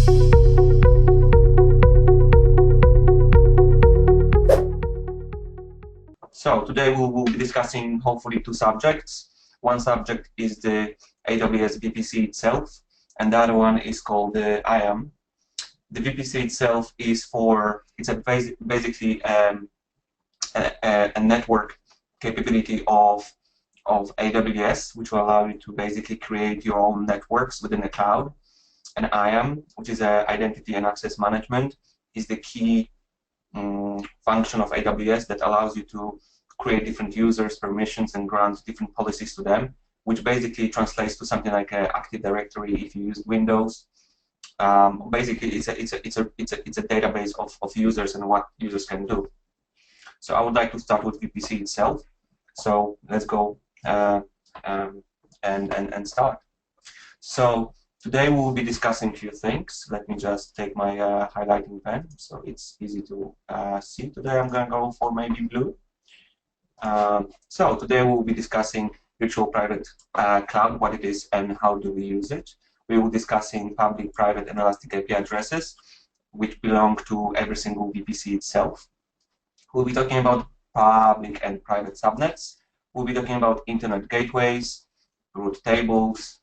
So today we will be discussing hopefully two subjects. One subject is the AWS VPC itself, and the other one is called the IAM. The VPC itself is basically a network capability of AWS, which will allow you to basically create your own networks within the cloud. And IAM, which is Identity and Access Management, is the key function of AWS that allows you to create different users, permissions, and grant different policies to them, which basically translates to something like an Active Directory if you use Windows. Basically, it's a database of users and what users can do. So I would like to start with VPC itself. So let's go and start. So today we will be discussing a few things. Let me just take my highlighting pen so it's easy to see. Today I'm going to go for maybe blue. So today we will be discussing virtual private cloud, what it is and how do we use it. We will be discussing public, private, and elastic IP addresses, which belong to every single VPC itself. We'll be talking about public and private subnets. We'll be talking about internet gateways, route tables,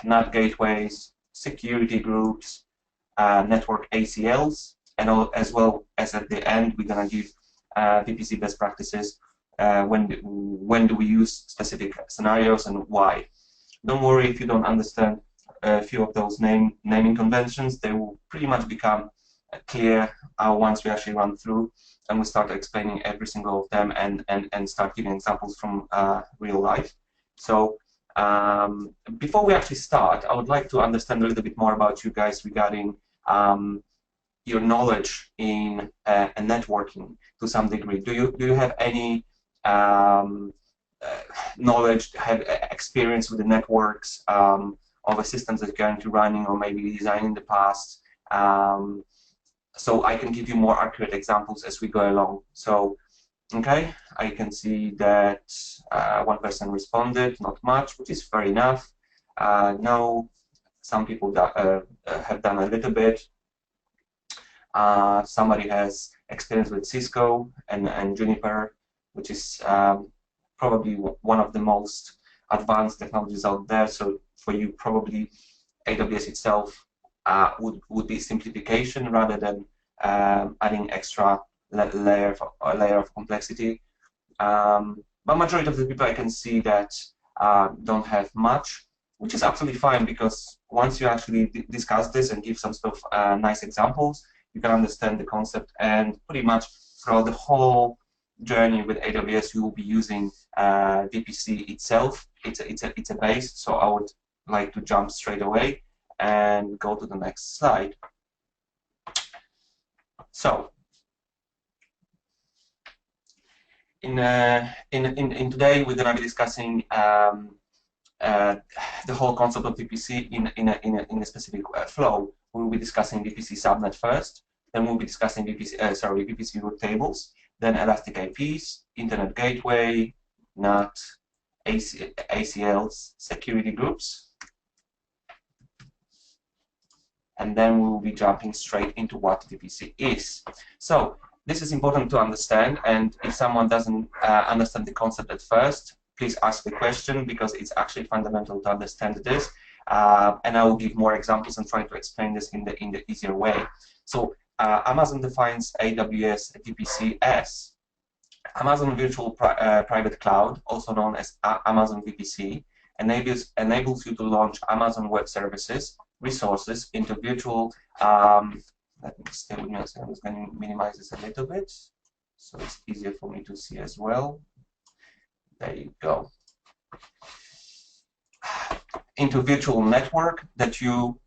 NAT gateways, security groups, network ACLs, and as well as at the end we're going to give VPC best practices. When do we use specific scenarios and why? Don't worry if you don't understand a few of those naming conventions. They will pretty much become clear once we actually run through and we start explaining every single of them and start giving examples from real life. So before we actually start, I would like to understand a little bit more about you guys regarding your knowledge in networking to some degree. Do you have any knowledge, have experience with the networks of the systems that you're currently running or maybe designed in the past? So I can give you more accurate examples as we go along. So, okay, I can see that one person responded, not much, which is fair enough. No, some people have done a little bit. Somebody has experience with Cisco and Juniper, which is probably one of the most advanced technologies out there. So for you, probably AWS itself would be simplification rather than adding extra layer of complexity. But majority of the people I can see that don't have much, which is absolutely fine, because once you actually discuss this and give some sort of nice examples, you can understand the concept, and pretty much throughout the whole journey with AWS you will be using VPC itself. It's a base, so I would like to jump straight away and go to the next slide. So in today we're going to be discussing the whole concept of VPC in a specific flow. We'll be discussing VPC Subnet first, then we'll be discussing VPC Route Tables, then elastic IPs, internet gateway, NAT, ACLs, security groups, and then we will be jumping straight into what VPC is. So this is important to understand, and if someone doesn't understand the concept at first, please ask the question, because it's actually fundamental to understand this, and I will give more examples and try to explain this in the easier way. So Amazon defines AWS VPC as Amazon Virtual Private Cloud, also known as Amazon VPC, enables you to launch Amazon Web Services resources into virtual. Let me stay with me a second. I'm just going to minimize this a little bit so it's easier for me to see as well. There you go. Into virtual network that you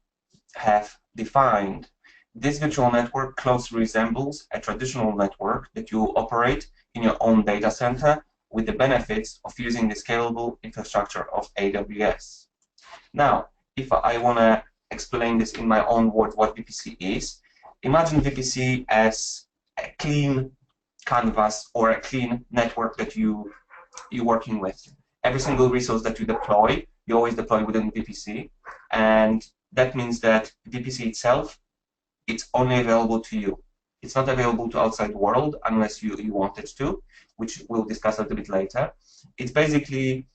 have defined. This virtual network closely resembles a traditional network that you operate in your own data center, with the benefits of using the scalable infrastructure of AWS. Now, if I want to explain this in my own words what VPC is, imagine VPC as a clean canvas or a clean network that you're working with. Every single resource that you deploy, you always deploy within VPC, and That means that VPC itself, it's only available to you. It's not available to outside world unless you want it to, which we'll discuss a little bit later. It's basically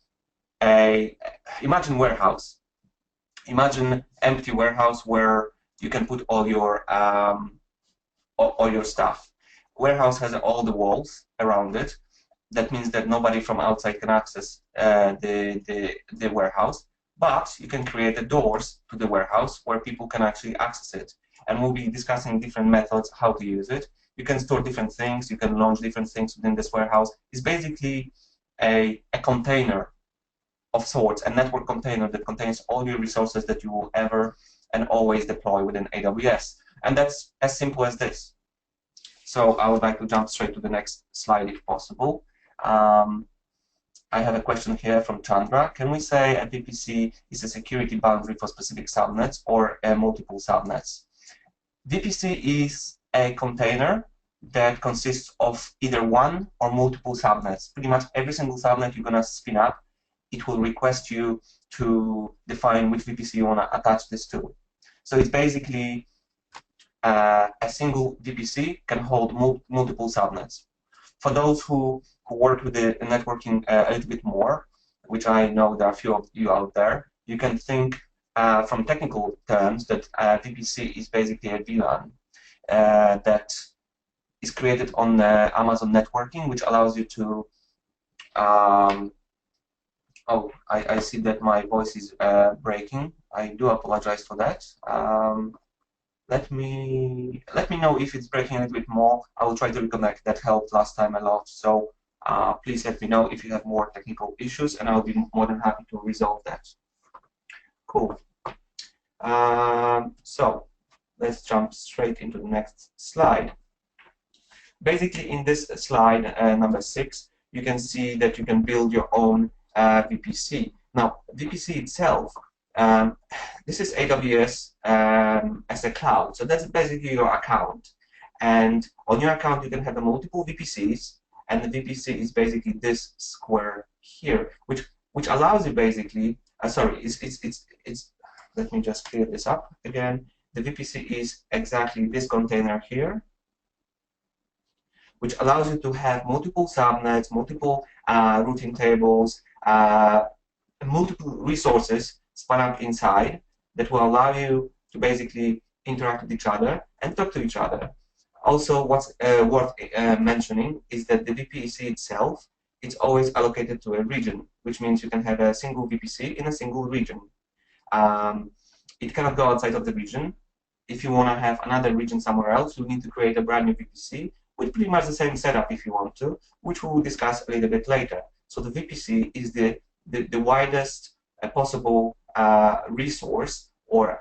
imagine warehouse. Imagine empty warehouse where you can put all your stuff. Warehouse has all the walls around it. That means that nobody from outside can access the warehouse, but you can create the doors to the warehouse where people can actually access it. And we'll be discussing different methods how to use it. You can store different things, you can launch different things within this warehouse. It's basically a container of sorts, a network container that contains all your resources that you will ever and always deploy within AWS. And that's as simple as this. So I would like to jump straight to the next slide if possible. I have a question here from Chandra. Can we say a VPC is a security boundary for specific subnets or multiple subnets? VPC is a container that consists of either one or multiple subnets. Pretty much every single subnet you're going to spin up, it will request you to define which VPC you want to attach this to. So it's basically a single VPC can hold multiple subnets. For those who work with the networking a little bit more, which I know there are a few of you out there, you can think from technical terms that VPC is basically a VLAN that is created on Amazon networking, which allows you to oh, I see that my voice is breaking. I do apologize for that. Let me know if it's breaking a little bit more. I will try to reconnect. That helped last time a lot. So please let me know if you have more technical issues, and I'll be more than happy to resolve that. Cool. So let's jump straight into the next slide. Basically, in this slide, number 6, you can see that you can build your own VPC. Now, VPC itself, this is AWS as a cloud. So that's basically your account. And on your account, you can have multiple VPCs, and the VPC is basically this square here, which allows you basically. Let me just clear this up again. The VPC is exactly this container here, which allows you to have multiple subnets, multiple routing tables, multiple resources spun up inside that will allow you to basically interact with each other and talk to each other. Also, what's worth mentioning is that the VPC itself, it's always allocated to a region, which means you can have a single VPC in a single region. It cannot go outside of the region. If you want to have another region somewhere else, you need to create a brand new VPC with pretty much the same setup if you want to, which we will discuss a little bit later. So the VPC is the widest possible resource or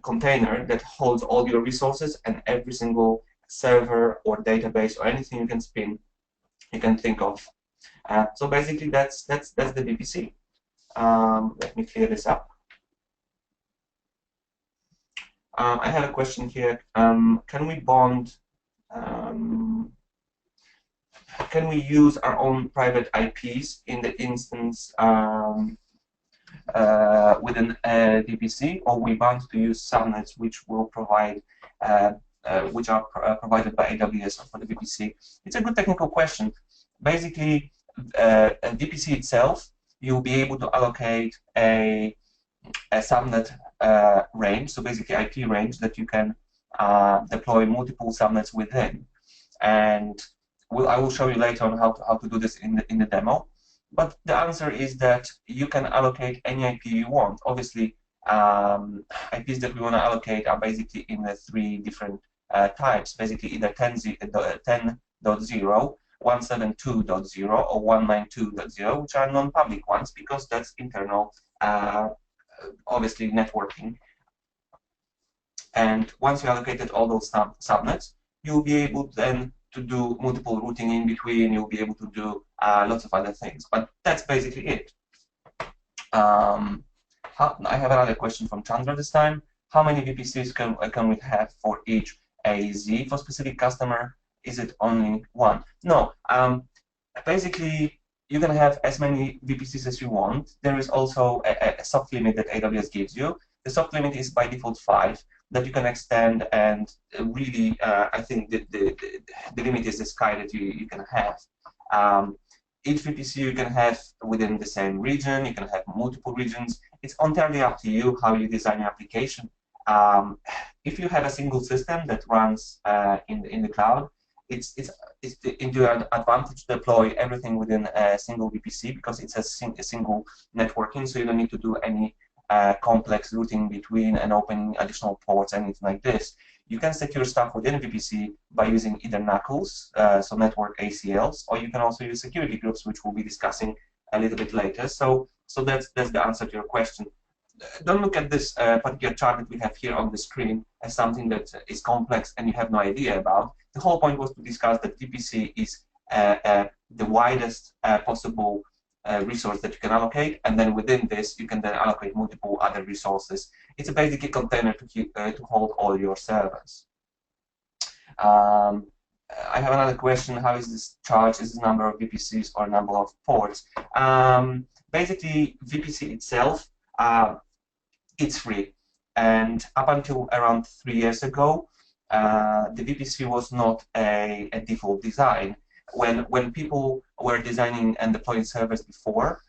container that holds all your resources and every single server or database or anything you can spin, you can think of. So basically, that's the VPC. Let me clear this up. I have a question here. Can we bond? Can we use our own private IPs in the instance within a VPC, or we want to use subnets which will provide, which are provided by AWS for the VPC? It's a good technical question. Basically, a VPC itself, you'll be able to allocate a subnet range, so basically IP range that you can deploy multiple subnets within. And I will show you later on how to do this in the demo. But the answer is that you can allocate any IP you want. Obviously, IPs that we want to allocate are basically in the 3 different types, basically either 10.0, 172.0, or 192.0, which are non-public ones because that's internal, obviously, networking. And once you allocated all those subnets, you'll be able then to do multiple routing in between. You'll be able to do lots of other things. But that's basically it. I have another question from Chandra this time. How many VPCs can we have for each AZ for specific customer? Is it only one? No. Basically, you can have as many VPCs as you want. There is also a soft limit that AWS gives you. The soft limit is by default 5 that you can extend, and really, I think the limit is the sky that you can have. Each VPC you can have within the same region, you can have multiple regions. It's entirely up to you how you design your application. If you have a single system that runs in the cloud, it's into an advantage to deploy everything within a single VPC because it's a single networking, so you don't need to do any complex routing between and opening additional ports, anything like this. You can secure stuff within VPC by using either knuckles, so network ACLs, or you can also use security groups, which we'll be discussing a little bit later. So that's the answer to your question. Don't look at this particular chart that we have here on the screen as something that is complex and you have no idea about. The whole point was to discuss that VPC is the widest possible resource that you can allocate, and then within this you can then allocate multiple other resources. It's basically a container to hold all your servers. I have another question. How is this charged? Is it number of VPCs or number of ports? Basically, VPC itself, it's free, and up until around 3 years ago, the VPC was not a default design. When people were designing and deploying servers before,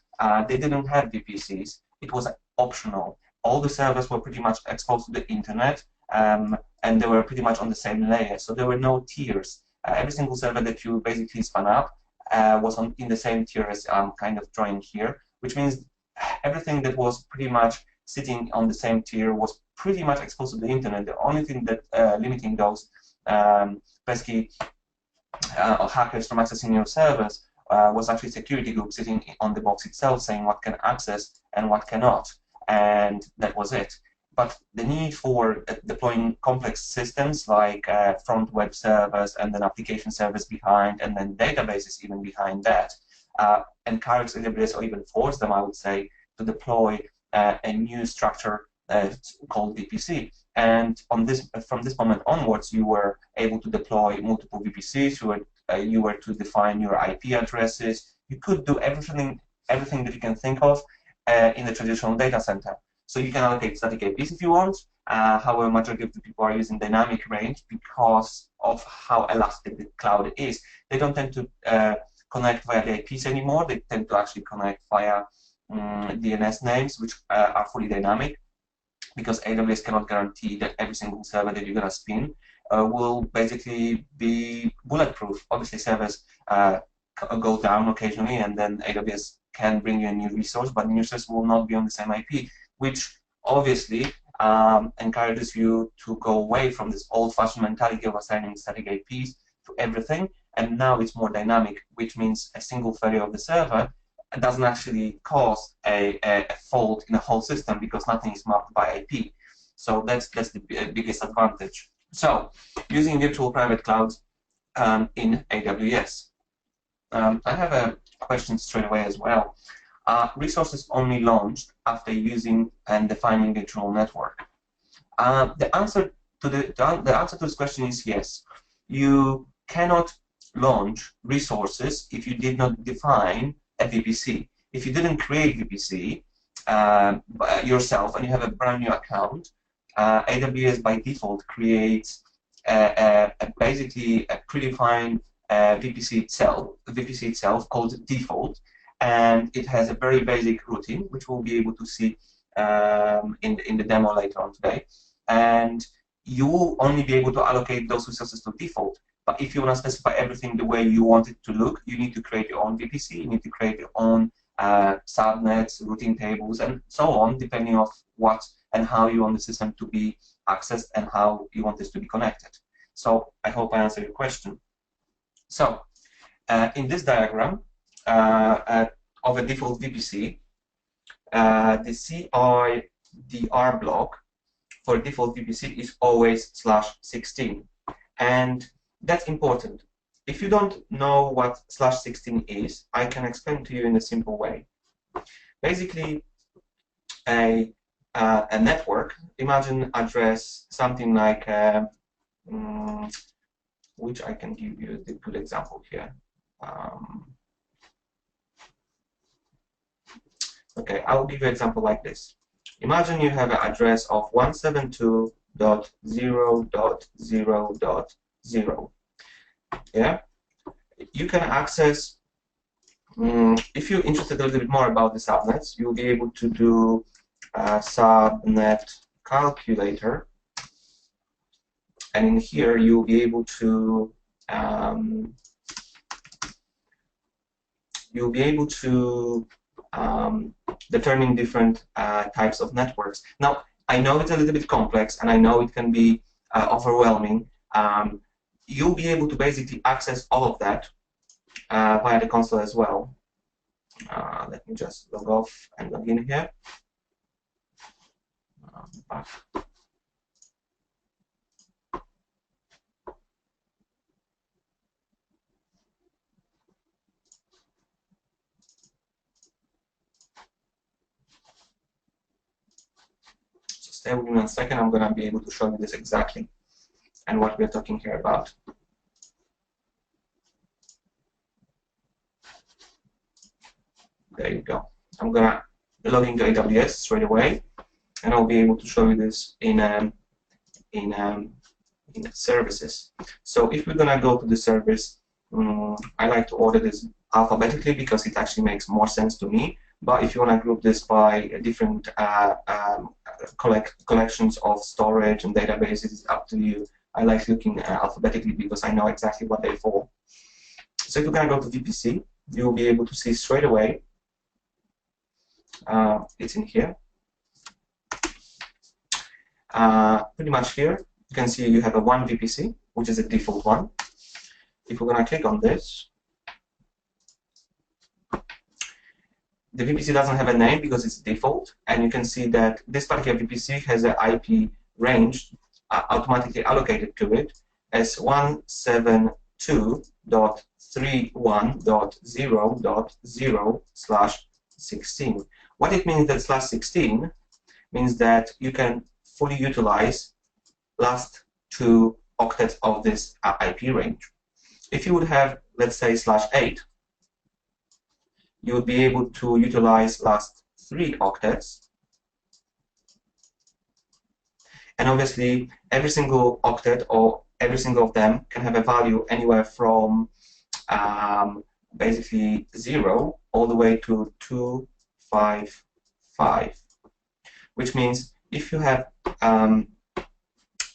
they didn't have VPCs. It was optional. All the servers were pretty much exposed to the internet, and they were pretty much on the same layer. So there were no tiers. Every single server that you basically spun up was in the same tier as I'm kind of drawing here, which means everything that was pretty much sitting on the same tier was pretty much exposed to the internet. The only thing that limiting those basically hackers from accessing your servers was actually security group sitting on the box itself saying what can access and what cannot, and that was it. But the need for deploying complex systems like front web servers and then application servers behind and then databases even behind that encouraged AWS, or even forced them, I would say, to deploy a new structure called VPC. And from this moment onwards, you were able to deploy multiple VPCs. You were to define your IP addresses. You could do everything that you can think of in the traditional data center. So you can allocate static IPs if you want. However, majority of the people are using dynamic range because of how elastic the cloud is. They don't tend to connect via the IPs anymore. They tend to actually connect via DNS names, which are fully dynamic, because AWS cannot guarantee that every single server that you're going to spin will basically be bulletproof. Obviously, servers go down occasionally, and then AWS can bring you a new resource, but new resource will not be on the same IP, which obviously encourages you to go away from this old-fashioned mentality of assigning static IPs to everything, and now it's more dynamic, which means a single failure of the server doesn't actually cause a fault in the whole system because nothing is mapped by IP. So that's the biggest advantage. So using virtual private clouds in AWS. I have a question straight away as well. Resources only launched after using and defining virtual network. The answer to this question is yes. You cannot launch resources if you did not define a VPC. If you didn't create VPC yourself and you have a brand new account, AWS by default creates basically a predefined VPC itself called default, and it has a very basic routine, which we'll be able to see in the demo later on today. And you will only be able to allocate those resources to default. But if you want to specify everything the way you want it to look, you need to create your own VPC, you need to create your own subnets, routing tables, and so on, depending on what and how you want the system to be accessed and how you want this to be connected. So I hope I answered your question. So in this diagram of a default VPC, the CIDR block for default VPC is always /16. And that's important. If you don't know what /16 is, I can explain to you in a simple way. Basically, a network, imagine address something like, which I can give you the good example here. Okay, I'll give you an example like this. Imagine you have an address of 172.0.0.0. Yeah, you can access. If you're interested a little bit more about the subnets, you'll be able to do a subnet calculator, and in here you'll be able to determine different types of networks. Now, I know it's a little bit complex, and I know it can be overwhelming. You'll be able to basically access all of that via the console as well. Let me just log off and log in here. Back. So stay with me 1 second. I'm going to be able to show you this exactly and what we're talking here about. There you go. I'm gonna log into AWS straight away, and I'll be able to show you this in services. So if we're gonna go to the service, I like to order this alphabetically because it actually makes more sense to me. But if you wanna group this by different collections of storage and databases, it's up to you. I like looking alphabetically because I know exactly what they fall. So if you're gonna go to VPC, you'll be able to see straight away. It's in here. Pretty much here, you can see you have a one VPC, which is a default one. If we're going to click on this, the VPC doesn't have a name because it's default, and you can see that this particular VPC has an IP range automatically allocated to it as 172.31.0.0/16. What it means that /16 means that you can fully utilize last 2 octets of this IP range. If you would have, let's say, /8, you would be able to utilize last 3 octets. And obviously, every single octet or every single of them can have a value anywhere from basically 0 all the way to 255, which means if you have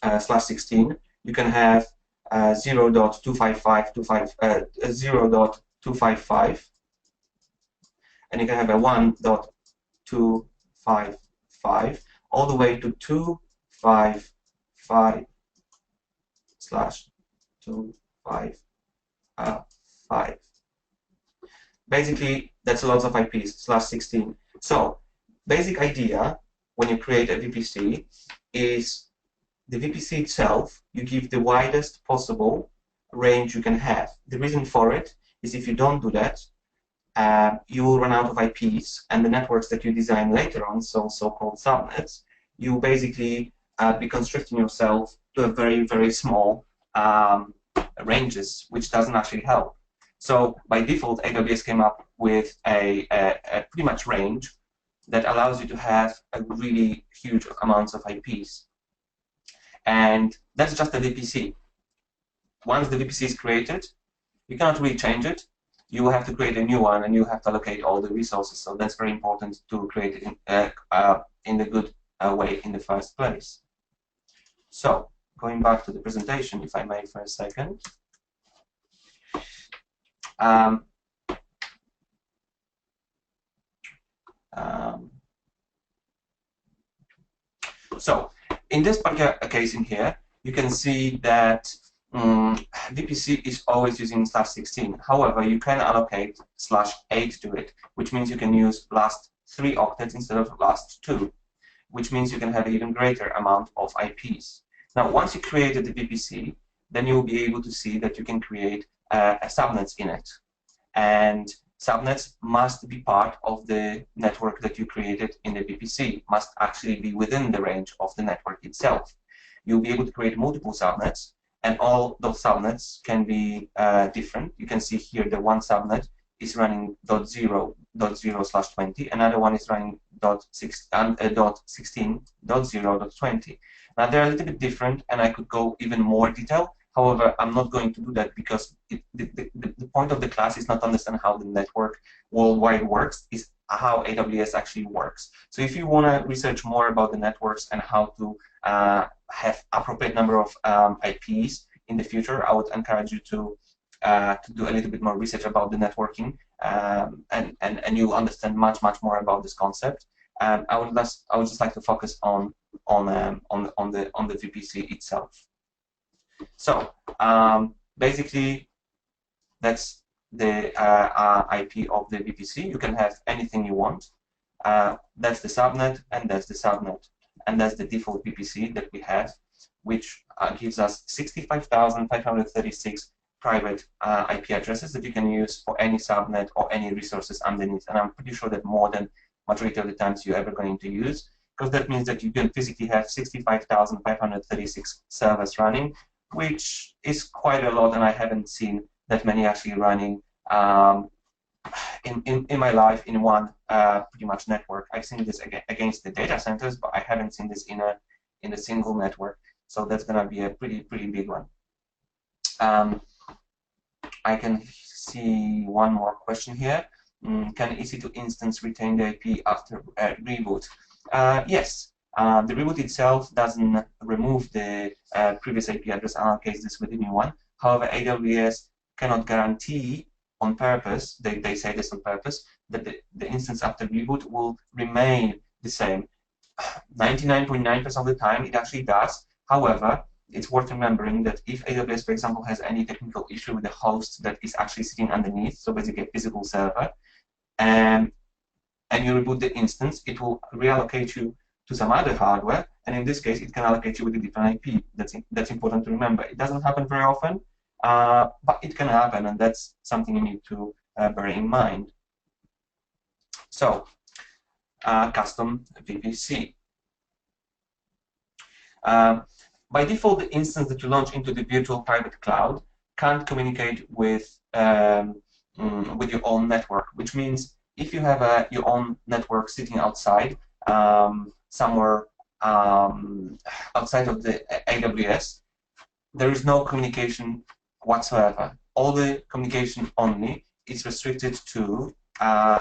/16, you can have 0.255, and you can have a 1.255 all the way to 255/255. Basically, that's lots of IPs, /16. So, basic idea when you create a VPC is the VPC itself, you give the widest possible range you can have. The reason for it is if you don't do that, you will run out of IPs, and the networks that you design later on, so-called subnets, you basically be constricting yourself to a very, very small ranges, which doesn't actually help. So by default, AWS came up with a pretty much range that allows you to have a really huge amounts of IPs. And that's just the VPC. Once the VPC is created, you cannot really change it. You will have to create a new one, and you have to allocate all the resources. So that's very important to create it in the good way in the first place. So going back to the presentation, if I may, for a second. So in this particular case in here, you can see that VPC is always using /16. However, you can allocate /8 to it, which means you can use last 3 octets instead of last 2, which means you can have an even greater amount of IPs. Now, once you created the VPC, then you will be able to see that you can create a subnets in it. And subnets must be part of the network that you created in the VPC, must actually be within the range of the network itself. You'll be able to create multiple subnets, and all those subnets can be different. You can see here the one subnet is running .0/20, another one is running .16.0.20. Now they're a little bit different, and I could go even more detail. However, I'm not going to do that because the point of the class is not to understand how the network worldwide works, is how AWS actually works. So if you want to research more about the networks and how to have appropriate number of IPs in the future, I would encourage you to do a little bit more research about the networking, and you'll understand much more about this concept. I would just like to focus on the VPC itself. So basically, that's the IP of the VPC. You can have anything you want. That's the subnet, and that's the subnet, and that's the default VPC that we have, which gives us 65,536 private IP addresses that you can use for any subnet or any resources underneath. And I'm pretty sure that more than majority of the times you're ever going to use, because that means that you can physically have 65,536 servers running, which is quite a lot, and I haven't seen that many actually running in my life in one pretty much network. I've seen this against the data centers, but I haven't seen this in a single network. So that's going to be a pretty big one. I can see one more question here. Can EC2 instance retain the IP after reboot? Yes. The reboot itself doesn't remove the previous IP address, allocate this with a new one. However, AWS cannot guarantee on purpose, they say this on purpose, that the instance after reboot will remain the same. 99.9% of the time it actually does. However, it's worth remembering that if AWS, for example, has any technical issue with the host that is actually sitting underneath, so basically a physical server, and you reboot the instance, it will reallocate you to some other hardware, and in this case, it can allocate you with a different IP. That's important to remember. It doesn't happen very often, but it can happen, and that's something you need to bear in mind. So, custom VPC. By default, the instance that you launch into the virtual private cloud can't communicate with your own network, which means if you have your own network sitting outside, somewhere outside of the AWS, there is no communication whatsoever. All the communication only is restricted to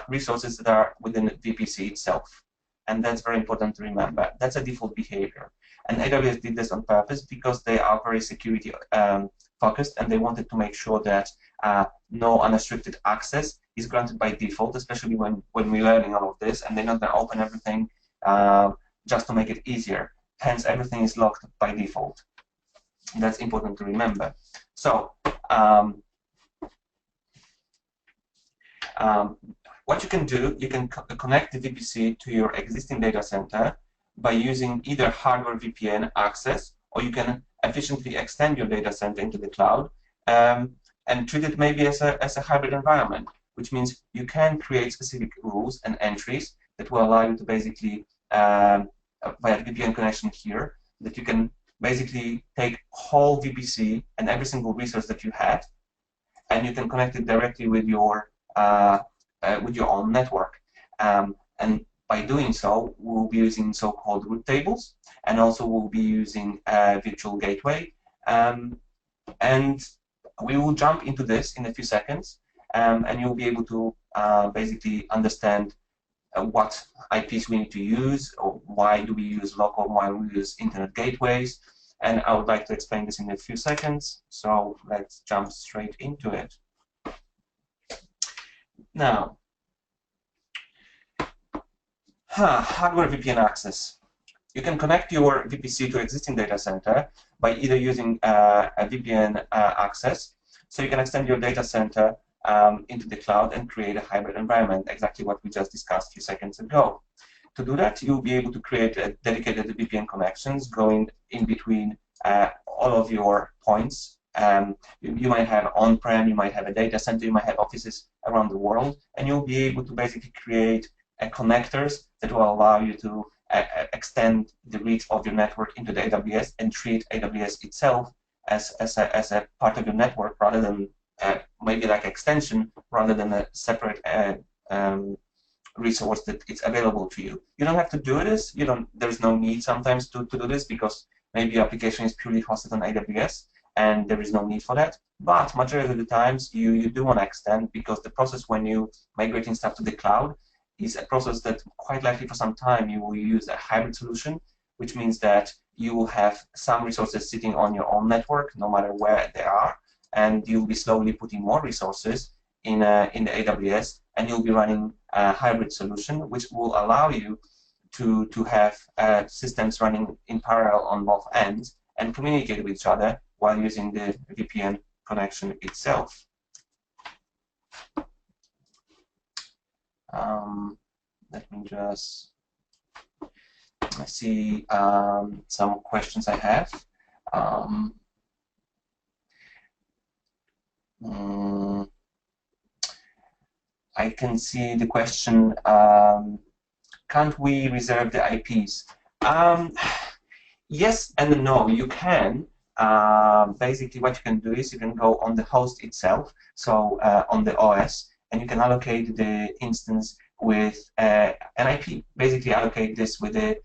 resources that are within the VPC itself. And that's very important to remember. That's a default behavior. And AWS did this on purpose because they are very security focused, and they wanted to make sure that no unrestricted access is granted by default, especially when we're learning all of this, and they're not going to open everything just to make it easier. Hence, everything is locked by default. That's important to remember. So, what you can do, you can connect the VPC to your existing data center by using either hardware VPN access, or you can efficiently extend your data center into the cloud and treat it maybe as a hybrid environment, which means you can create specific rules and entries that will allow you to basically, via VPN connection here, that you can basically take whole VPC and every single resource that you have, and you can connect it directly with your own network. And by doing so, we'll be using so-called route tables, and also we'll be using virtual gateway. And we will jump into this in a few seconds, and you'll be able to basically understand what IPs we need to use, or why do we use local, why we use internet gateways. And I would like to explain this in a few seconds, so let's jump straight into it. Now, hardware VPN access. You can connect your VPC to existing data center by either using a VPN access, so you can extend your data center into the cloud and create a hybrid environment, exactly what we just discussed a few seconds ago. To do that, you'll be able to create dedicated VPN connections going in between all of your points. You might have on-prem, you might have a data center, you might have offices around the world, and you'll be able to basically create connectors that will allow you to extend the reach of your network into the AWS and treat AWS itself as a part of your network, rather than maybe like extension, rather than a separate resource that it's available to you. You don't have to do this. There's no need sometimes to do this because maybe your application is purely hosted on AWS and there is no need for that. But majority of the times you do want to extend, because the process when you migrating stuff to the cloud is a process that quite likely for some time you will use a hybrid solution, which means that you will have some resources sitting on your own network, no matter where they are, and you'll be slowly putting more resources in the AWS, and you'll be running a hybrid solution, which will allow you to have systems running in parallel on both ends and communicate with each other while using the VPN connection itself. Let me just see some questions I have. I can see the question, can't we reserve the IPs? Yes and no, you can. Basically what you can do is you can go on the host itself, so on the OS, and you can allocate the instance with an IP. Basically allocate this with a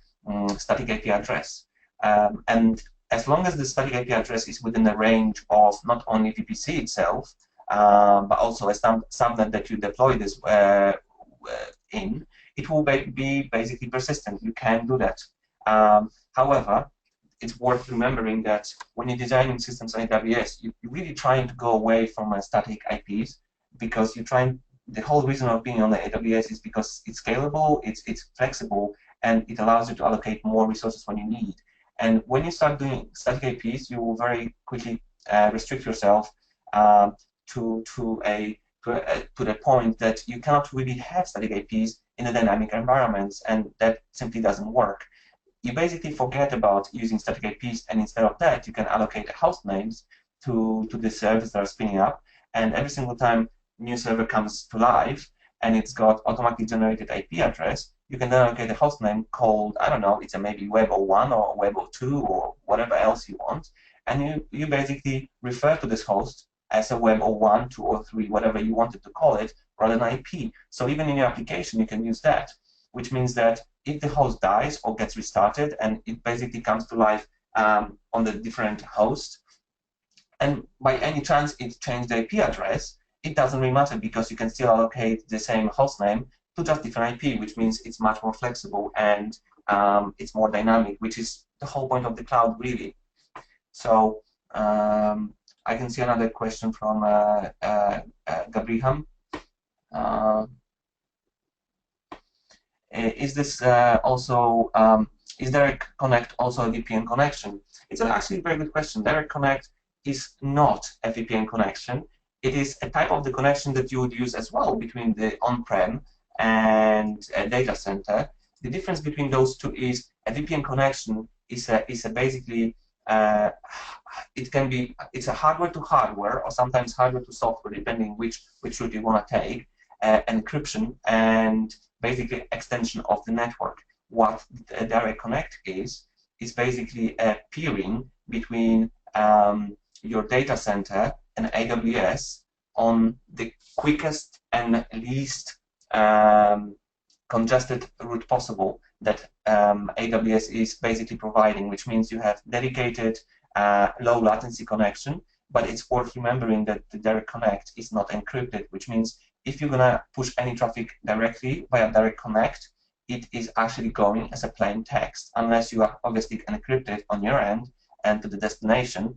static IP address. And as long as the static IP address is within the range of not only VPC itself, but also a subnet that you deploy this in, it will be basically persistent. You can do that. However, it's worth remembering that when you're designing systems on AWS, you're really trying to go away from static IPs, because the whole reason of being on the AWS is because it's scalable, it's flexible, and it allows you to allocate more resources when you need. And when you start doing static IPs, you will very quickly restrict yourself to the point that you cannot really have static IPs in a dynamic environments, and that simply doesn't work. You basically forget about using static IPs, and instead of that, you can allocate host names to the servers that are spinning up, and every single time new server comes to life and it's got automatically generated IP address, you can then allocate a host name called, I don't know, it's a maybe Web01 or Web02 or whatever else you want, and you basically refer to this host as a Web01, 2, or 3, whatever you wanted to call it, rather than IP. So even in your application, you can use that, which means that if the host dies or gets restarted and it basically comes to life on the different host, and by any chance it changed the IP address, it doesn't really matter, because you can still allocate the same host name to just different IP, which means it's much more flexible and it's more dynamic, which is the whole point of the cloud, really. So I can see another question from Gabriham. Is this also, is Direct Connect also a VPN connection? It's actually a very good question. Direct Connect is not a VPN connection. It is a type of the connection that you would use as well between the on-prem and a data center. The difference between those two is a VPN connection is a basically it's a hardware to hardware, or sometimes hardware to software, depending which route you want to take, encryption and basically extension of the network. What a Direct Connect is basically a peering between your data center and AWS on the quickest and least congested route possible that AWS is basically providing, which means you have dedicated low latency connection, but it's worth remembering that the Direct Connect is not encrypted, which means if you're going to push any traffic directly via Direct Connect, it is actually going as a plain text, unless you are obviously encrypted on your end and to the destination,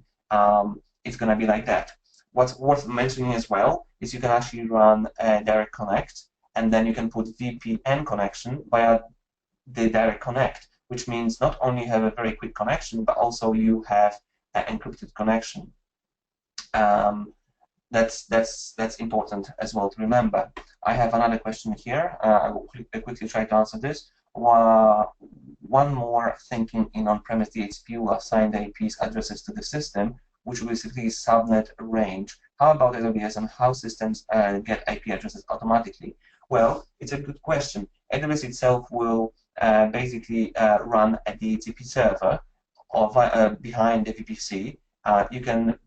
it's going to be like that. What's worth mentioning as well is you can actually run a Direct Connect, and then you can put VPN connection via the Direct Connect, which means not only you have a very quick connection, but also you have an encrypted connection. That's important as well to remember. I have another question here. I will quickly try to answer this. One more, thinking in on-premise DHCP will assign the IP's addresses to the system, which basically is subnet range. How about AWS and how systems get IP addresses automatically? Well, it's a good question. AWS itself will basically run a DHCP server behind the VPC. You can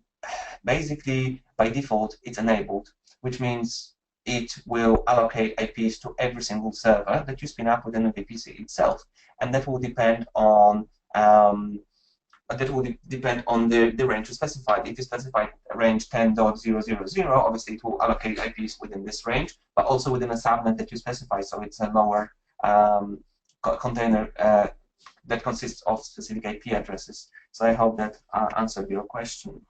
basically, by default, it's enabled, which means it will allocate IPs to every single server that you spin up within the VPC itself, and that will depend on the range you specified. If you specify range 10.0.0.0, obviously it will allocate IPs within this range, but also within a subnet that you specify, so it's a lower container that consists of specific IP addresses. So I hope that answered your question.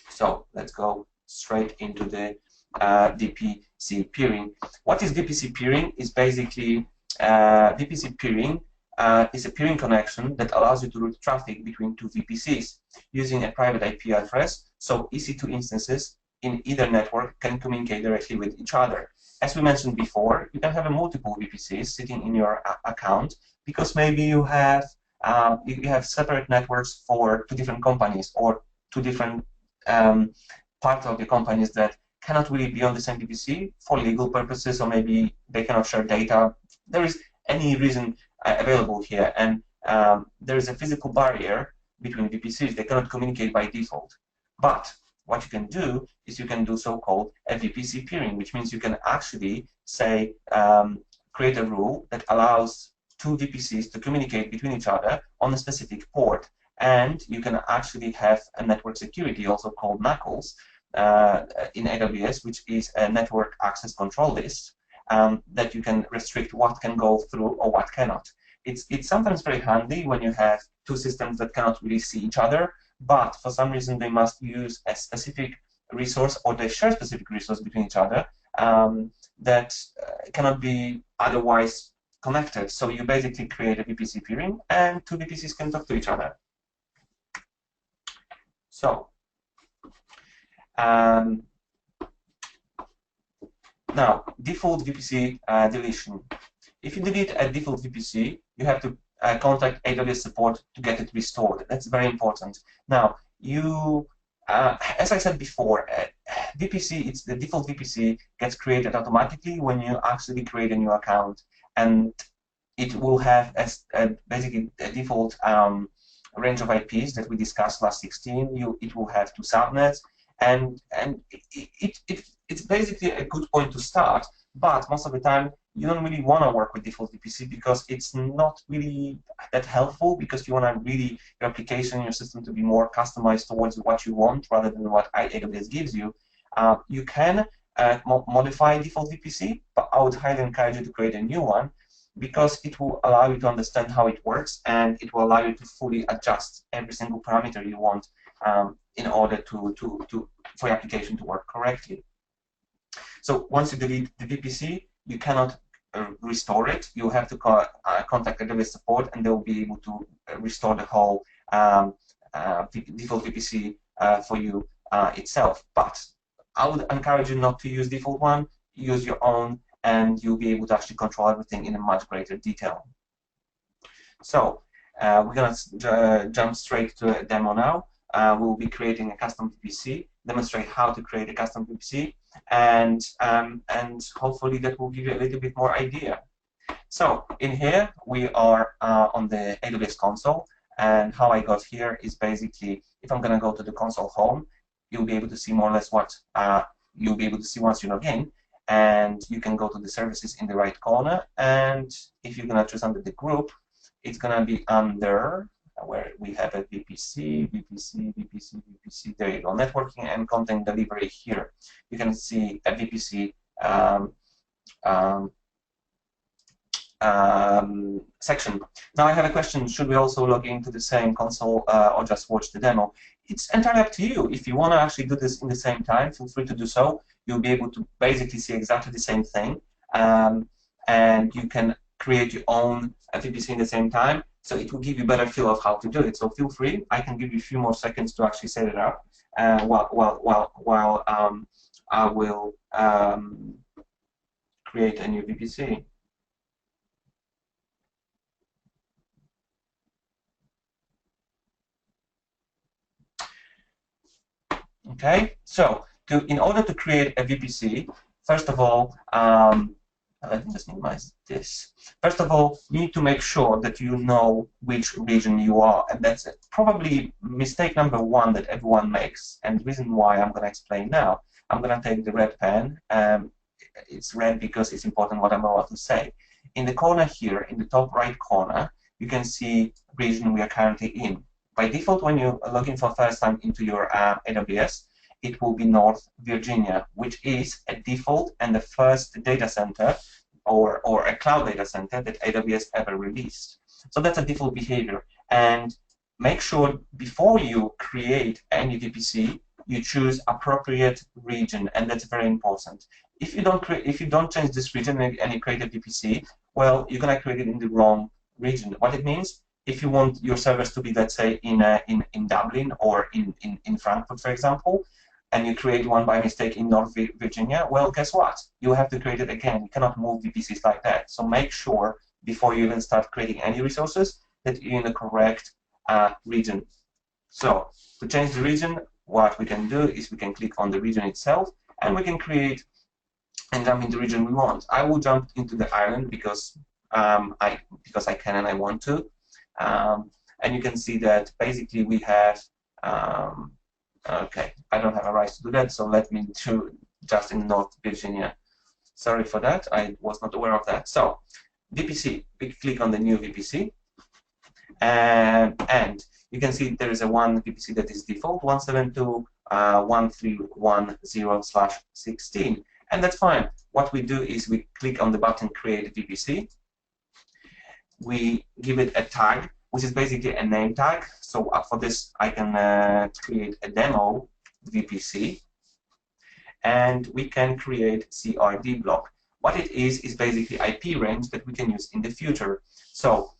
So let's go straight into the VPC peering. What is VPC peering? Is basically VPC peering is a peering connection that allows you to route traffic between two VPCs using a private IP address, so EC2 instances in either network can communicate directly with each other. As we mentioned before, you can have multiple VPCs sitting in your account because maybe you have separate networks for two different companies or two different parts of the companies that cannot really be on the same VPC for legal purposes, or maybe they cannot share data. There is any reason available here, and there is a physical barrier between VPCs. They cannot communicate by default. But what you can do is you can do so-called a VPC peering, which means you can actually say create a rule that allows two VPCs to communicate between each other on a specific port, and you can actually have a network security, also called NACLs, in AWS, which is a network access control list that you can restrict what can go through or what cannot. It's sometimes very handy when you have two systems that cannot really see each other, but for some reason they must use a specific resource, or they share specific resource between each other that cannot be otherwise connected. So you basically create a VPC peering, and two VPCs can talk to each other. So now, default VPC deletion. If you delete a default VPC, you have to contact AWS support to get it restored. That's very important. Now, as I said before, VPC, the default VPC gets created automatically when you actually create a new account, and it will have basically a default range of IPs that we discussed last 16. It will have two subnets, and it's basically a good point to start, but most of the time you don't really want to work with default VPC because it's not really that helpful, because you want to really your application, your system to be more customized towards what you want rather than what AWS gives you. You can modify default VPC, but I would highly encourage you to create a new one, because it will allow you to understand how it works, and it will allow you to fully adjust every single parameter you want in order for your application to work correctly. So once you delete the VPC, you cannot restore it. You have to contact AWS support, and they will be able to restore the whole default VPC for you itself. But I would encourage you not to use default one. Use your own, and you'll be able to actually control everything in a much greater detail. So we're going to jump straight to a demo now. We'll be creating a custom VPC, demonstrate how to create a custom VPC, and hopefully that will give you a little bit more idea. So in here we are on the AWS console, and how I got here is basically, if I'm going to go to the console home, you'll be able to see more or less what you'll be able to see once you log in, and you can go to the services in the right corner, and if you're going to choose under the group, it's going to be under where we have a VPC, there you go, networking and content delivery here. You can see a VPC section. Now I have a question, should we also log into the same console or just watch the demo? It's entirely up to you. If you want to actually do this in the same time, feel free to do so. You'll be able to basically see exactly the same thing, and you can create your own VPC in the same time, so it will give you a better feel of how to do it. So feel free. I can give you a few more seconds to actually set it up while I will create a new VPC. Okay, so in order to create a VPC, first of all, let me just minimize this. First of all, you need to make sure that you know which region you are, and that's probably mistake number one that everyone makes. And the reason why I'm going to explain now, I'm going to take the red pen, it's red because it's important what I'm about to say. In the corner here, in the top right corner, you can see region we are currently in. By default, when you log in for the first time into your AWS, it will be North Virginia, which is a default and the first data center or a cloud data center that AWS ever released. So that's a default behavior. And make sure before you create any VPC, you choose appropriate region, and that's very important. If you don't change this region and you create a VPC, well, you're gonna create it in the wrong region. What it means, if you want your servers to be, let's say, in Dublin or in Frankfurt, for example, and you create one by mistake in North Virginia, well, guess what? You have to create it again. You cannot move VPCs like that. So make sure before you even start creating any resources that you're in the correct region. So to change the region, what we can do is we can click on the region itself, and we can create and jump into the region we want. I will jump into the island because I can and I want to. And you can see that basically we have, okay, I don't have a right to do that, so let me do just in North Virginia. Sorry for that, I was not aware of that. So VPC, we click on the new VPC, and you can see there is a one VPC that is default, 172.131.0/16, and that's fine. What we do is we click on the button Create VPC. We give it a tag, which is basically a name tag. So for this, I can create a demo VPC, and we can create CRD block. What it is basically IP range that we can use in the future. So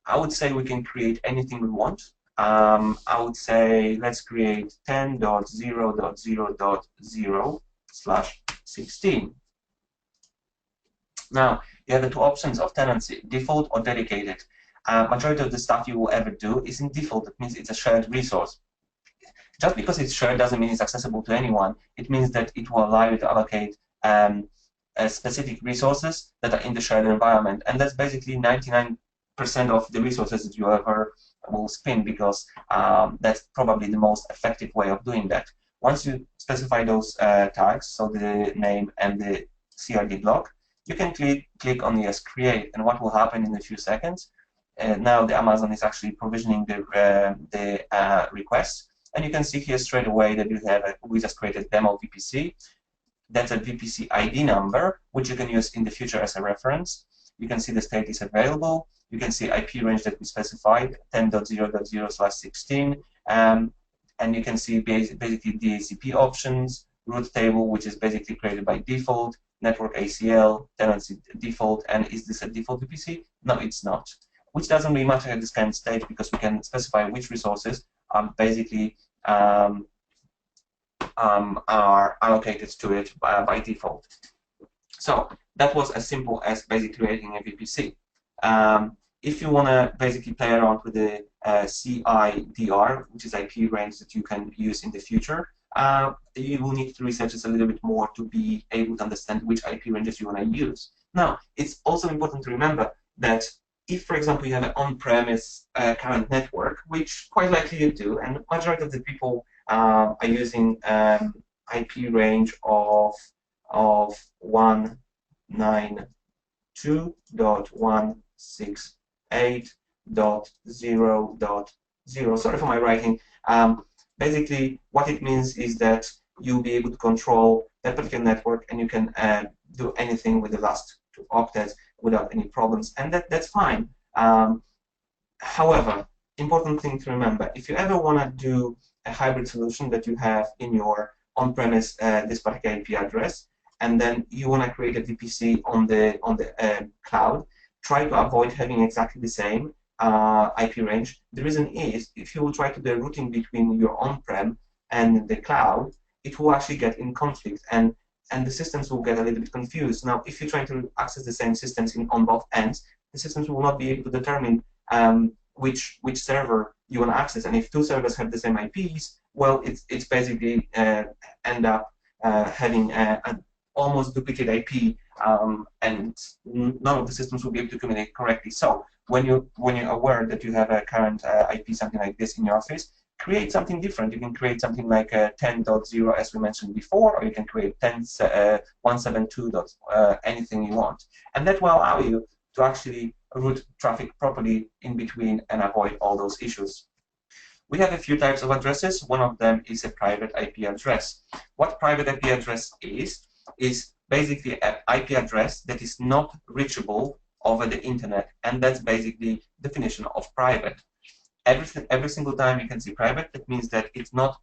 I would say we can create anything we want. I would say let's create 10.0.0.0/16. Now, you have the two options of tenancy, default or dedicated. Majority of the stuff you will ever do is in default. That means it's a shared resource. Just because it's shared doesn't mean it's accessible to anyone. It means that it will allow you to allocate specific resources that are in the shared environment. And that's basically 99% of the resources that you ever will spin, because that's probably the most effective way of doing that. Once you specify those tags, so the name and the CRD block, you can click on yes, create, and what will happen in a few seconds? Now the Amazon is actually provisioning the request, and you can see here straight away that we just created demo VPC. That's a VPC ID number, which you can use in the future as a reference. You can see the state is available. You can see IP range that we specified, 10.0.0/16, and you can see basically DHCP options, route table, which is basically created by default, network ACL, tenancy default, and is this a default VPC? No, it's not. Which doesn't really matter at this current stage, because we can specify which resources are basically are allocated to it by default. So that was as simple as basically creating a VPC. If you want to basically play around with the CIDR, which is IP range that you can use in the future, you will need to research this a little bit more to be able to understand which IP ranges you want to use. Now, it's also important to remember that if, for example, you have an on-premise current network, which quite likely you do, and the majority of the people are using IP range of 192.168.0.0. Sorry for my writing. Basically, what it means is that you'll be able to control that particular network, and you can do anything with the last two octets without any problems, and that's fine. However, important thing to remember, if you ever want to do a hybrid solution that you have in your on-premise this particular IP address, and then you want to create a VPC on the cloud, try to avoid having exactly the same IP range. The reason is, if you will try to do routing between your on-prem and the cloud, it will actually get in conflict, and the systems will get a little bit confused. Now, if you're trying to access the same systems on both ends, the systems will not be able to determine which server you want to access. And if two servers have the same IPs, well, it's basically end up having an almost duplicate IP, and none of the systems will be able to communicate correctly. So when you're aware that you have a current IP, something like this in your office, create something different. You can create something like 10.0 as we mentioned before, or you can create 172. Anything you want. And that will allow you to actually route traffic properly in between and avoid all those issues. We have a few types of addresses. One of them is a private IP address. What private IP address is basically an IP address that is not reachable over the internet, and that's basically the definition of private. Every single time you can see private, that means that it's not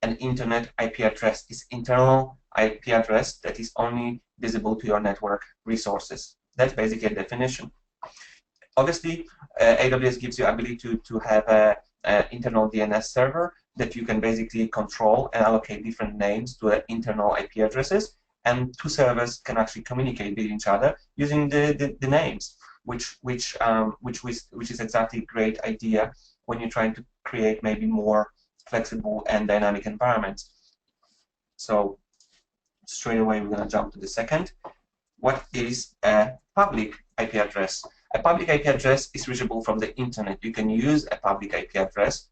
an internet IP address. It's internal IP address that is only visible to your network resources. That's basically a definition. Obviously, AWS gives you ability to have a internal DNS server that you can basically control and allocate different names to the internal IP addresses, and two servers can actually communicate with each other using the names, which is exactly a great idea when you're trying to create maybe more flexible and dynamic environments. So straight away we're going to jump to the second. What is a public IP address? A public IP address is reachable from the internet. You can use a public IP address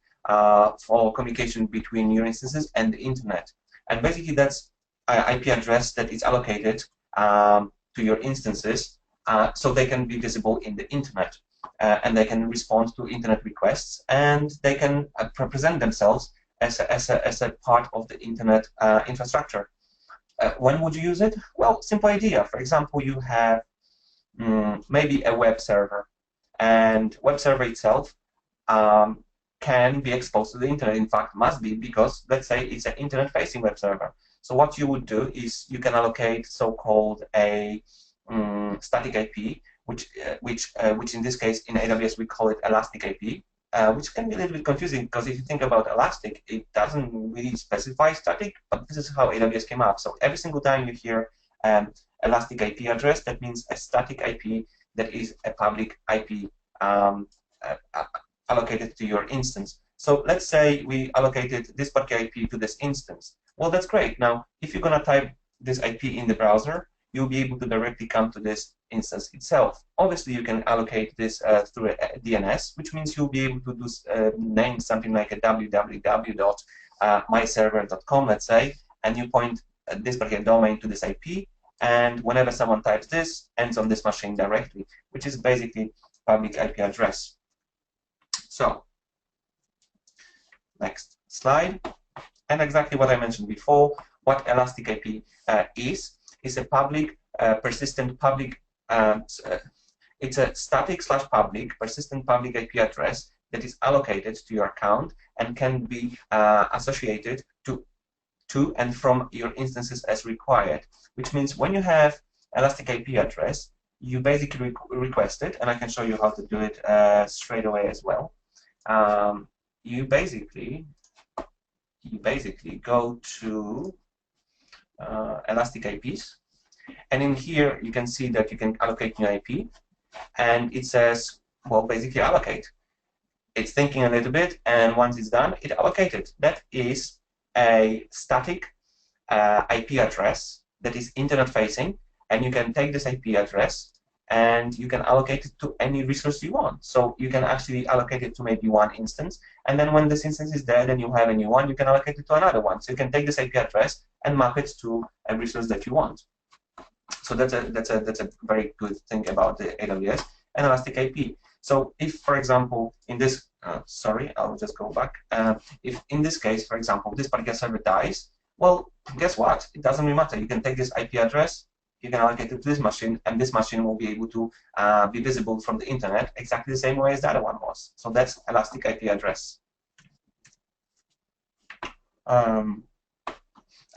for communication between your instances and the internet. And basically that's an IP address that is allocated to your instances so they can be visible in the internet. And they can respond to internet requests, and they can present themselves as a part of the internet infrastructure. When would you use it? Well, simple idea. For example, you have maybe a web server, and web server itself can be exposed to the internet. In fact, must be, because let's say it's an internet-facing web server. So what you would do is you can allocate so-called a static IP, which in this case in AWS we call it elastic IP, which can be a little bit confusing, because if you think about elastic, it doesn't really specify static, but this is how AWS came up. So every single time you hear elastic IP address, that means a static IP that is a public IP allocated to your instance. So let's say we allocated this particular IP to this instance. Well, that's great. Now, if you're going to type this IP in the browser, you'll be able to directly come to this instance itself. Obviously, you can allocate this through a DNS, which means you'll be able to do name something like a www.myserver.com, let's say, and you point this particular domain to this IP, and whenever someone types this, ends on this machine directly, which is basically public IP address. So, next slide. And exactly what I mentioned before, what elastic IP is a public, persistent public, it's a static / public, persistent public IP address that is allocated to your account and can be associated to and from your instances as required. Which means when you have elastic IP address, you basically request it, and I can show you how to do it straight away as well. You basically go to elastic IPs, and in here you can see that you can allocate new IP, and it says, well, basically allocate. It's thinking a little bit, and once it's done, it allocated. That is a static IP address that is internet facing, and you can take this IP address and you can allocate it to any resource you want. So you can actually allocate it to maybe one instance, and then when this instance is dead and you have a new one, you can allocate it to another one. So you can take this IP address and map it to a resource that you want. So that's a very good thing about the AWS and elastic IP. So if, for example, in this, sorry, I'll just go back. If in this case, for example, this particular server dies, well, guess what? It doesn't really matter. You can take this IP address, you can allocate it to this machine, and this machine will be able to be visible from the internet exactly the same way as the other one was. So that's elastic IP address. I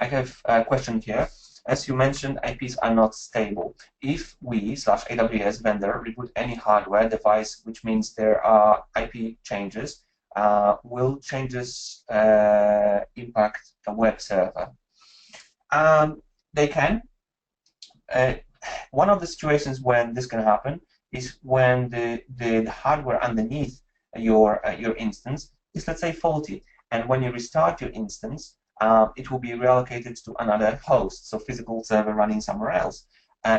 have a question here. As you mentioned, IPs are not stable. If we / AWS vendor reboot any hardware device, which means there are IP changes, will changes impact the web server? They can. One of the situations when this can happen is when the hardware underneath your instance is, let's say, faulty, and when you restart your instance, it will be reallocated to another host, so physical server running somewhere else.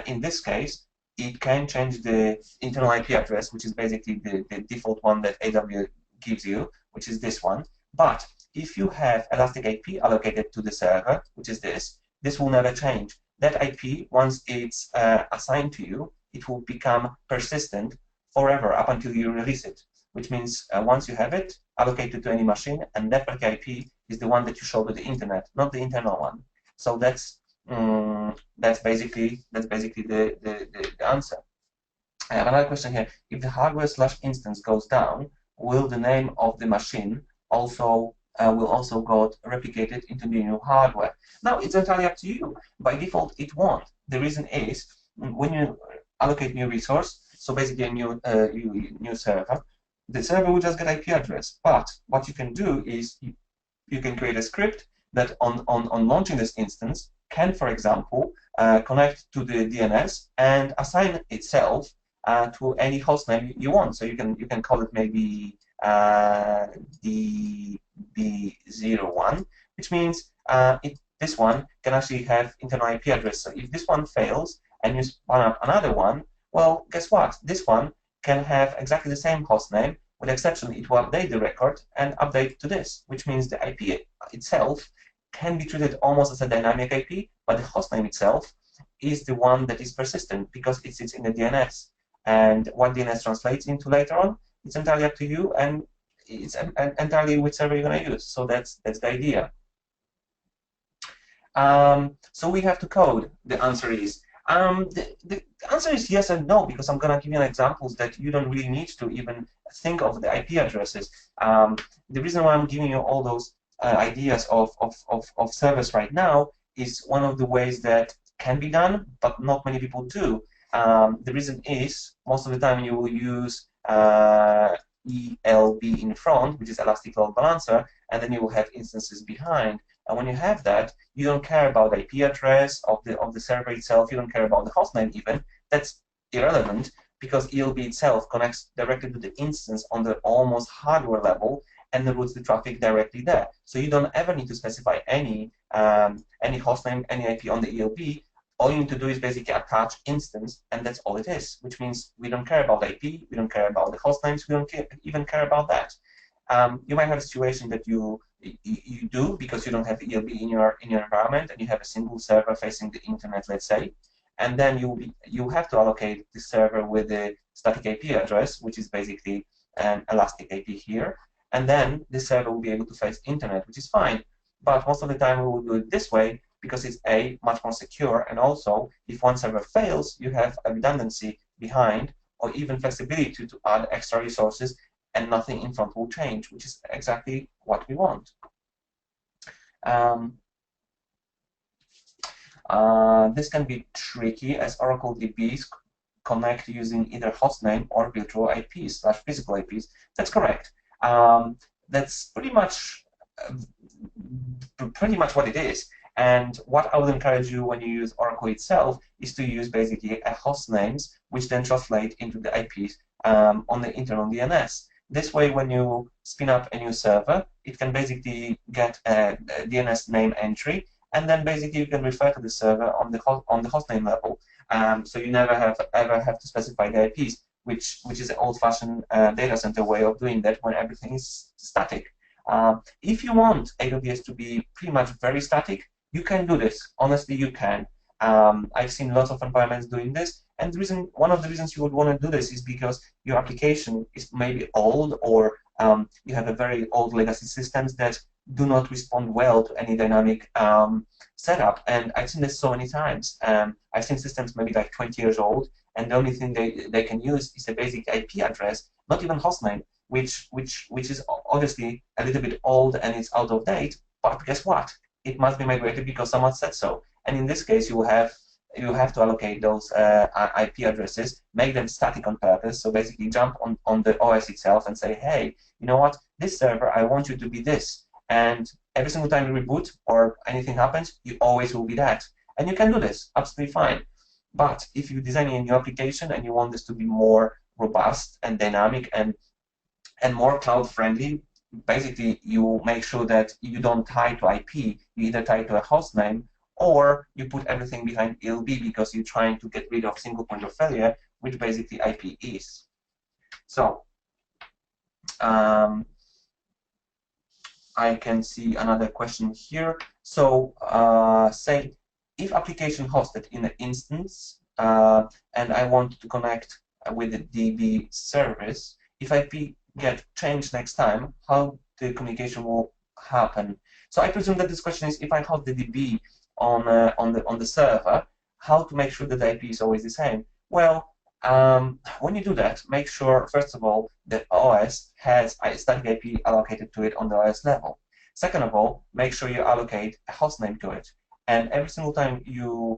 In this case, it can change the internal IP address, which is basically the default one that AWS gives you, which is this one. But if you have elastic IP allocated to the server, which is this will never change. That IP, once it's assigned to you, it will become persistent forever up until you release it, which means once you have it allocated to any machine, and that particular IP is the one that you show to the internet, not the internal one. So that's basically the answer. I have another question here. If the hardware/instance goes down, will the name of the machine also will also got replicated into the new hardware? Now, it's entirely up to you. By default, it won't. The reason is when you allocate new resource, so basically a new server, the server will just get IP address. But what you can do is you can create a script that on launching this instance can, for example, connect to the DNS and assign itself to any hostname you want. So you can call it maybe DB01, which means this one can actually have internal IP address. So if this one fails and you spun up another one, well, guess what? This one can have exactly the same hostname, with the exception it will update the record and update to this, which means the IP itself can be treated almost as a dynamic IP, but the hostname itself is the one that is persistent because it sits in the DNS. And what DNS translates into later on, it's entirely up to you, and it's entirely which server you're going to use. So that's the idea. So we have to code. The answer is the answer is yes and no, because I'm going to give you examples that you don't really need to even think of the IP addresses. The reason why I'm giving you all those ideas of servers right now is one of the ways that can be done, but not many people do. The reason is most of the time you will use ELB in front, which is Elastic Load Balancer, and then you will have instances behind. And when you have that, you don't care about the IP address of the server itself. You don't care about the hostname even. That's irrelevant because ELB itself connects directly to the instance on the almost hardware level and routes the traffic directly there. So you don't ever need to specify any hostname, any IP on the ELB. All you need to do is basically attach instance, and that's all it is, which means we don't care about IP, we don't care about the hostnames, we don't even care about that. You might have a situation that you do because you don't have ELB in your environment, and you have a single server facing the internet, let's say, and then you have to allocate the server with the static IP address, which is basically an elastic IP here, and then the server will be able to face internet, which is fine. But most of the time we will do it this way because it's much more secure, and also if one server fails, you have a redundancy behind, or even flexibility to add extra resources, and nothing in front will change, which is exactly what we want. This can be tricky as Oracle DBs connect using either hostname or virtual IPs/physical IPs. That's correct. That's pretty much what it is. And what I would encourage you when you use Oracle itself is to use basically a host names, which then translate into the IPs on the internal DNS. This way, when you spin up a new server, it can basically get a DNS name entry, and then basically you can refer to the server on the hostname level. So you never ever have to specify the IPs, which is an old-fashioned data center way of doing that when everything is static. If you want AWS to be pretty much very static, you can do this. Honestly, you can. I've seen lots of environments doing this, and one of the reasons you would want to do this is because your application is maybe old, or you have a very old legacy systems that do not respond well to any dynamic setup. And I've seen this so many times. I've seen systems maybe like 20 years old, and the only thing they can use is a basic IP address, not even hostname, which is obviously a little bit old and it's out of date. But guess what? It must be migrated because someone said so. And in this case, you have to allocate those IP addresses, make them static on purpose. So basically, jump on the OS itself and say, hey, you know what? This server, I want you to be this. And every single time you reboot or anything happens, you always will be that. And you can do this absolutely fine. But if you're designing a new application and you want this to be more robust and dynamic and more cloud-friendly, basically you make sure that you don't tie to IP. You either tie to a host name, or you put everything behind ELB because you're trying to get rid of single point of failure, which basically IP is. So I can see another question here. So say if application hosted in an instance and I want to connect with the DB service, if IP get changed next time, how the communication will happen? So I presume that this question is if I host the DB on the server, how to make sure that the IP is always the same? Well, when you do that, make sure, first of all, that OS has a static IP allocated to it on the OS level. Second of all, make sure you allocate a host name to it. And every single time you're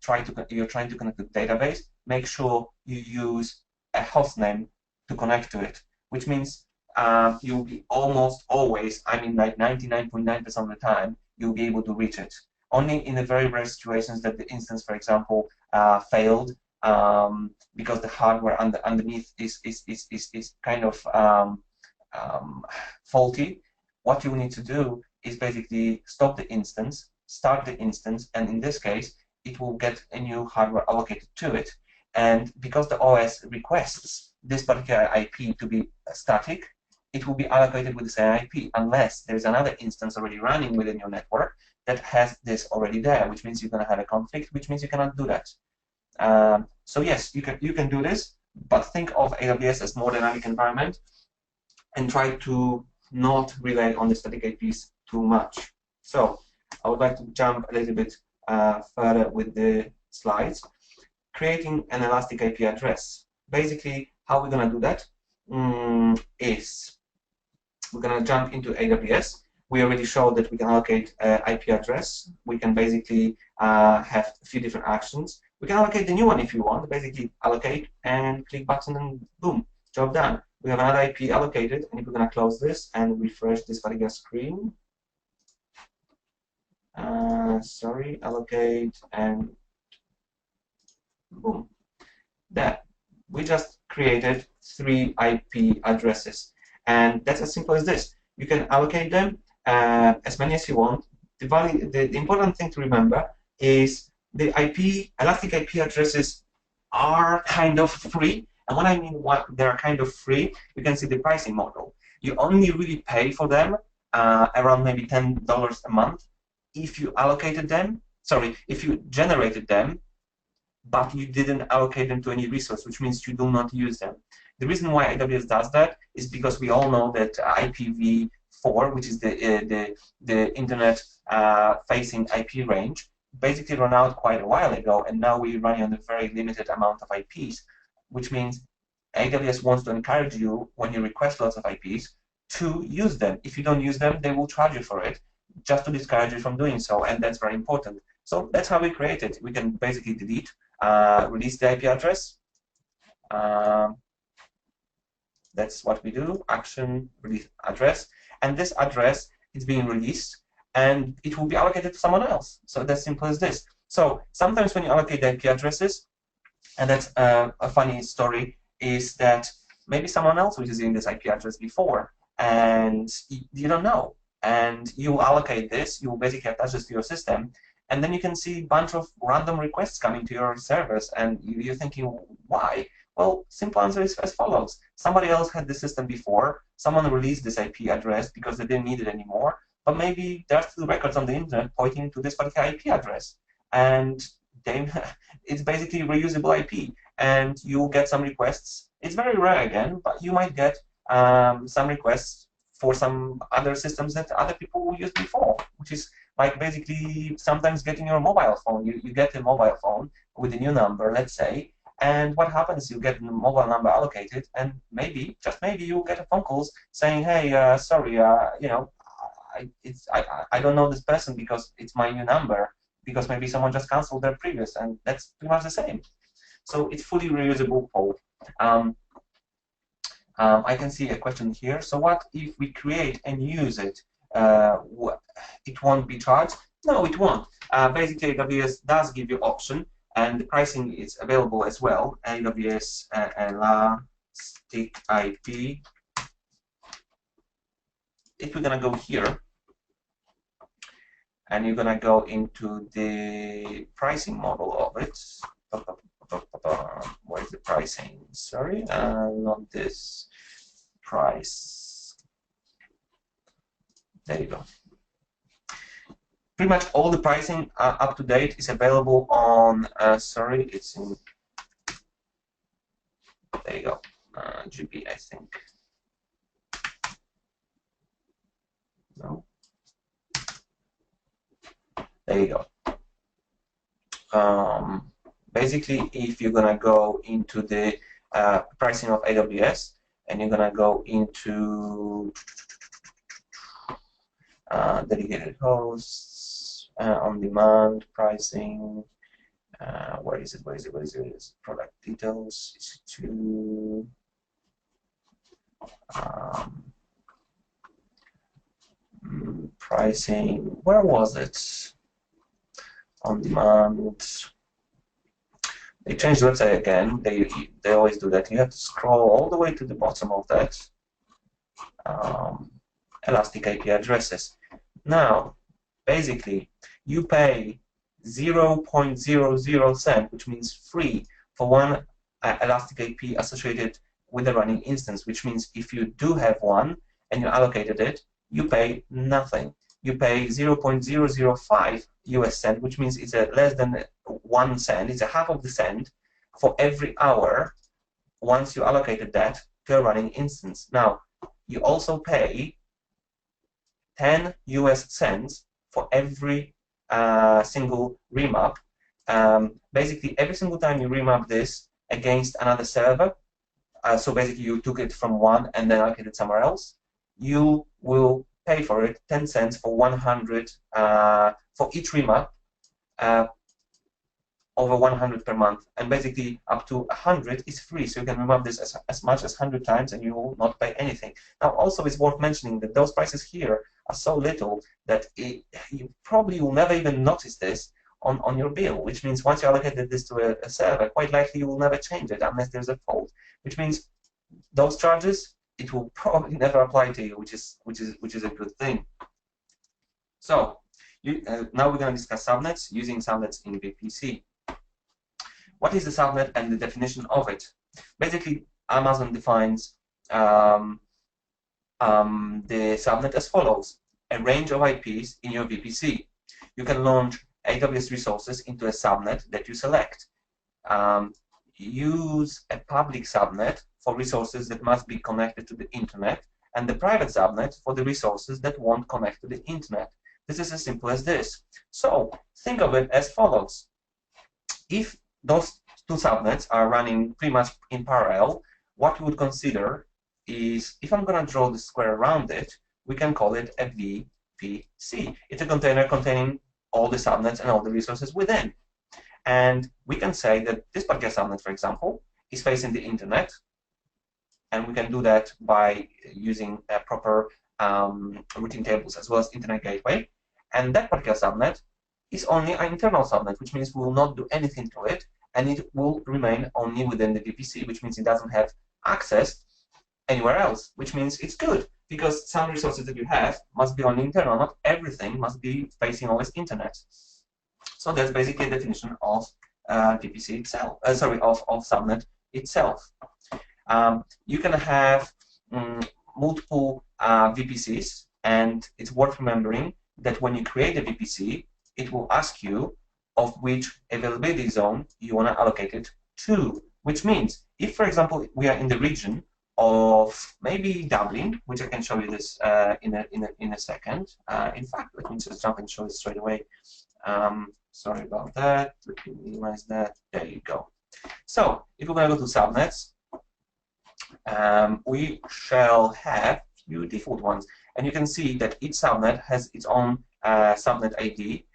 trying to connect to the database, make sure you use a host name to connect to it, which means you'll be almost always, I mean like 99.9% of the time, you'll be able to reach it. Only in the very rare situations that the instance, for example, failed because the hardware underneath is kind of faulty, what you need to do is basically stop the instance, start the instance, and in this case, it will get a new hardware allocated to it. And because the OS requests this particular IP to be static, it will be allocated with the same IP unless there's another instance already running within your network that has this already there, which means you're going to have a conflict, which means you cannot do that. So yes, you can do this, but think of AWS as more dynamic environment and try to not rely on the static IPs too much. So I would like to jump a little bit further with the slides. Creating an elastic IP address. Basically, how we're going to do that is we're going to jump into AWS. We already showed that we can allocate IP address. We can basically have a few different actions. We can allocate the new one if you want. Basically, allocate and click button and boom, job done. We have another IP allocated, and if we're going to close this and refresh this particular screen, sorry, allocate and boom, there. We just created 3 IP addresses, and that's as simple as this. You can allocate them as many as you want. The important thing to remember is the elastic IP addresses are kind of free. And when I mean they're kind of free, you can see the pricing model. You only really pay for them around maybe $10 a month if you allocated them. Sorry, if you generated them, but you didn't allocate them to any resource, which means you do not use them. The reason why AWS does that is because we all know that IPv4, which is the internet-facing IP range, basically ran out quite a while ago, and now we're running on a very limited amount of IPs, which means AWS wants to encourage you, when you request lots of IPs, to use them. If you don't use them, they will charge you for it, just to discourage you from doing so, and that's very important. So that's how we create it. We can basically delete, release the IP address. That's what we do, action, release address. And this address is being released, and it will be allocated to someone else. So that's simple as this. So sometimes when you allocate the IP addresses, and that's a funny story, is that maybe someone else was using this IP address before, and you don't know. And you allocate this, you basically attach this to your system, and then you can see a bunch of random requests coming to your servers, and you're thinking, why? Well, simple answer is as follows. Somebody else had the system before, someone released this IP address because they didn't need it anymore, but maybe there are still records on the internet pointing to this particular IP address. And it's basically reusable IP, and you'll get some requests. It's very rare again, but you might get some requests for some other systems that other people used before, which is like basically sometimes getting your mobile phone. You get a mobile phone with a new number, let's say, and what happens? You get a mobile number allocated, and maybe, just maybe, you get a phone calls saying, "Hey, sorry, you know, I don't know this person because it's my new number, because maybe someone just canceled their previous," and that's pretty much the same. So it's fully reusable code. I can see a question here. So what if we create and use it? It won't be charged? No, it won't. Basically, AWS does give you option, and the pricing is available as well. AWS Elastic IP. If we're gonna go here, and you're gonna go into the pricing model of it. Where is the pricing? Sorry, not this. Price. There you go. Pretty much all the pricing up to date is available on, sorry, it's in, there you go, GB, I think. No. There you go. Basically, if you're gonna go into the pricing of AWS, and you're gonna go into dedicated hosts, on-demand pricing. Where is it? Where is it? Where is it? It's product details. It's to pricing. Where was it? On-demand. They changed the website again. They always do that. You have to scroll all the way to the bottom of that. Elastic IP addresses. Now, basically, you pay 0.00 cent, which means free, for one Elastic IP associated with a running instance, which means if you do have one and you allocated it, you pay nothing. You pay 0.005 US cent, which means it's less than 1 cent. It's a half of the cent for every hour once you allocated that to a running instance. Now, you also pay 10 US cents for every single remap. Basically, every single time you remap this against another server, so basically you took it from one and then allocated somewhere else, you will pay for it 10 cents for 100 for each remap, over 100 per month, and basically up to 100 is free, so you can remap this as much as 100 times and you will not pay anything. Now, also it's worth mentioning that those prices here are so little that you probably will never even notice this on your bill, which means once you allocated this to a server, quite likely you will never change it unless there's a fault, which means those charges, it will probably never apply to you, which is a good thing. So now we're going to discuss subnets, using subnets in VPC. What is the subnet and the definition of it? Basically, Amazon defines the subnet as follows: a range of IPs in your VPC. You can launch AWS resources into a subnet that you select. Use a public subnet for resources that must be connected to the internet, and the private subnet for the resources that won't connect to the internet. This is as simple as this. So think of it as follows. If those two subnets are running pretty much in parallel, what we would consider is, if I'm going to draw the square around it, we can call it a VPC. It's a container containing all the subnets and all the resources within. And we can say that this particular subnet, for example, is facing the internet, and we can do that by using proper routing tables as well as Internet Gateway. And that particular subnet is only an internal subnet, which means we will not do anything to it, and it will remain only within the VPC, which means it doesn't have access anywhere else, which means it's good, because some resources that you have must be only internal. Not everything must be facing always internet. So that's basically a definition of VPC itself. Of subnet itself. You can have multiple VPCs, and it's worth remembering that when you create a VPC, it will ask you of which availability zone you want to allocate it to. Which means, if, for example, we are in the region of maybe Dublin, which I can show you this in a second. In fact, let me just jump and show it straight away. Sorry about that. Let me minimize that. There you go. So, if we're going to go to subnets, we shall have few default ones, and you can see that each subnet has its own subnet ID.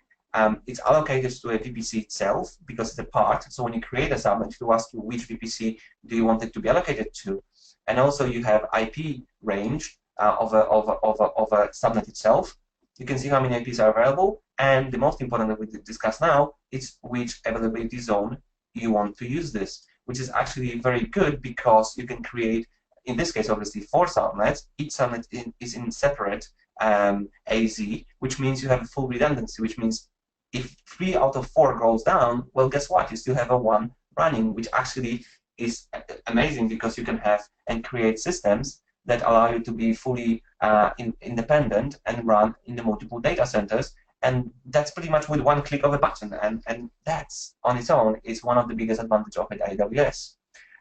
It's allocated to a VPC itself because it's a part. So when you create a subnet, it will ask you which VPC do you want it to be allocated to, and also you have IP range of a subnet itself. You can see how many IPs are available, and the most important that we discuss now is which availability zone you want to use this, which is actually very good because you can create, in this case, obviously 4 subnets. Each subnet is in separate AZ, which means you have full redundancy, which means if 3 out of 4 goes down, well, guess what? You still have a 1 running, which actually is amazing because you can have and create systems that allow you to be fully independent and run in the multiple data centers. And that's pretty much with one click of a button. And that's, on its own, is one of the biggest advantages of AWS.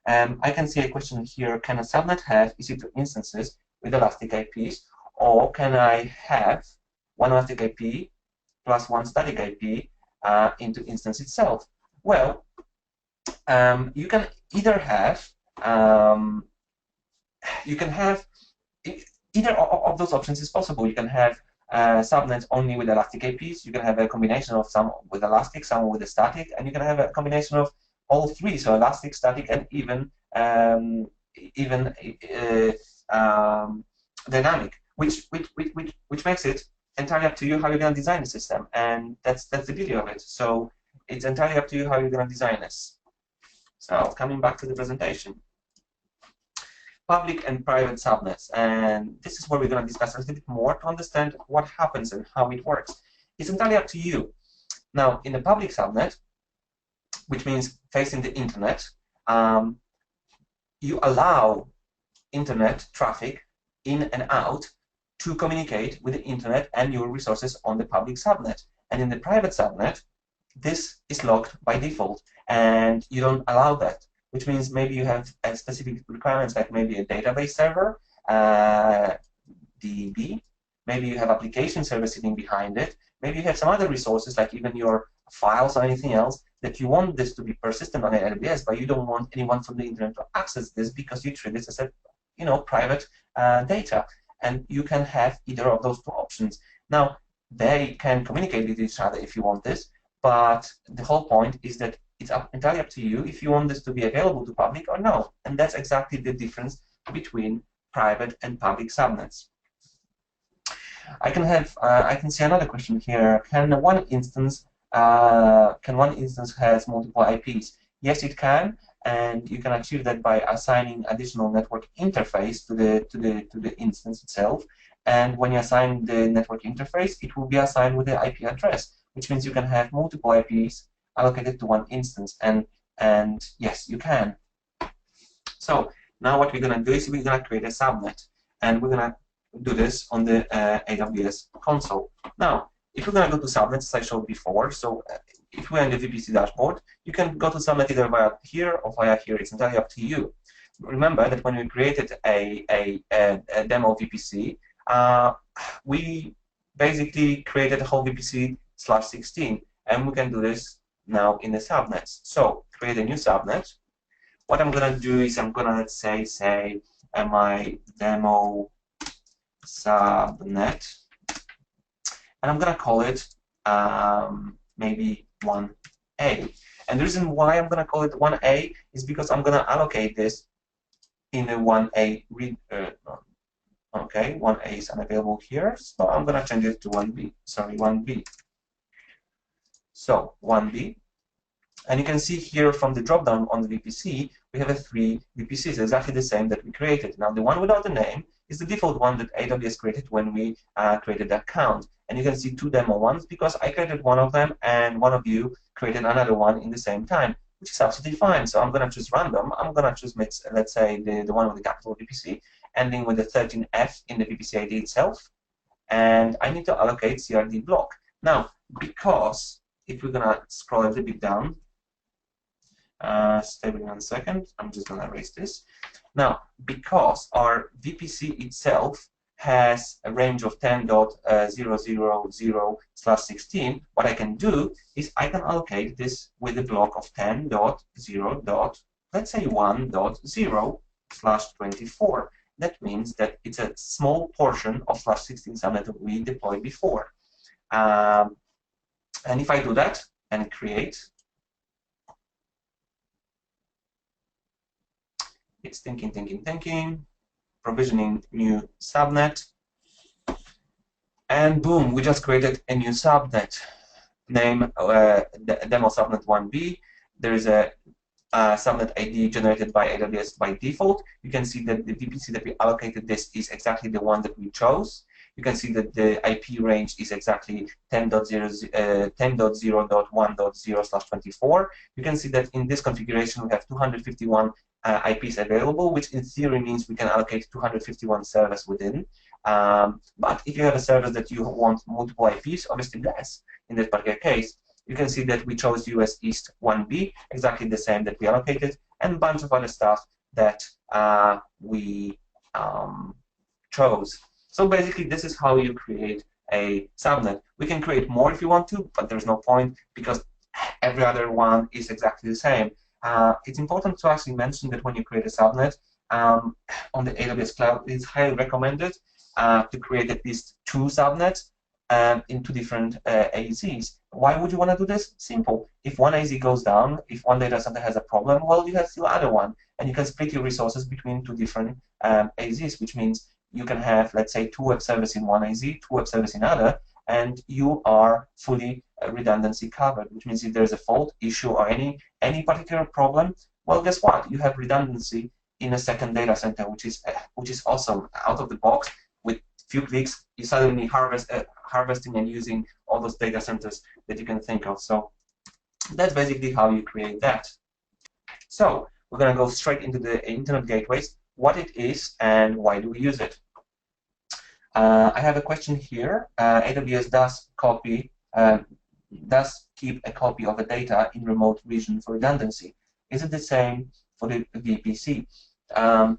I can see a question here, can a subnet have EC2 instances with elastic IPs, or can I have one elastic IP plus one static IP into instance itself? Well, you can either have either of those options is possible. You can have subnets only with elastic IPs. You can have a combination of some with elastic, some with a static, and you can have a combination of all three, so elastic, static, and even dynamic, which makes it entirely up to you how you're going to design the system, and that's the beauty of it. So it's entirely up to you how you're going to design this. So coming back to the presentation, public and private subnets, and this is where we're going to discuss a little bit more to understand what happens and how it works. It's entirely up to you. Now, in the public subnet, which means facing the internet, you allow internet traffic in and out to communicate with the internet and your resources on the public subnet. And in the private subnet, this is locked by default, and you don't allow that, which means maybe you have specific requirements, like maybe a database server, DB, maybe you have application server sitting behind it, maybe you have some other resources, like even your files or anything else, that you want this to be persistent on AWS, but you don't want anyone from the internet to access this because you treat this as a private data. And you can have either of those two options. Now, they can communicate with each other if you want this, but the whole point is that it's entirely up to you if you want this to be available to public or no. And that's exactly the difference between private and public subnets. I can see another question here. Can one instance has multiple IPs? Yes, it can, and you can achieve that by assigning additional network interface to the instance itself. And when you assign the network interface, it will be assigned with the IP address, which means you can have multiple IPs allocated to one instance. And yes, you can. So now what we're going to do is we're going to create a subnet, and we're going to do this on the AWS console. Now, if we're going to go to subnets, as I showed before, so if we're in the VPC dashboard, you can go to subnet either via here or via here. It's entirely up to you. Remember that when we created a demo VPC, we basically created a whole VPC/16, and we can do this now in the subnets. So create a new subnet. What I'm going to do is I'm going to, let's say my demo subnet, and I'm going to call it maybe 1A. And the reason why I'm going to call it 1A is because I'm going to allocate this in the 1A okay, 1A is unavailable here, so I'm going to change it to 1B. Sorry, 1B. So 1B. And you can see here from the dropdown on the VPC, we have 3 VPCs, exactly the same that we created. Now, the one without the name is the default one that AWS created when we created the account. And you can see 2 demo ones because I created one of them and one of you created another one in the same time, which is absolutely fine. So I'm going to choose random. I'm going to choose, let's say, the one with the capital VPC, ending with the 13F in the VPC ID itself. And I need to allocate CRD block. Now, because if we're going to scroll a little bit down, stay with me 1 second. I'm just going to erase this. Now, because our VPC itself has a range of 10.000/16, what I can do is I can allocate this with a block of 10.0. Let's say 1.0/24. That means that it's a small portion of /16 subnet that we deployed before. And if I do that and create, it's thinking, provisioning new subnet, and boom, we just created a new subnet. Name demo subnet 1B. There is a subnet ID generated by AWS by default. You can see that the VPC that we allocated this is exactly the one that we chose. You can see that the IP range is exactly 10.0.1.0/24. You can see that in this configuration we have 251 IPs available, which in theory means we can allocate 251 servers within. But if you have a service that you want multiple IPs, obviously less in this particular case. You can see that we chose US East 1B, exactly the same that we allocated, and a bunch of other stuff that we chose. So basically, this is how you create a subnet. We can create more if you want to, but there's no point because every other one is exactly the same. It's important to actually mention that when you create a subnet on the AWS cloud, it's highly recommended to create at least 2 subnets in 2 different AZs. Why would you want to do this? Simple. If one AZ goes down, if one data center has a problem, well, you have still other one, and you can split your resources between 2 different AZs, which means you can have, let's say, 2 web servers in one AZ, 2 web servers in other, and you are fully redundancy covered, which means if there's a fault, issue, or any particular problem, well, guess what? You have redundancy in a second data center, which is awesome. Out of the box, with few clicks, you suddenly harvesting and using all those data centers that you can think of. So that's basically how you create that. So we're going to go straight into the internet gateways, what it is and why do we use it. I have a question here. AWS does keep a copy of the data in remote region for redundancy. Is it the same for the VPC? The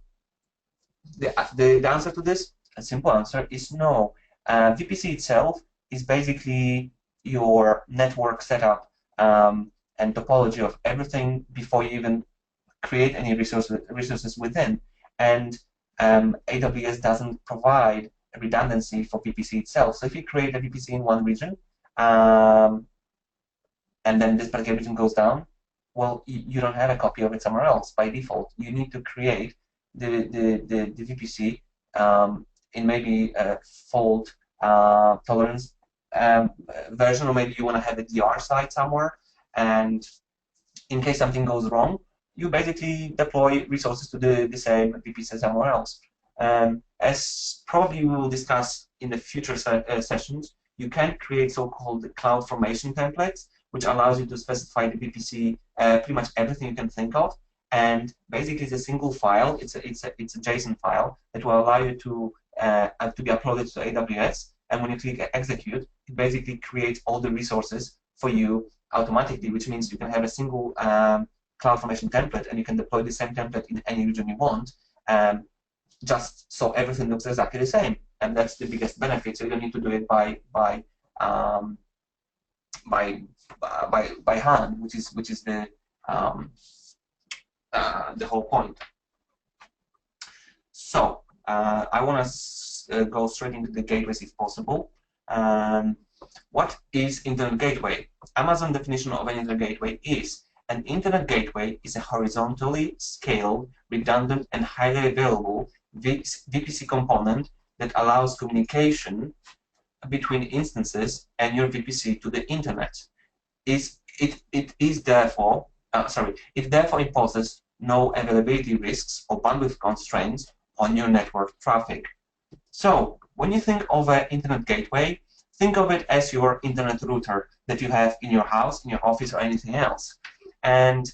answer to this, a simple answer, is no. VPC itself is basically your network setup and topology of everything before you even create any resources within. And AWS doesn't provide redundancy for VPC itself. So if you create a VPC in one region, and then this particular region goes down, well, you don't have a copy of it somewhere else by default. You need to create the VPC in maybe a fault tolerance version, or maybe you want to have a DR site somewhere, and in case something goes wrong, you basically deploy resources to the same VPC somewhere else. As probably we will discuss in the future sessions, you can create so-called cloud formation templates, which allows you to specify the VPC pretty much everything you can think of. And basically, it's a single file. It's a JSON file that will allow you to be uploaded to AWS. And when you click execute, it basically creates all the resources for you automatically, which means you can have a single cloud formation template, and you can deploy the same template in any region you want, just so everything looks exactly the same. And that's the biggest benefit. So you don't need to do it by hand, which is the whole point. So I want to go straight into the gateways if possible. What is Internet Gateway? Amazon definition of an Internet Gateway is an Internet Gateway is a horizontally scaled, redundant, and highly available VPC component that allows communication between instances and your VPC to the Internet. It therefore imposes no availability risks or bandwidth constraints on your network traffic. So when you think of an Internet Gateway, think of it as your internet router that you have in your house, in your office, or anything else. And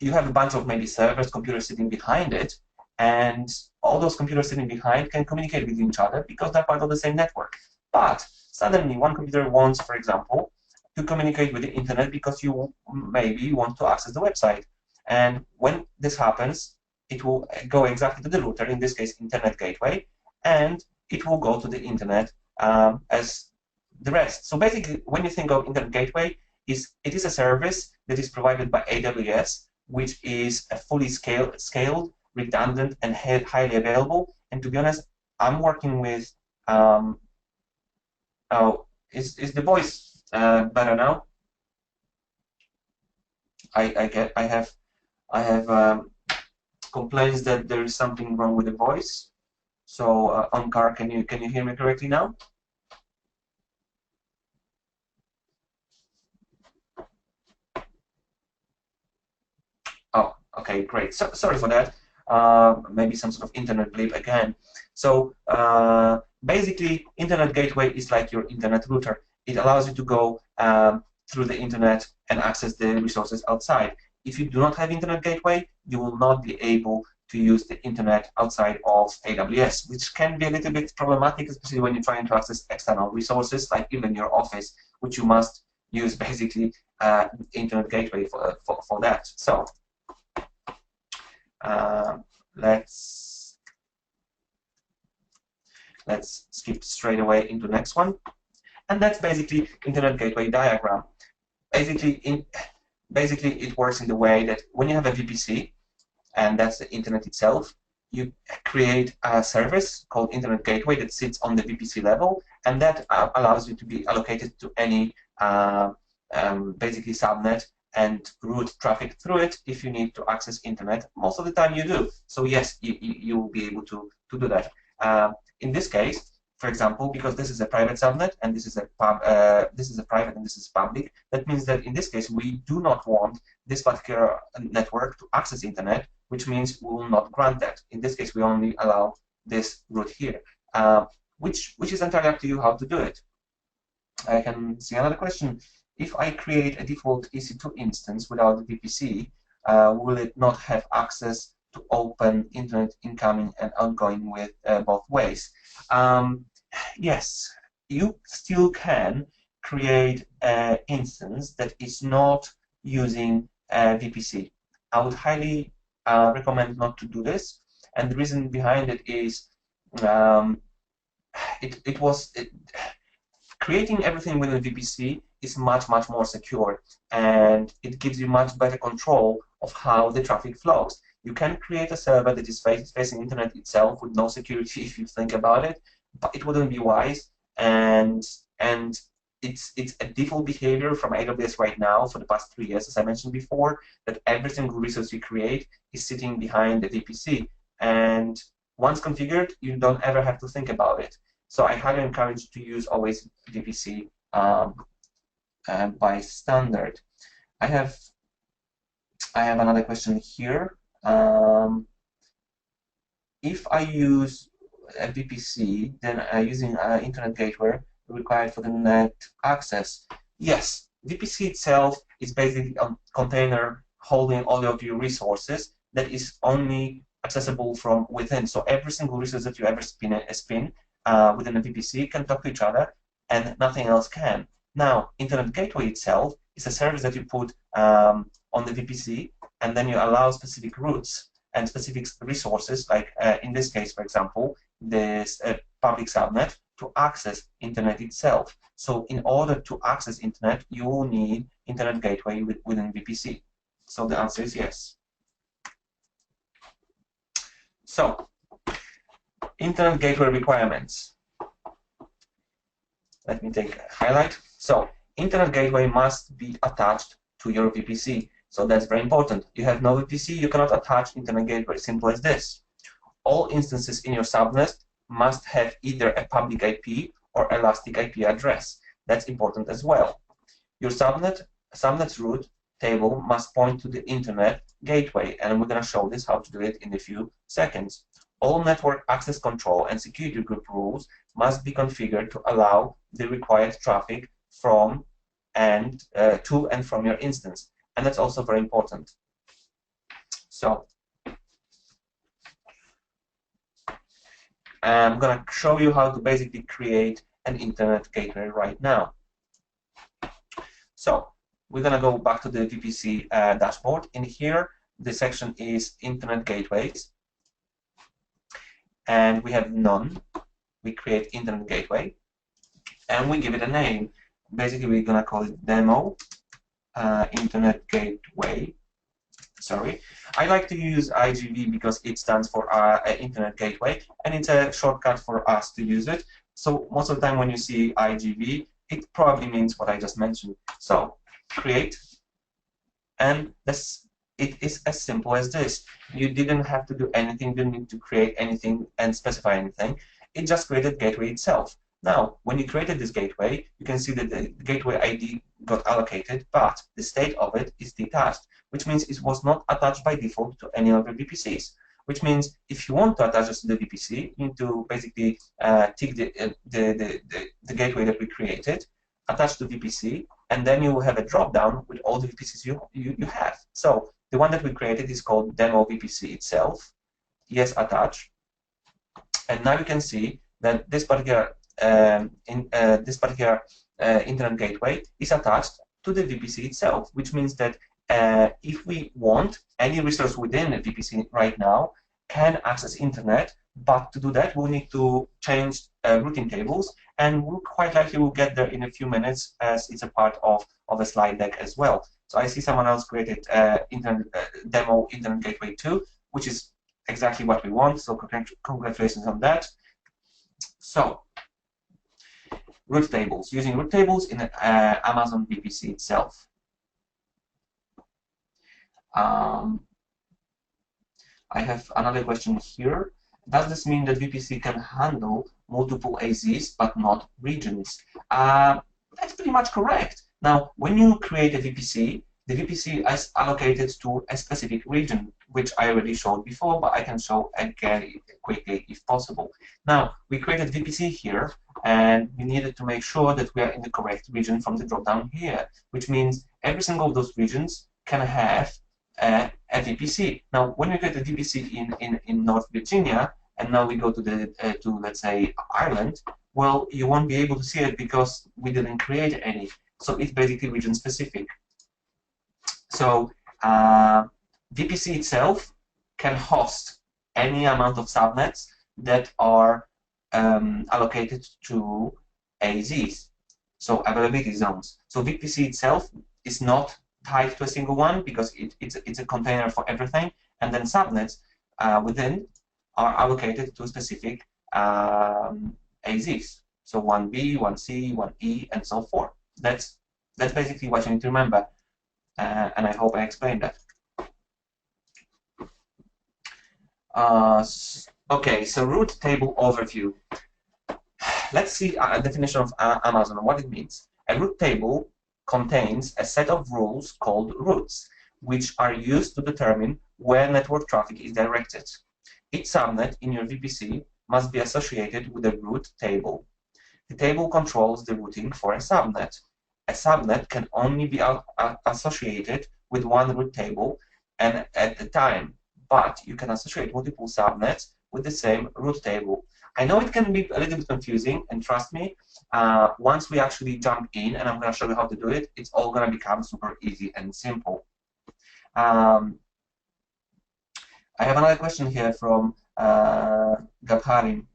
you have a bunch of maybe servers, computers sitting behind it, and all those computers sitting behind can communicate with each other because they're part of the same network. But suddenly one computer wants, for example, to communicate with the internet because you maybe want to access the website. And when this happens, it will go exactly to the router, in this case Internet Gateway, and it will go to the internet as the rest. So basically, when you think of Internet Gateway, it is a service that is provided by AWS, which is a fully scaled, redundant, and highly available. And to be honest, I'm working with. Is the voice better now? I have complaints that there is something wrong with the voice. So Onkar, can you hear me correctly now? Oh, okay, great. So, sorry for that. Maybe some sort of internet blip again. So basically, Internet Gateway is like your internet router. It allows you to go through the internet and access the resources outside. if you do not have internet gateway, you will not be able to use the internet outside of AWS, which can be a little bit problematic, especially when you're trying to access external resources, like even your office, which you must use basically internet gateway for that. So let's skip straight away into the next one, and that's basically internet gateway diagram. Basically, it works in the way that when you have a VPC, and that's the internet itself, you create a service called internet gateway that sits on the VPC level, and that allows you to be allocated to any basically subnet and route traffic through it if you need to access internet. Most of the time you do. So yes, you will be able to do that. In this case, for example, because this is a private subnet and this is a private and this is public, that means that in this case we do not want this particular network to access internet, which means we will not grant that. In this case, we only allow this route here, which is entirely up to you how to do it. I can see another question. If I create a default EC2 instance without the VPC, will it not have access to open internet incoming and outgoing with both ways? Yes, you still can create an instance that is not using VPC. I would highly recommend not to do this, and the reason behind it is creating everything within VPC is much more secure, and it gives you much better control of how the traffic flows. You can create a server that is facing internet itself with no security if you think about it, but it wouldn't be wise, and it's a default behavior from AWS right now for the past 3 years, as I mentioned before, that every single resource you create is sitting behind the VPC, and once configured, you don't ever have to think about it. So I highly encourage you to use always VPC by standard. I have another question here. If I use a VPC, then using internet gateway required for the NAT access. Yes, VPC itself is basically a container holding all of your resources that is only accessible from within. So every single resource that you ever spin within a VPC can talk to each other, and nothing else can. Now, internet gateway itself is a service that you put on the VPC, and then you allow specific routes and specific resources, like in this case, for example, this public subnet, to access internet itself. So in order to access internet, you will need internet gateway within VPC. So the answer is yes. So, internet gateway requirements. Let me take a highlight. So, internet gateway must be attached to your VPC. So that's very important. You have no VPC, you cannot attach internet gateway. Simple as this. All instances in your subnet must have either a public IP or elastic IP address. That's important as well. Your subnet's route table must point to the internet gateway, and we're going to show this how to do it in a few seconds. All network access control and security group rules must be configured to allow the required traffic from and to and from your instance, and that's also very important. So I'm going to show you how to basically create an internet gateway right now. So we're going to go back to the VPC dashboard. In here, the section is internet gateways, and we have none. We create internet gateway, and we give it a name. Basically, we're going to call it demo internet gateway. Sorry, I like to use IGV because it stands for internet gateway, and it's a shortcut for us to use it. So most of the time when you see IGV, it probably means what I just mentioned. So create, and it is as simple as this. You didn't have to do anything, you didn't need to create anything and specify anything. It just created gateway itself. Now, when you created this gateway, you can see that the gateway ID got allocated, but the state of it is detached, which means it was not attached by default to any of the VPCs. Which means if you want to attach this to the VPC, you need to basically tick the gateway that we created, attach to VPC, and then you will have a drop-down with all the VPCs you have. So the one that we created is called Demo VPC itself. Yes, attach. And now you can see that this particular internet gateway is attached to the VPC itself, which means that if we want, any resource within a VPC right now can access internet, but to do that we'll need to change routing tables, and we'll quite likely will get there in a few minutes, as it's a part of a slide deck as well. So I see someone else created demo internet gateway 2, which is exactly what we want, so congratulations on that. So route tables, using route tables in Amazon VPC itself. I have another question here. Does this mean that VPC can handle multiple AZs but not regions? That's pretty much correct. Now, when you create a VPC, the VPC is allocated to a specific region, which I already showed before, but I can show again quickly if possible. Now, we created VPC here, and we needed to make sure that we are in the correct region from the drop-down here, which means every single of those regions can have a VPC. Now, when we create a VPC in North Virginia, and now we go to the to let's say Ireland, well, you won't be able to see it because we didn't create any. So it's basically region specific. So VPC itself can host any amount of subnets that are allocated to AZs, so availability zones. So VPC itself is not tied to a single one because it's a container for everything, and then subnets within are allocated to specific AZs. So 1B, 1C, 1E, and so forth. That's basically what you need to remember, and I hope I explained that. Okay, so route table overview. Let's see a definition of Amazon and what it means. A route table contains a set of rules called routes, which are used to determine where network traffic is directed. Each subnet in your VPC must be associated with a route table. The table controls the routing for a subnet. A subnet can only be associated with one route table and at a time, but you can associate multiple subnets with the same route table. I know it can be a little bit confusing, and trust me, once we actually jump in, and I'm going to show you how to do it, it's all going to become super easy and simple. I have another question here from Gabharim.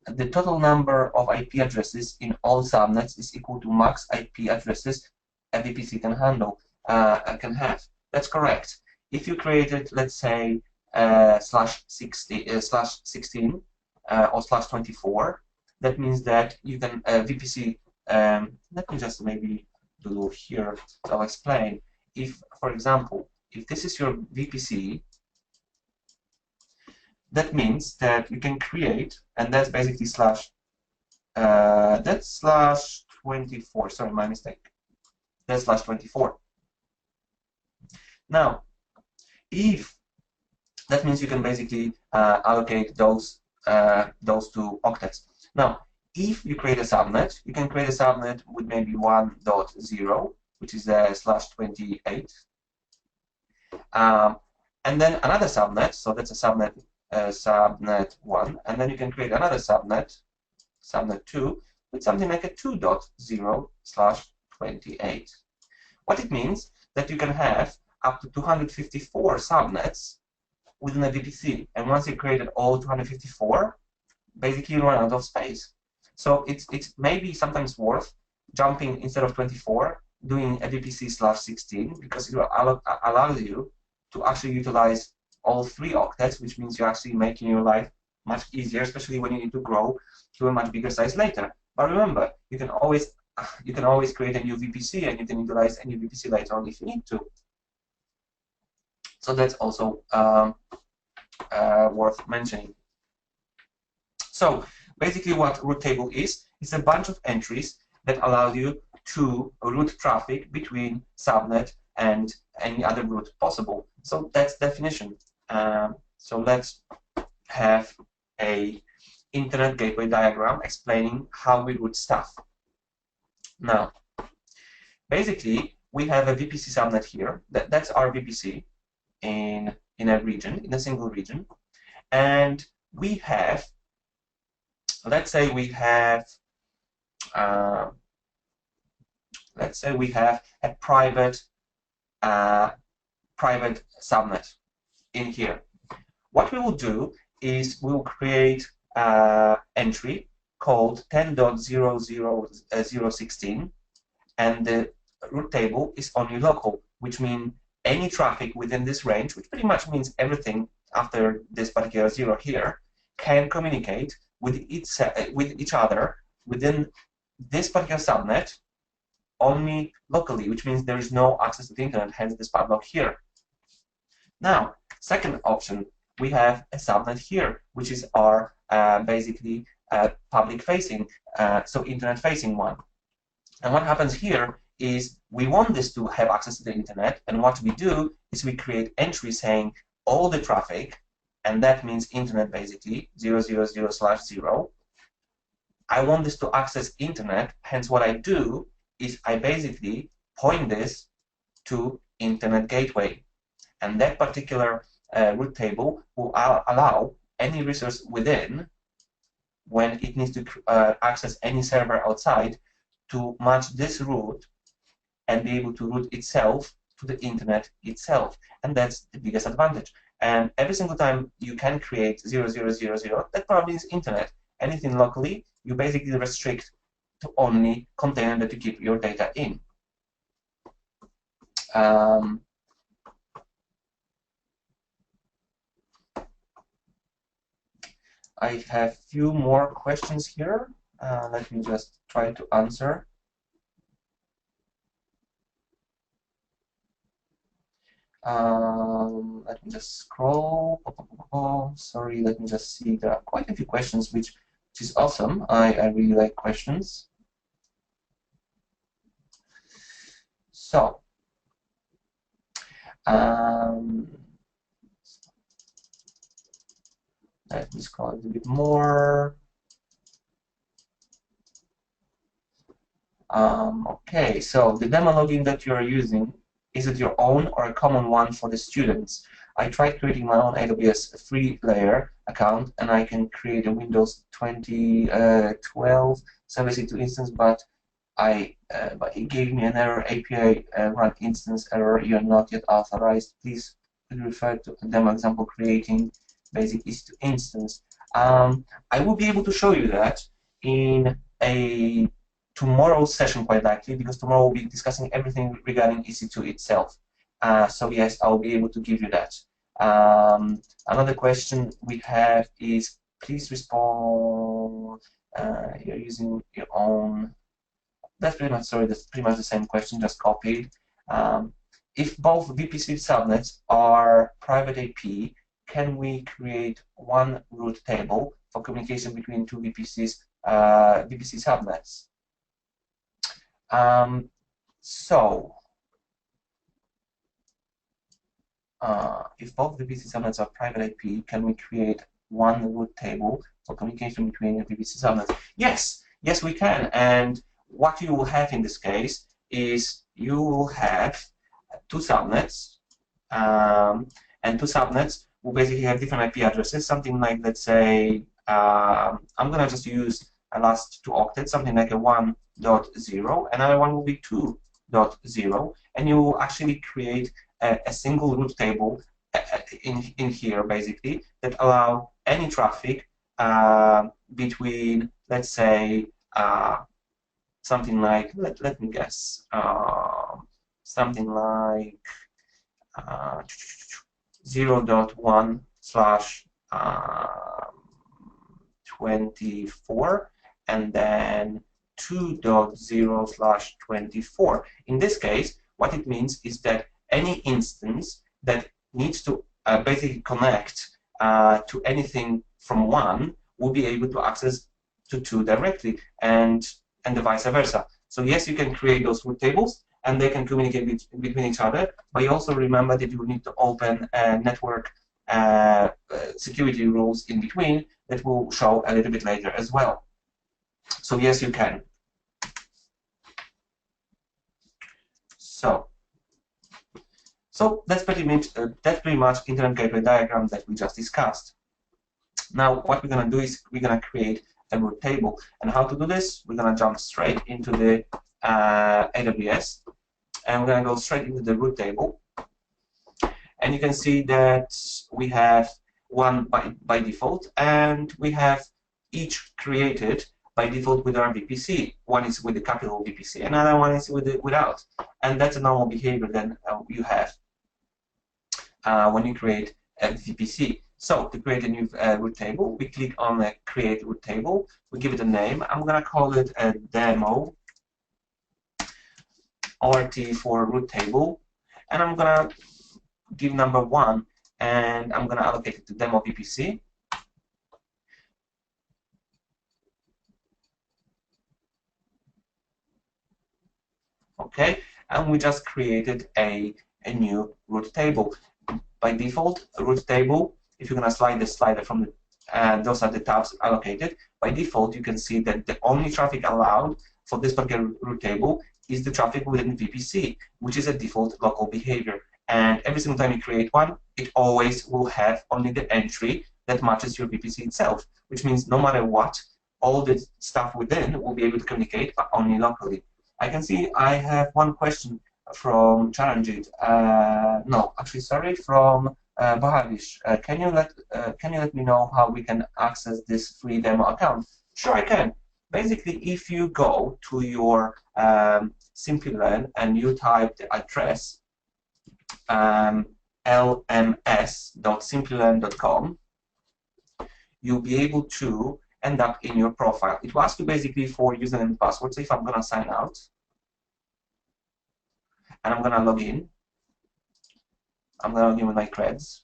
The total number of IP addresses in all subnets is equal to max IP addresses a VPC can handle, can have. That's correct. If you created, let's say, /16 or /24, that means that you can VPC. Let me just maybe do here. So I'll explain. If, for example, if this is your VPC, that means that you can create, and that's basically that's /24. Sorry, my mistake. That's /24. Now, if that means you can basically allocate those two octets. Now, if you create a subnet, you can create a subnet with maybe 1.0, which is /28, and then another subnet. So that's a subnet. Subnet 1, and then you can create another subnet, subnet 2, with something like a 2.0/28. What it means that you can have up to 254 subnets within a VPC, and once you created all 254, basically you run out of space. So it's maybe sometimes worth jumping instead of 24, doing a VPC /16, because it will allow you to actually utilize all 3 octets, which means you're actually making your life much easier, especially when you need to grow to a much bigger size later. But remember, you can always create a new VPC, and you can utilize a new VPC later on if you need to. So that's also worth mentioning. So basically, what route table is a bunch of entries that allow you to route traffic between subnet and any other route possible. So that's definition. So let's have a internet gateway diagram explaining how we route stuff. Now, basically, we have a VPC subnet here. That's our VPC in a region, in a single region. And we have, let's say we have a private subnet in here. What we will do is we will create entry called 10.00016, and the route table is only local, which means any traffic within this range, which pretty much means everything after this particular 0 here, can communicate with each other within this particular subnet only locally, which means there is no access to the internet, hence this padlock here. Now, second option, we have a subnet here, which is our basically public-facing, so internet-facing one. And what happens here is we want this to have access to the internet, and what we do is we create entry saying all the traffic, and that means internet basically 000/0. I want this to access internet, hence what I do is I basically point this to Internet Gateway, and that particular route table will allow any resource within, when it needs to access any server outside, to match this route and be able to route itself to the internet itself, and that's the biggest advantage. And every single time you can create 00000, that probably is internet. Anything locally, you basically restrict to only container that you keep your data in. I have few more questions here. Let me just try to answer. Let me just scroll. Sorry, let me just see. There are quite a few questions, which is awesome. I really like questions. So, let me scroll a little bit more. Okay, so the demo login that you are using, is it your own or a common one for the students? I tried creating my own AWS free layer account, and I can create a Windows 2012 Service-2 instance, but it gave me an error, API run instance error, you are not yet authorized. Please refer to a demo example creating basic EC2 instance. I will be able to show you that in a tomorrow's session, quite likely, because tomorrow we'll be discussing everything regarding EC2 itself. So yes, I'll be able to give you that. Another question we have is, please respond. You're using your own. That's pretty much, sorry, that's pretty much the same question, just copied. If both VPC subnets are private IP, can we create one route table for communication between two VPC subnets? If both VPC subnets are private IP, can we create one route table for communication between the VPC subnets? Yes, yes, we can. And what you will have in this case is you will have two subnets, and two subnets will basically have different IP addresses. Something like, let's say, I'm gonna just use a last two octets, something like a 1.0, another one will be 2.0, and you will actually create a single route table in here, basically, that allow any traffic between, let's say, something like, let me guess, something like 0.1/24, and then 2.0/24. In this case, what it means is that any instance that needs to basically connect to anything from 1 will be able to access to 2 directly, and the vice versa. So yes, you can create those route tables, and they can communicate between each other, but you also remember that you need to open network security rules in between that will show a little bit later as well. So yes, you can. So that's pretty much Internet Gateway diagram that we just discussed. Now what we're going to do is we're going to create a route table. And how to do this? We're going to jump straight into the AWS, and we're going to go straight into the route table. And you can see that we have one by default, and we have each created by default with our VPC. One is with the capital VPC, another one is without. And that's a normal behavior that you have when you create a VPC. So to create a new route table, we click on the Create Route Table. We give it a name. I'm going to call it a Demo RT for route table, and I'm going to give number 1, and I'm going to allocate it to Demo VPC. Okay, and we just created a new route table. By default, a route table, if you're going to slide the slider from the, those are the tabs allocated. By default, you can see that the only traffic allowed for this particular route table is the traffic within VPC, which is a default local behavior. And every single time you create one, it always will have only the entry that matches your VPC itself, which means no matter what, all the stuff within will be able to communicate, but only locally. I can see I have one question from Charanjit. No, actually, sorry, from Bhavish. Can you let me know how we can access this free demo account? Sure, I can. Basically, if you go to your Simplilearn and you type the address lms.simplilearn.com, you'll be able to end up in your profile. It will ask you basically for username and password. So if I'm going to sign out and I'm going to log in, I'm going to log in with my creds.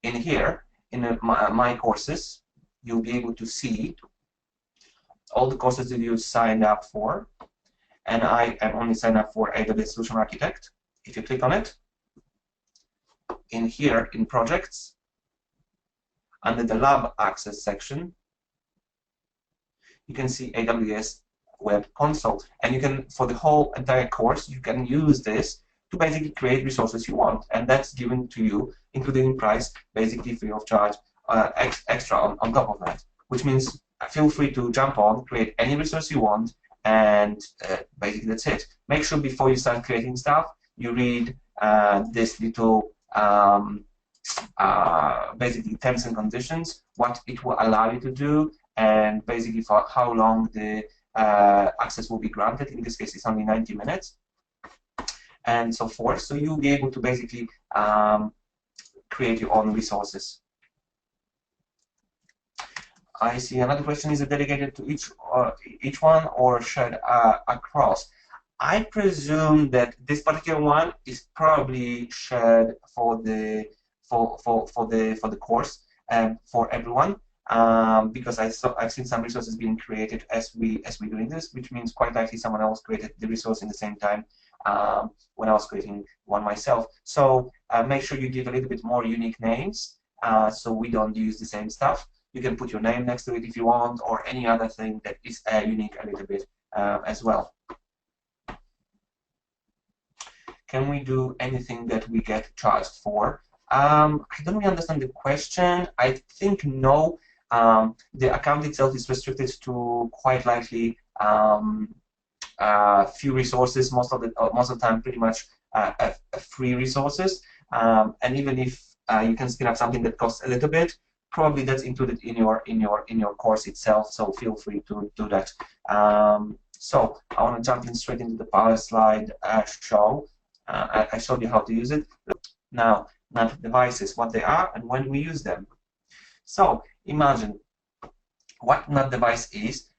In here, in my courses, you'll be able to see all the courses that you signed up for. And I am only signed up for AWS Solution Architect. If you click on it, in here, in projects, under the lab access section, you can see AWS Web Console. And you can, for the whole entire course, you can use this to basically create resources you want. And that's given to you, including in price, basically free of charge, extra on top of that. Which means feel free to jump on, create any resource you want, and basically that's it. Make sure before you start creating stuff, you read this little basically terms and conditions, what it will allow you to do, and basically for how long the access will be granted. In this case, it's only 90 minutes, and so forth. So you'll be able to basically create your own resources. I see another question: is it dedicated to each one or shared across? I presume that this particular one is probably shared for the course and for everyone, because I've seen some resources being created as we're doing this, which means quite likely someone else created the resource in the same time when I was creating one myself. So make sure you give a little bit more unique names, so we don't use the same stuff. You can put your name next to it if you want, or any other thing that is unique a little bit as well. Can we do anything that we get charged for? I don't really understand the question. I think no. The account itself is restricted to quite likely few resources. Most of the time, pretty much free resources. And even if you can spin up something that costs a little bit, probably that's included in your course itself. So feel free to do that. So I want to jump in straight into the power slide show. I showed you how to use it. Now, NAT devices, what they are and when we use them. So imagine what NAT device is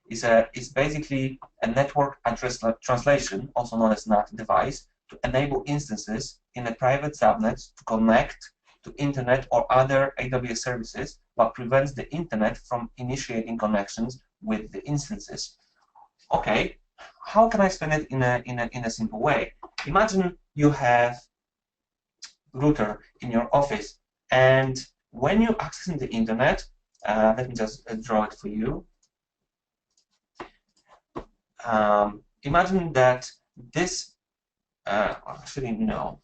basically a network address translation, also known as NAT device, to enable instances in a private subnet to connect to internet or other AWS services, but prevents the internet from initiating connections with the instances. Okay, how can I explain it in a simple way? Imagine you have router in your office, and when you're accessing the internet, let me just draw it for you. Imagine that this, actually no,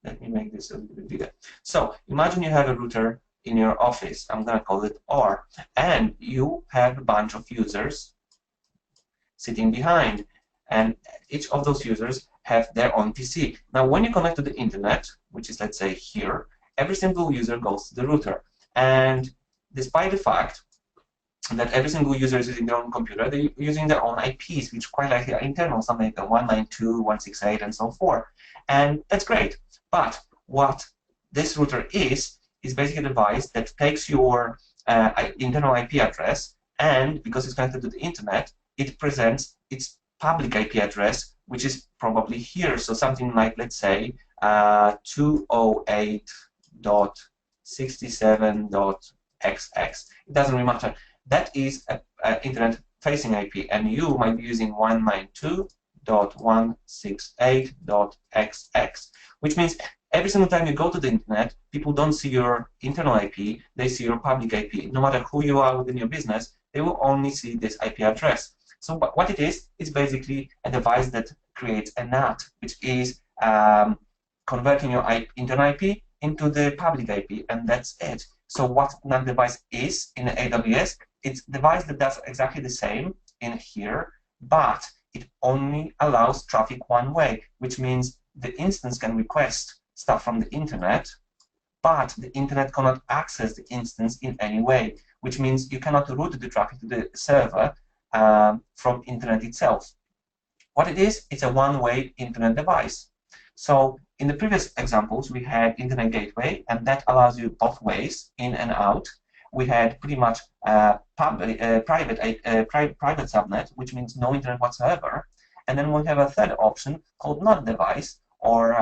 Let me make this a little bit bigger. So imagine you have a router in your office. I'm going to call it R. And you have a bunch of users sitting behind. And each of those users have their own PC. Now, when you connect to the internet, which is, let's say, here, every single user goes to the router. And despite the fact that every single user is using their own computer, they're using their own IPs, which quite likely are internal, something like 192, 168, and so forth. And that's great. But what this router is basically a device that takes your internal IP address, and because it's connected to the internet, it presents its public IP address, which is probably here. So something like, let's say, 208.67.xx. It doesn't really matter. That is an internet-facing IP, and you might be using 192.168.xx, which means every single time you go to the internet, people don't see your internal IP, they see your public IP. No matter who you are within your business, they will only see this IP address. So what it is basically a device that creates a NAT, which is converting your internal IP into the public IP, and that's it. So what NAT device is in AWS, it's a device that does exactly the same in here, but it only allows traffic one way, which means the instance can request stuff from the internet, but the internet cannot access the instance in any way, which means you cannot route the traffic to the server from internet itself. What it is, it's a one-way internet device. So in the previous examples, we had internet gateway, and that allows you both ways, in and out. We had pretty much private subnet, which means no internet whatsoever. And then we have a third option called NAT device, or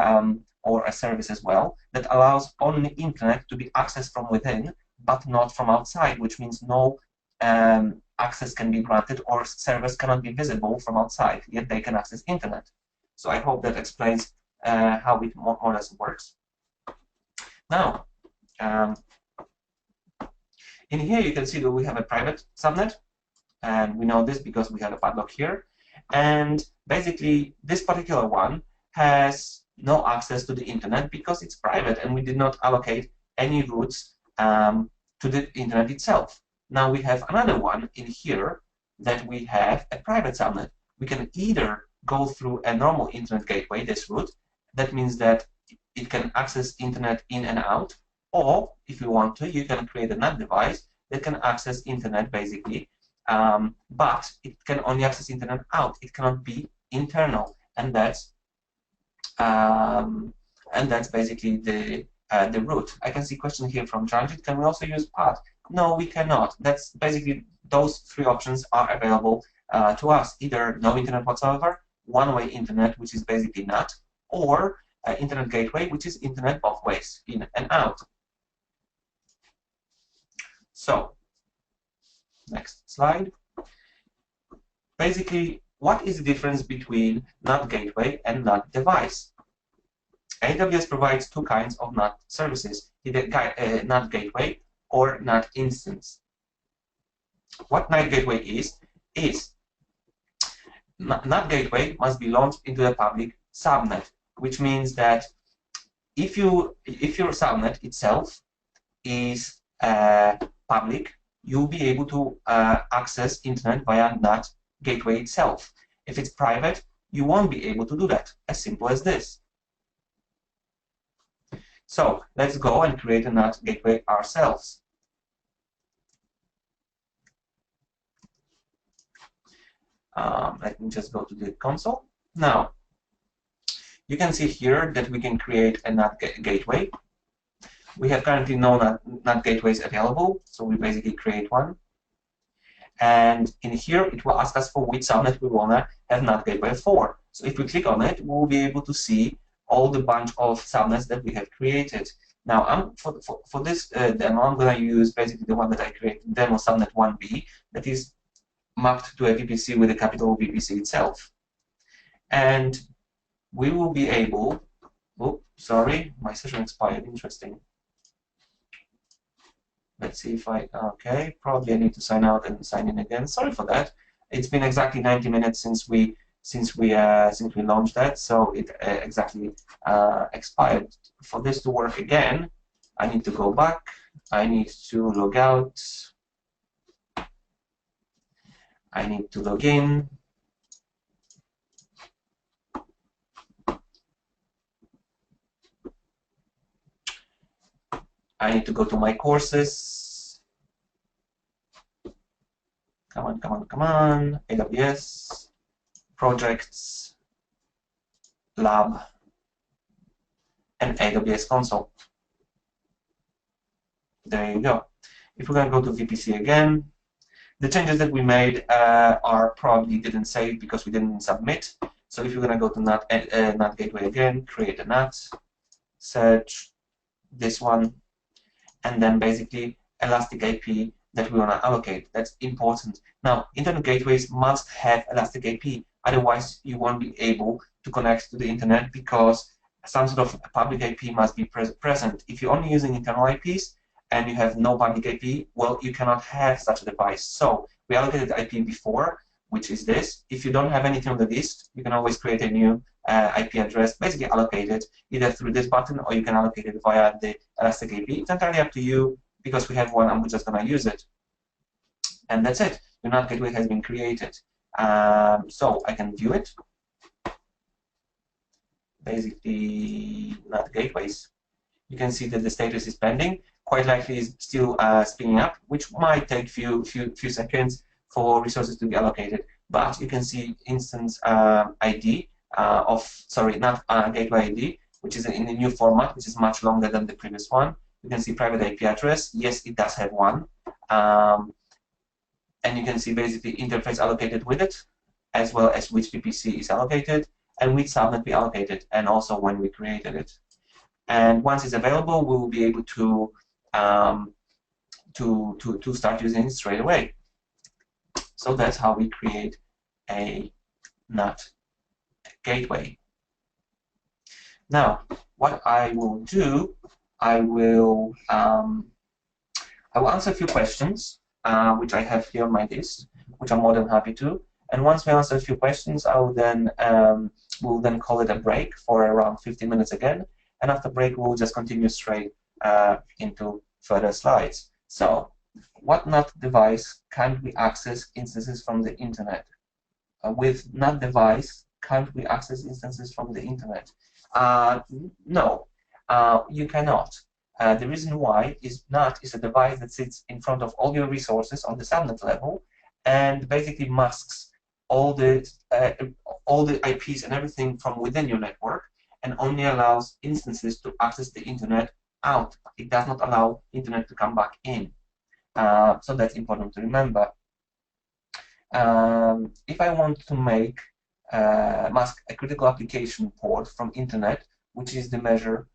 a service as well, that allows only internet to be accessed from within, but not from outside, which means no access can be granted, or servers cannot be visible from outside, yet they can access internet. So I hope that explains how it more or less works. Now, in here you can see that we have a private subnet, and we know this because we have a padlock here. And basically, this particular one has no access to the internet because it's private, and we did not allocate any routes to the internet itself. Now we have another one in here that we have a private subnet. We can either go through a normal internet gateway, this route, that means that it can access internet in and out, or if you want to, you can create a NAT device that can access internet basically, but it can only access internet out. It cannot be internal, and that's basically the route. I can see a question here from Janjit. Can we also use path? No, we cannot. That's basically those three options are available to us. Either no internet whatsoever, one-way internet, which is basically NAT, or internet gateway, which is internet both ways, in and out. So, next slide. Basically, what is the difference between NAT gateway and NAT device? AWS provides two kinds of NAT services, either NAT gateway or NAT instance. What NAT gateway is NAT gateway must be launched into a public subnet, which means that if your subnet itself is public, you'll be able to access internet via NAT gateway itself. If it's private, you won't be able to do that. As simple as this. So let's go and create a NAT gateway ourselves. Let me just go to the console. Now, you can see here that we can create a NAT gateway. We have currently no NAT gateways available, so we basically create one. And in here, it will ask us for which subnet we want to have NAT gateway for. So if we click on it, we'll be able to see all the bunch of subnets that we have created. Now, for this demo, I'm going to use basically the one that I created, demo subnet 1B, that is mapped to a VPC with a capital VPC itself. And we will be able, oh, sorry, my session expired, interesting. Let's see if okay, probably I need to sign out and sign in again. Sorry for that. It's been exactly 90 minutes since we since we launched that, so it exactly expired. For this to work again, I need to go back. I need to log out. I need to log in. I need to go to my courses. Come on, come on, come on. AWS, projects, lab, and AWS console. There you go. If we're going to go to VPC again, the changes that we made are probably didn't save because we didn't submit. So if you're going to go to NAT Gateway again, create a NAT, search this one, and then basically elastic IP that we want to allocate. That's important. Now, internet gateways must have elastic IP, otherwise you won't be able to connect to the internet because some sort of public IP must be present. If you're only using internal IPs and you have no public IP, well, you cannot have such a device. So we allocated IP before, which is this. If you don't have anything on the list, you can always create a new IP address, basically allocate it either through this button or you can allocate it via the elastic IP. It's entirely up to you. Because we have one, I'm just going to use it. And that's it. Your NAT gateway has been created. So I can view it. Basically, NAT gateways. You can see that the status is pending. Quite likely is still spinning up, which might take few seconds for resources to be allocated. But you can see instance ID NAT gateway ID, which is in a new format, which is much longer than the previous one. You can see private IP address. Yes, it does have one. And you can see basically interface allocated with it, as well as which VPC is allocated, and which subnet we allocated, and also when we created it. And once it's available, we will be able to start using it straight away. So that's how we create a NAT gateway. Now, what I will do, I will answer a few questions, which I have here on my list, which I'm more than happy to. And once we answer a few questions, I will then we'll then call it a break for around 15 minutes again. And after break, we'll just continue straight into further slides. So, what NAT device can't we access instances from the internet? With NAT device, can't we access instances from the internet? No. You cannot. The reason why is NAT is a device that sits in front of all your resources on the subnet level and basically masks all the IPs and everything from within your network and only allows instances to access the internet out. It does not allow internet to come back in. So that's important to remember. If I want to mask a critical application port from internet, which is the measure,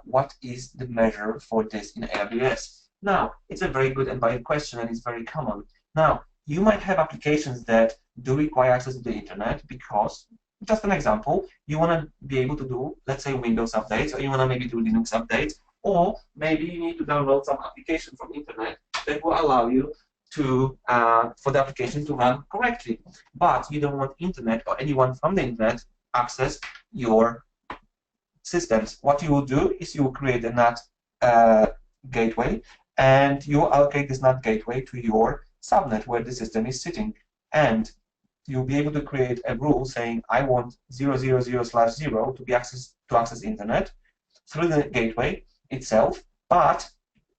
what is the measure for this in AWS? Now, it's a very good and valid question, and it's very common. Now, you might have applications that do require access to the internet because, just an example, you want to be able to do, let's say, Windows updates, or you want to maybe do Linux updates, or maybe you need to download some application from internet that will allow you to for the application to run correctly. But you don't want internet or anyone from the internet access your systems. What you will do is you will create a NAT gateway, and you will allocate this NAT gateway to your subnet where the system is sitting. And you'll be able to create a rule saying I want 000/0 to be access internet through the gateway itself, but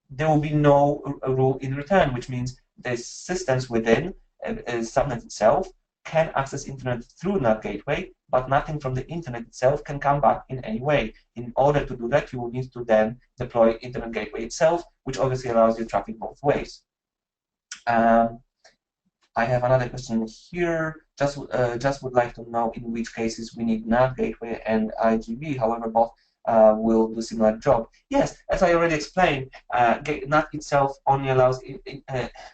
there will be no rule in return, which means the systems within subnet itself can access internet through NAT gateway, but nothing from the internet itself can come back in any way. In order to do that, you will need to then deploy internet gateway itself, which obviously allows you traffic both ways. I have another question here. Just would like to know in which cases we need NAT gateway and IGB. However, both will do similar job. Yes, as I already explained, NAT itself only allows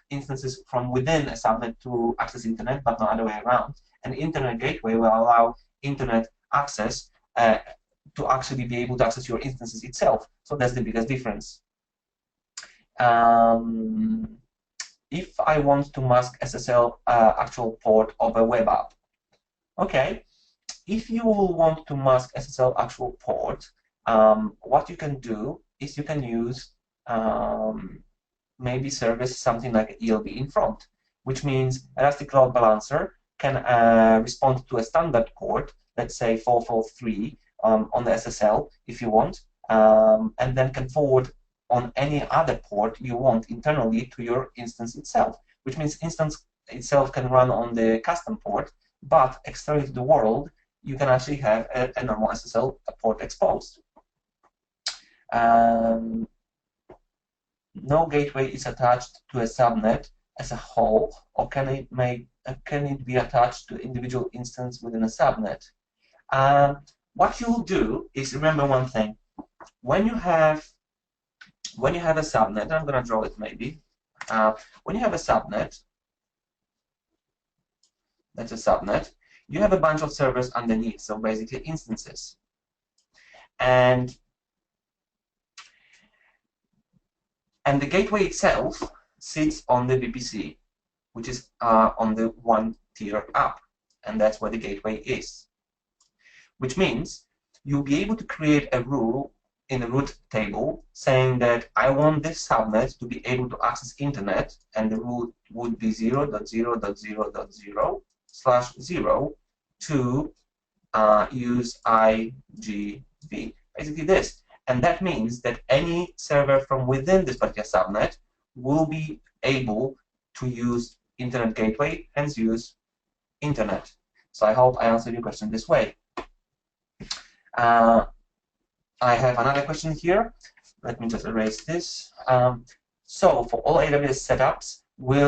instances from within a subnet to access internet, but not the other way around. And internet gateway will allow internet access to actually be able to access your instances itself. So that's the biggest difference. If I want to mask SSL actual port of a web app, Okay, if you want to mask SSL actual port, what you can do is you can use maybe service something like ELB in front, which means Elastic Load Balancer can respond to a standard port, let's say 443 on the SSL if you want, and then can forward on any other port you want internally to your instance itself, which means instance itself can run on the custom port, but externally to the world, you can actually have a normal SSL port exposed. No gateway is attached to a subnet as a whole, or can it be attached to individual instance within a subnet? What you will do is remember one thing: when you have a subnet, I'm going to draw it maybe. When you have a subnet, that's a subnet, you have a bunch of servers underneath, so basically instances. And the gateway itself sits on the VPC, which is on the one tier up, and that's where the gateway is. Which means you'll be able to create a rule in the route table saying that I want this subnet to be able to access internet, and the rule would be 0.0.0.0/0 to use IGV. Basically this. And that means that any server from within this particular subnet will be able to use Internet Gateway, hence use Internet. So I hope I answered your question this way. I have another question here. Let me just erase this. So for all AWS setups, we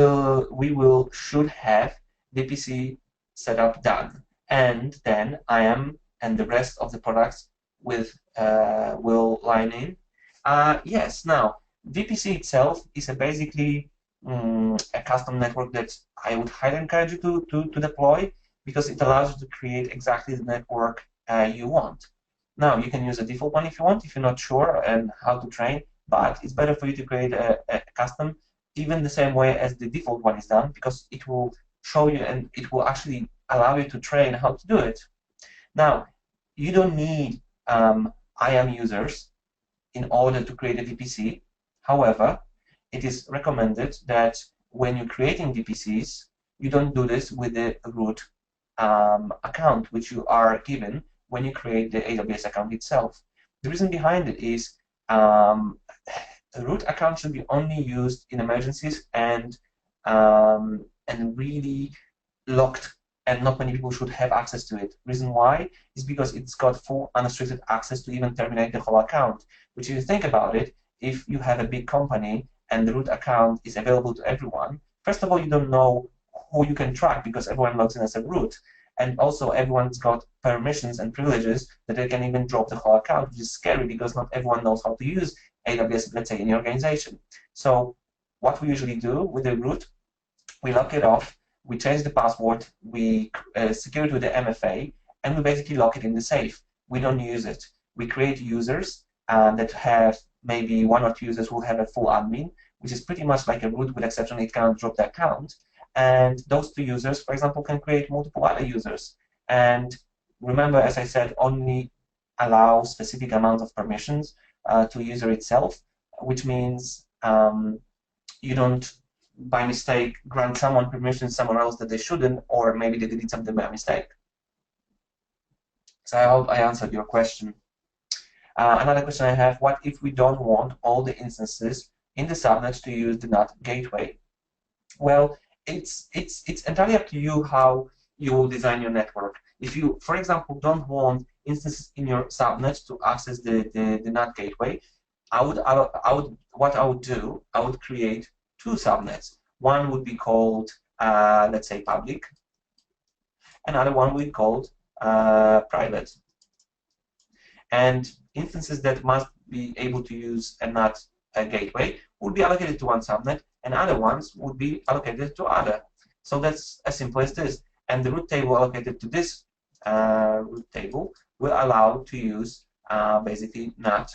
should have VPC setup done, and then IAM and the rest of the products will line in. Yes. Now VPC itself is basically a custom network that I would highly encourage you to deploy, because it allows you to create exactly the network you want. Now, you can use a default one if you want, if you're not sure and how to train, but it's better for you to create a custom, even the same way as the default one is done, because it will show you and it will actually allow you to train how to do it. Now, you don't need IAM users in order to create a VPC. However, it is recommended that when you're creating VPCs, you don't do this with the root account which you are given when you create the AWS account itself. The reason behind it is a root account should be only used in emergencies and really locked, and not many people should have access to it. Reason why is because it's got full unrestricted access to even terminate the whole account. Which, if you think about it, if you have a big company and the root account is available to everyone, first of all, you don't know who you can track because everyone logs in as a root. And also, everyone's got permissions and privileges that they can even drop the whole account, which is scary because not everyone knows how to use AWS, let's say, in your organization. So what we usually do with the root, we lock it off, we change the password, we secure it with the MFA, and we basically lock it in the safe. We don't use it. We create users that have maybe one or two users who have a full admin, which is pretty much like a root, with exception it cannot drop the account. And those two users, for example, can create multiple other users. And remember, as I said, only allow specific amount of permissions to user itself, which means you don't, by mistake, grant someone permission somewhere else that they shouldn't, or maybe they did something by mistake. So I hope I answered your question. Another question I have: what if we don't want all the instances in the subnet to use the NAT Gateway? Well, it's entirely up to you how you will design your network. If you, for example, don't want instances in your subnet to access the NAT Gateway, what I would do, I would create two subnets. One would be called, let's say, public. Another one would be called private. And instances that must be able to use a NAT gateway would be allocated to one subnet, and other ones would be allocated to other. So that's as simple as this. And the route table allocated to this route table will allow to use basically NAT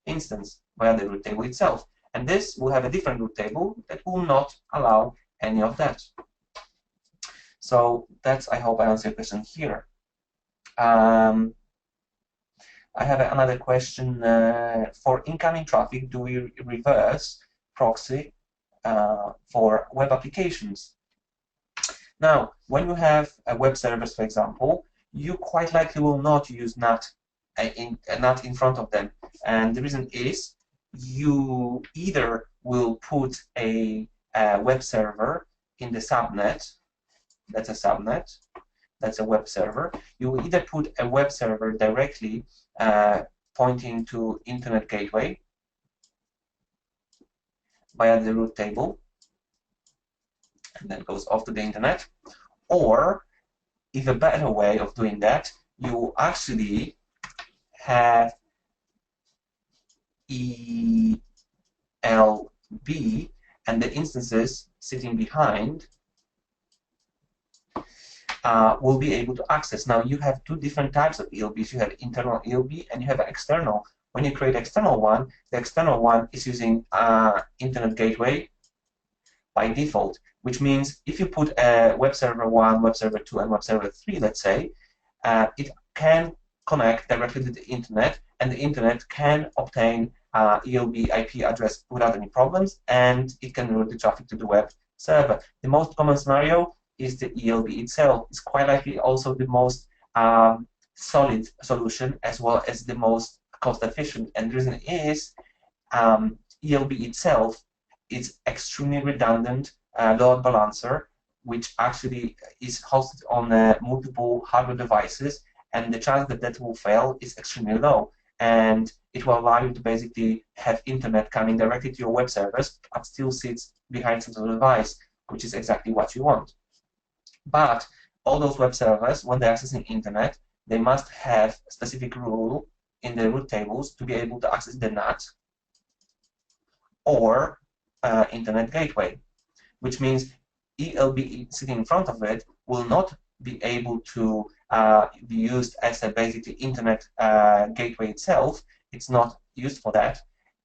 instance via the route table itself. And this will have a different route table that will not allow any of that. So that's, I hope I answered your question here. I have another question. For incoming traffic, do we reverse proxy for web applications? Now, when you have a web service, for example, you quite likely will not use NAT in front of them. And the reason is you either will put a web server in the subnet, that's a subnet, that's a web server. You will either put a web server directly pointing to Internet Gateway via the route table, and then goes off to the internet, or if a better way of doing that, you actually have ELB and the instances sitting behind will be able to access. Now you have two different types of ELBs. You have internal ELB and you have external. When you create external one, the external one is using Internet Gateway by default, which means if you put a web server 1, web server 2, and web server 3, let's say, it can connect directly to the internet, and the internet can obtain ELB IP address without any problems, and it can route the traffic to the web server. The most common scenario is the ELB itself. It's quite likely also the most solid solution, as well as the most cost efficient, and the reason is ELB itself is extremely redundant load balancer, which actually is hosted on multiple hardware devices, and the chance that that will fail is extremely low. And it will allow you to basically have internet coming directly to your web servers, but still sits behind some sort of device, which is exactly what you want. But all those web servers, when they're accessing internet, they must have a specific rule in the route tables to be able to access the NAT or Internet Gateway, which means ELB sitting in front of it will not be able to be used as a basically Internet Gateway itself. It's not used for that.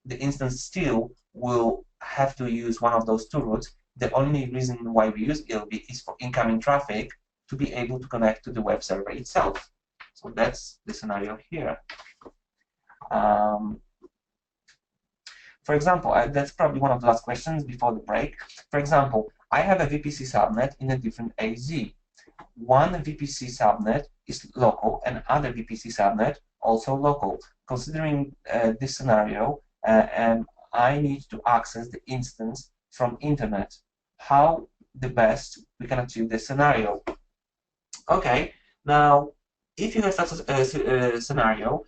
The instance still will have to use one of those two routes. The only reason why we use ELB is for incoming traffic to be able to connect to the web server itself. So that's the scenario here. For example, that's probably one of the last questions before the break. For example, I have a VPC subnet in a different AZ. One VPC subnet is local and other VPC subnet also local. Considering this scenario, I need to access the instance from internet. How the best we can achieve this scenario? Okay, now if you have such a scenario,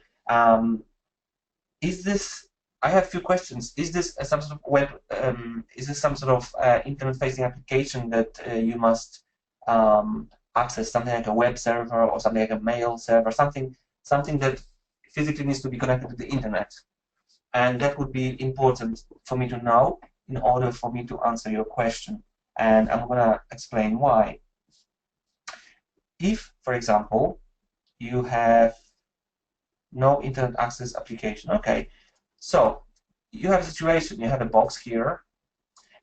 is this? I have a few questions. Is this some sort of web? Is this some sort of internet-facing application that you must access, something like a web server or something like a mail server, something that physically needs to be connected to the internet? And that would be important for me to know in order for me to answer your question. And I'm going to explain why. If, for example, you have no internet access application, okay, so you have a situation, you have a box here,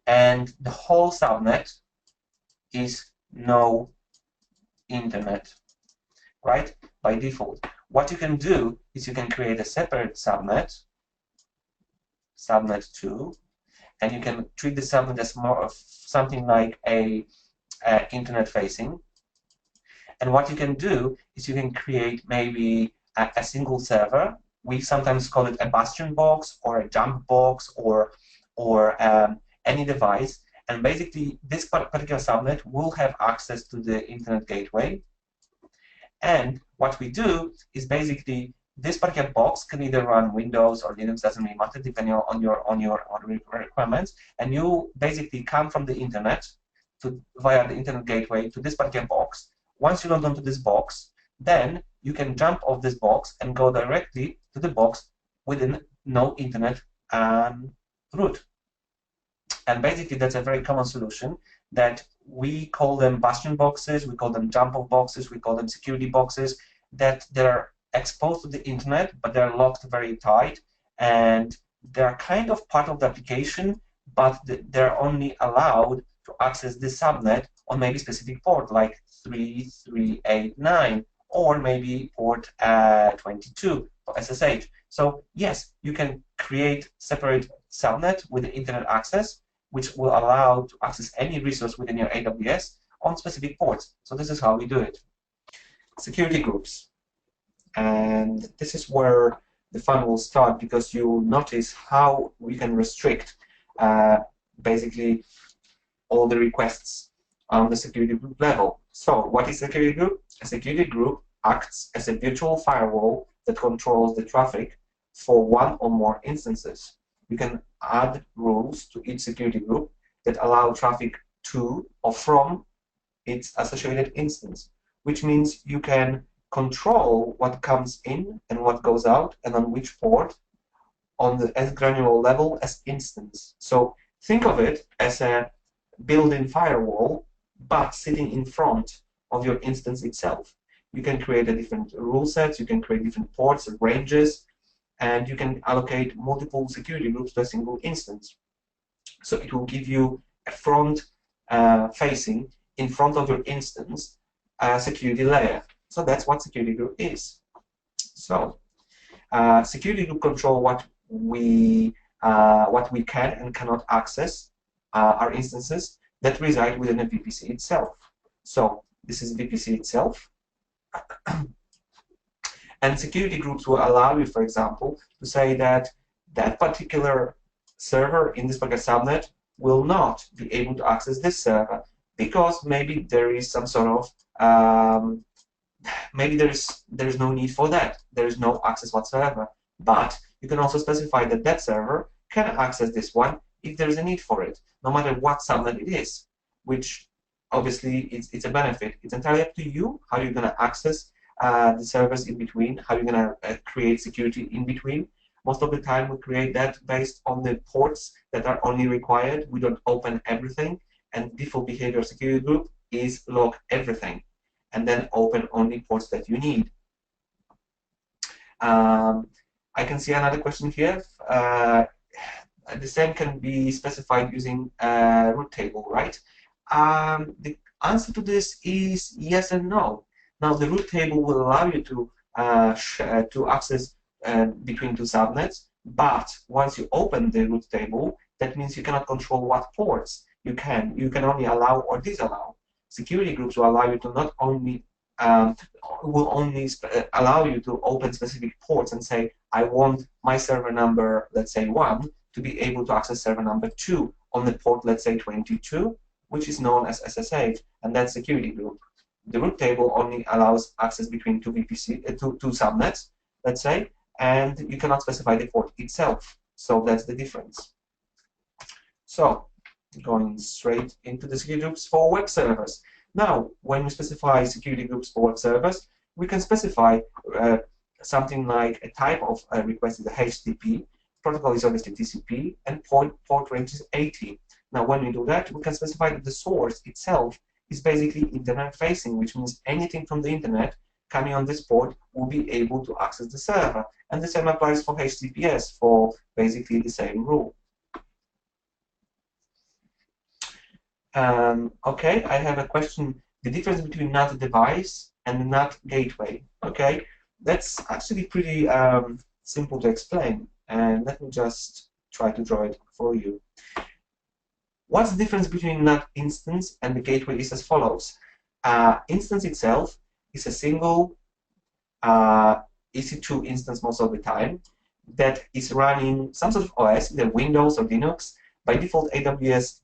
and the whole subnet is no internet, right? By default. What you can do is you can create a separate subnet, subnet 2, and you can treat the subnet as more of something like a internet facing. And what you can do is you can create maybe a single server. We sometimes call it a bastion box or a jump box or any device. And basically, this particular subnet will have access to the Internet Gateway. And what we do is basically this particular box can either run Windows or Linux, doesn't really matter, depending on your requirements. And you basically come from the internet via the Internet Gateway to this particular box. Once you log onto this box, then you can jump off this box and go directly to the box within no internet route. And basically, that's a very common solution that we call them bastion boxes, we call them jump-off boxes, we call them security boxes, that they're exposed to the internet, but they're locked very tight, and they're kind of part of the application, but they're only allowed to access this subnet on maybe specific port like 3389 or maybe port 22 for SSH. So yes, you can create separate subnet with the internet access, which will allow to access any resource within your AWS on specific ports. So this is how we do it. Security groups. And this is where the fun will start, because you will notice how we can restrict basically all the requests on the security group level. So what is a security group? A security group acts as a virtual firewall that controls the traffic for one or more instances. You can add rules to each security group that allow traffic to or from its associated instance, which means you can control what comes in and what goes out and on which port on the as granular level as instance. So think of it as a built-in firewall, but sitting in front of your instance itself. You can create a different rule sets, you can create different ports and ranges, and you can allocate multiple security groups to a single instance. So it will give you a front facing in front of your instance security layer. So that's what security group is. So security group control what we can and cannot access are instances that reside within a VPC itself. So this is VPC itself. And security groups will allow you, for example, to say that that particular server in this particular subnet will not be able to access this server because maybe there is some sort of maybe there's no need for that. There is no access whatsoever. But you can also specify that that server can access this one if there is a need for it, no matter what subnet it is, which obviously it's a benefit. It's entirely up to you how you're going to access the servers in between, how you're going to create security in between. Most of the time we create that based on the ports that are only required. We don't open everything, and default behavior security group is log everything and then open only ports that you need. I can see another question here. The same can be specified using a route table, right? The answer to this is yes and no. Now, the route table will allow you to access between two subnets, but once you open the route table, that means you cannot control what ports you can. You can only allow or disallow. Security groups will allow you to not only allow you to open specific ports and say, I want my server number, let's say 1, to be able to access server number 2 on the port, let's say 22, which is known as SSH, and that's security group. The route table only allows access between two subnets, let's say, and you cannot specify the port itself. So that's the difference. So going straight into the security groups for web servers. Now, when we specify security groups for web servers, we can specify something like a type of request is a HTTP, protocol is obviously TCP, and port range is 80. Now, when we do that, we can specify that the source itself is basically internet facing, which means anything from the internet coming on this port will be able to access the server. And the same applies for HTTPS for basically the same rule. Okay, I have a question. The difference between NAT device and NAT gateway. Okay, that's actually pretty simple to explain. And let me just try to draw it for you. What's the difference between NAT instance and the gateway is as follows. Instance itself is a single EC2 instance most of the time that is running some sort of OS, either Windows or Linux. By default, AWS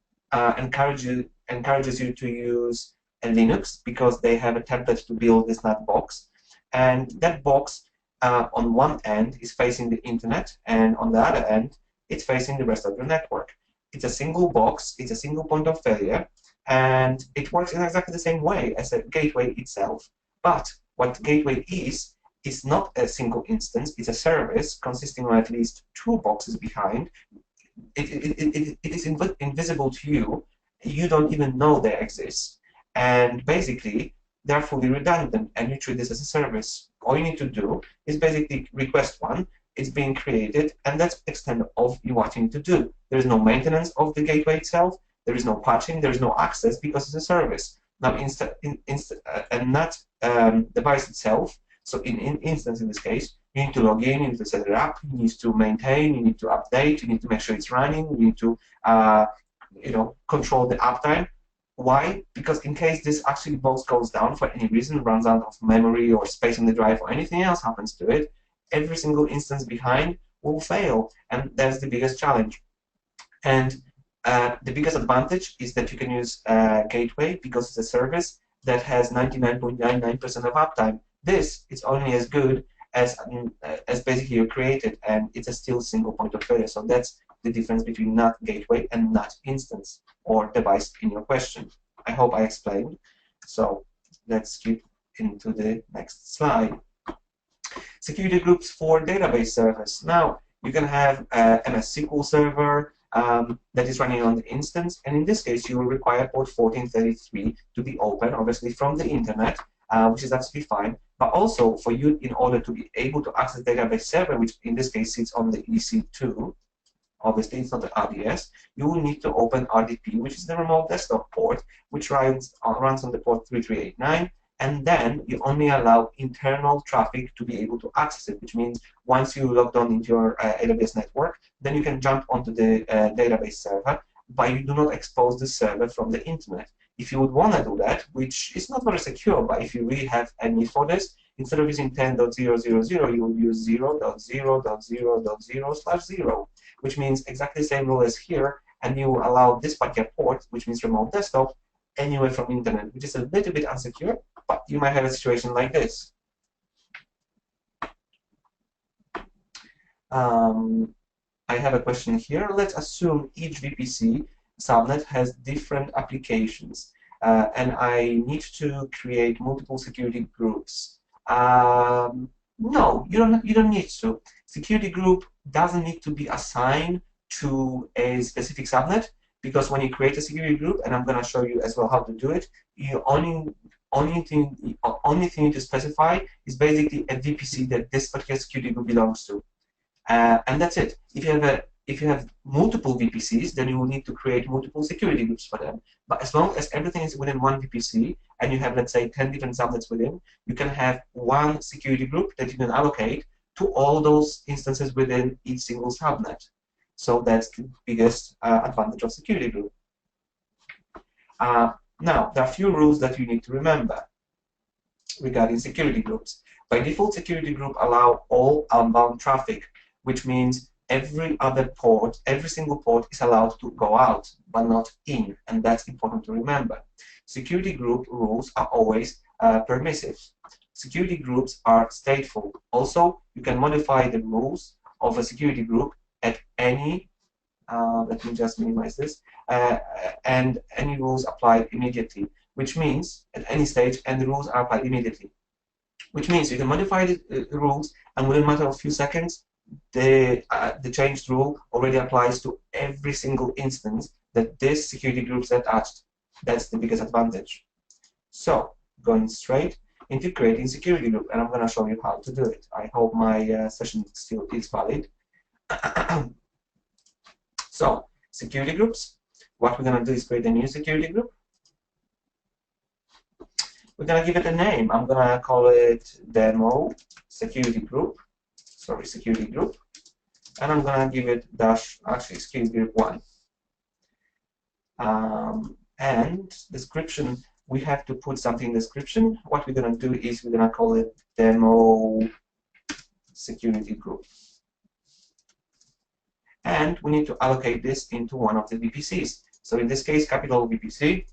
encourages you to use a Linux because they have a template to build this NAT box. And that box on one end is facing the internet, and on the other end, it's facing the rest of your network. It's a single box, it's a single point of failure, and it works in exactly the same way as a gateway itself. But what gateway is not a single instance, it's a service consisting of at least 2 boxes behind. It is invisible to you. You don't even know they exist. And basically, they're fully redundant, and you treat this as a service. All you need to do is basically request one, it's being created, and that's the extent of what you need to do. There's no maintenance of the gateway itself, There is no patching, there is no access because it's a service. Now, and not device itself. So in instance, in this case, you need to log in, you need to set it up, you need to maintain, you need to update, you need to make sure it's running, you need to control the uptime. Why? Because in case this actually box goes down for any reason, runs out of memory or space on the drive or anything else happens to it, every single instance behind will fail, and that's the biggest challenge. And the biggest advantage is that you can use Gateway because it's a service that has 99.99% of uptime. This is only as good as basically you created, and it's a still single point of failure. So that's the difference between NAT Gateway and NAT instance or device in your question. I hope I explained. So let's skip into the next slide. Security groups for database servers. Now, you can have a MS SQL server that is running on the instance, and in this case, you will require port 1433 to be open, obviously from the internet, which is absolutely fine. But also, for you, in order to be able to access the database server, which in this case sits on the EC2, obviously it's not the RDS, you will need to open RDP, which is the remote desktop port, which runs on the port 3389, and then you only allow internal traffic to be able to access it, which means once you logged on into your AWS network, then you can jump onto the database server, but you do not expose the server from the internet. If you would want to do that, which is not very secure, but if you really have a need for this, instead of using 10.0.0.0, you will use 0.0.0.0/0, which means exactly the same rule as here, and you allow this packet port, which means remote desktop, anywhere from internet, which is a little bit unsecure, but you might have a situation like this. I have a question here. Let's assume each VPC subnet has different applications, and I need to create multiple security groups. No, you don't need to. Security group doesn't need to be assigned to a specific subnet, because when you create a security group, and I'm going to show you as well how to do it, you only thing you need to specify is basically a VPC that this particular security group belongs to, and that's it. If you have multiple VPCs, then you will need to create multiple security groups for them. But as long as everything is within one VPC, and you have, let's say, 10 different subnets within, you can have one security group that you can allocate to all those instances within each single subnet. So that's the biggest advantage of security group. Now, there are a few rules that you need to remember regarding security groups. By default, security group allow all outbound traffic, which means every single port is allowed to go out, but not in, and that's important to remember. Security group rules are always permissive. Security groups are stateful. Also, you can modify the rules of a security group at any, let me just minimize this, and any rules applied immediately, which means at any stage, and the rules are applied immediately. Which means you can modify the rules, and within a matter of a few seconds, the changed rule already applies to every single instance that this security group is attached. That's the biggest advantage. So, going straight into creating security group, and I'm going to show you how to do it. I hope my session still is valid. So, security groups. What we're going to do is create a new security group. We're going to give it a name. I'm going to call it Demo Security Group. Sorry, Security Group. And I'm going to give it Security Group 1. And description, we have to put something in the description. What we're going to do is we're going to call it Demo Security Group. And we need to allocate this into one of the VPCs. So in this case, capital VPC.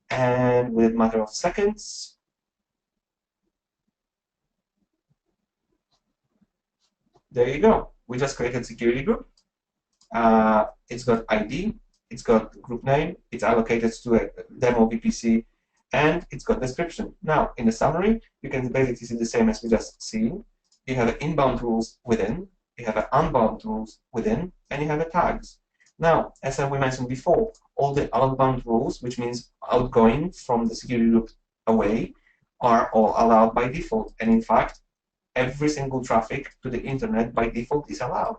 And within a matter of seconds, there you go. We just created security group. It's got ID, it's got group name, it's allocated to a demo VPC, and it's got description. Now, in the summary, you can basically see the same as we just seen. You have inbound rules within, you have unbound rules within, and you have tags. Now, as we mentioned before, all the outbound rules, which means outgoing from the security group away, are all allowed by default. And in fact, every single traffic to the internet by default is allowed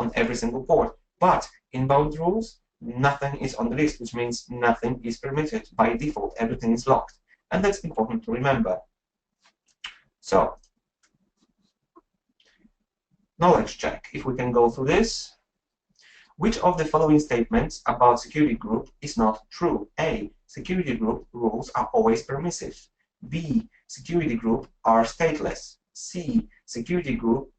on every single port. But inbound rules nothing is on the list, which means nothing is permitted. By default, everything is locked. And that's important to remember. So, knowledge check. If we can go through this. Which of the following statements about security group is not true? A. Security group rules are always permissive. B. Security group are stateless. C. Security group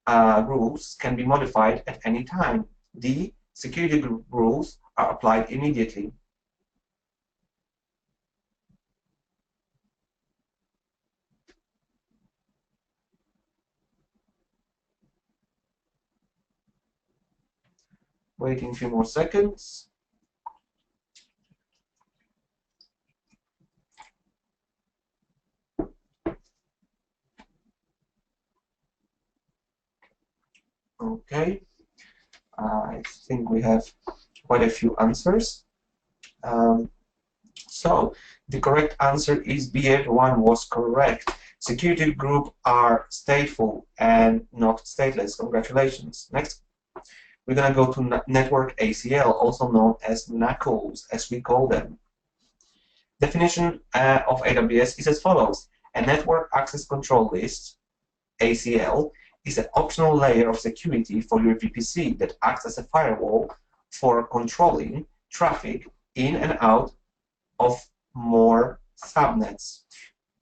rules can be modified at any time. D. Security group rules are applied immediately. Waiting a few more seconds. Okay, I think we have quite a few answers. So the correct answer is B. Everyone was correct. Security group are stateful and not stateless. Congratulations. Next, we're going to go to network ACL, also known as NACLs, as we call them. Definition of AWS is as follows. A network access control list, ACL, is an optional layer of security for your VPC that acts as a firewall for controlling traffic in and out of more subnets.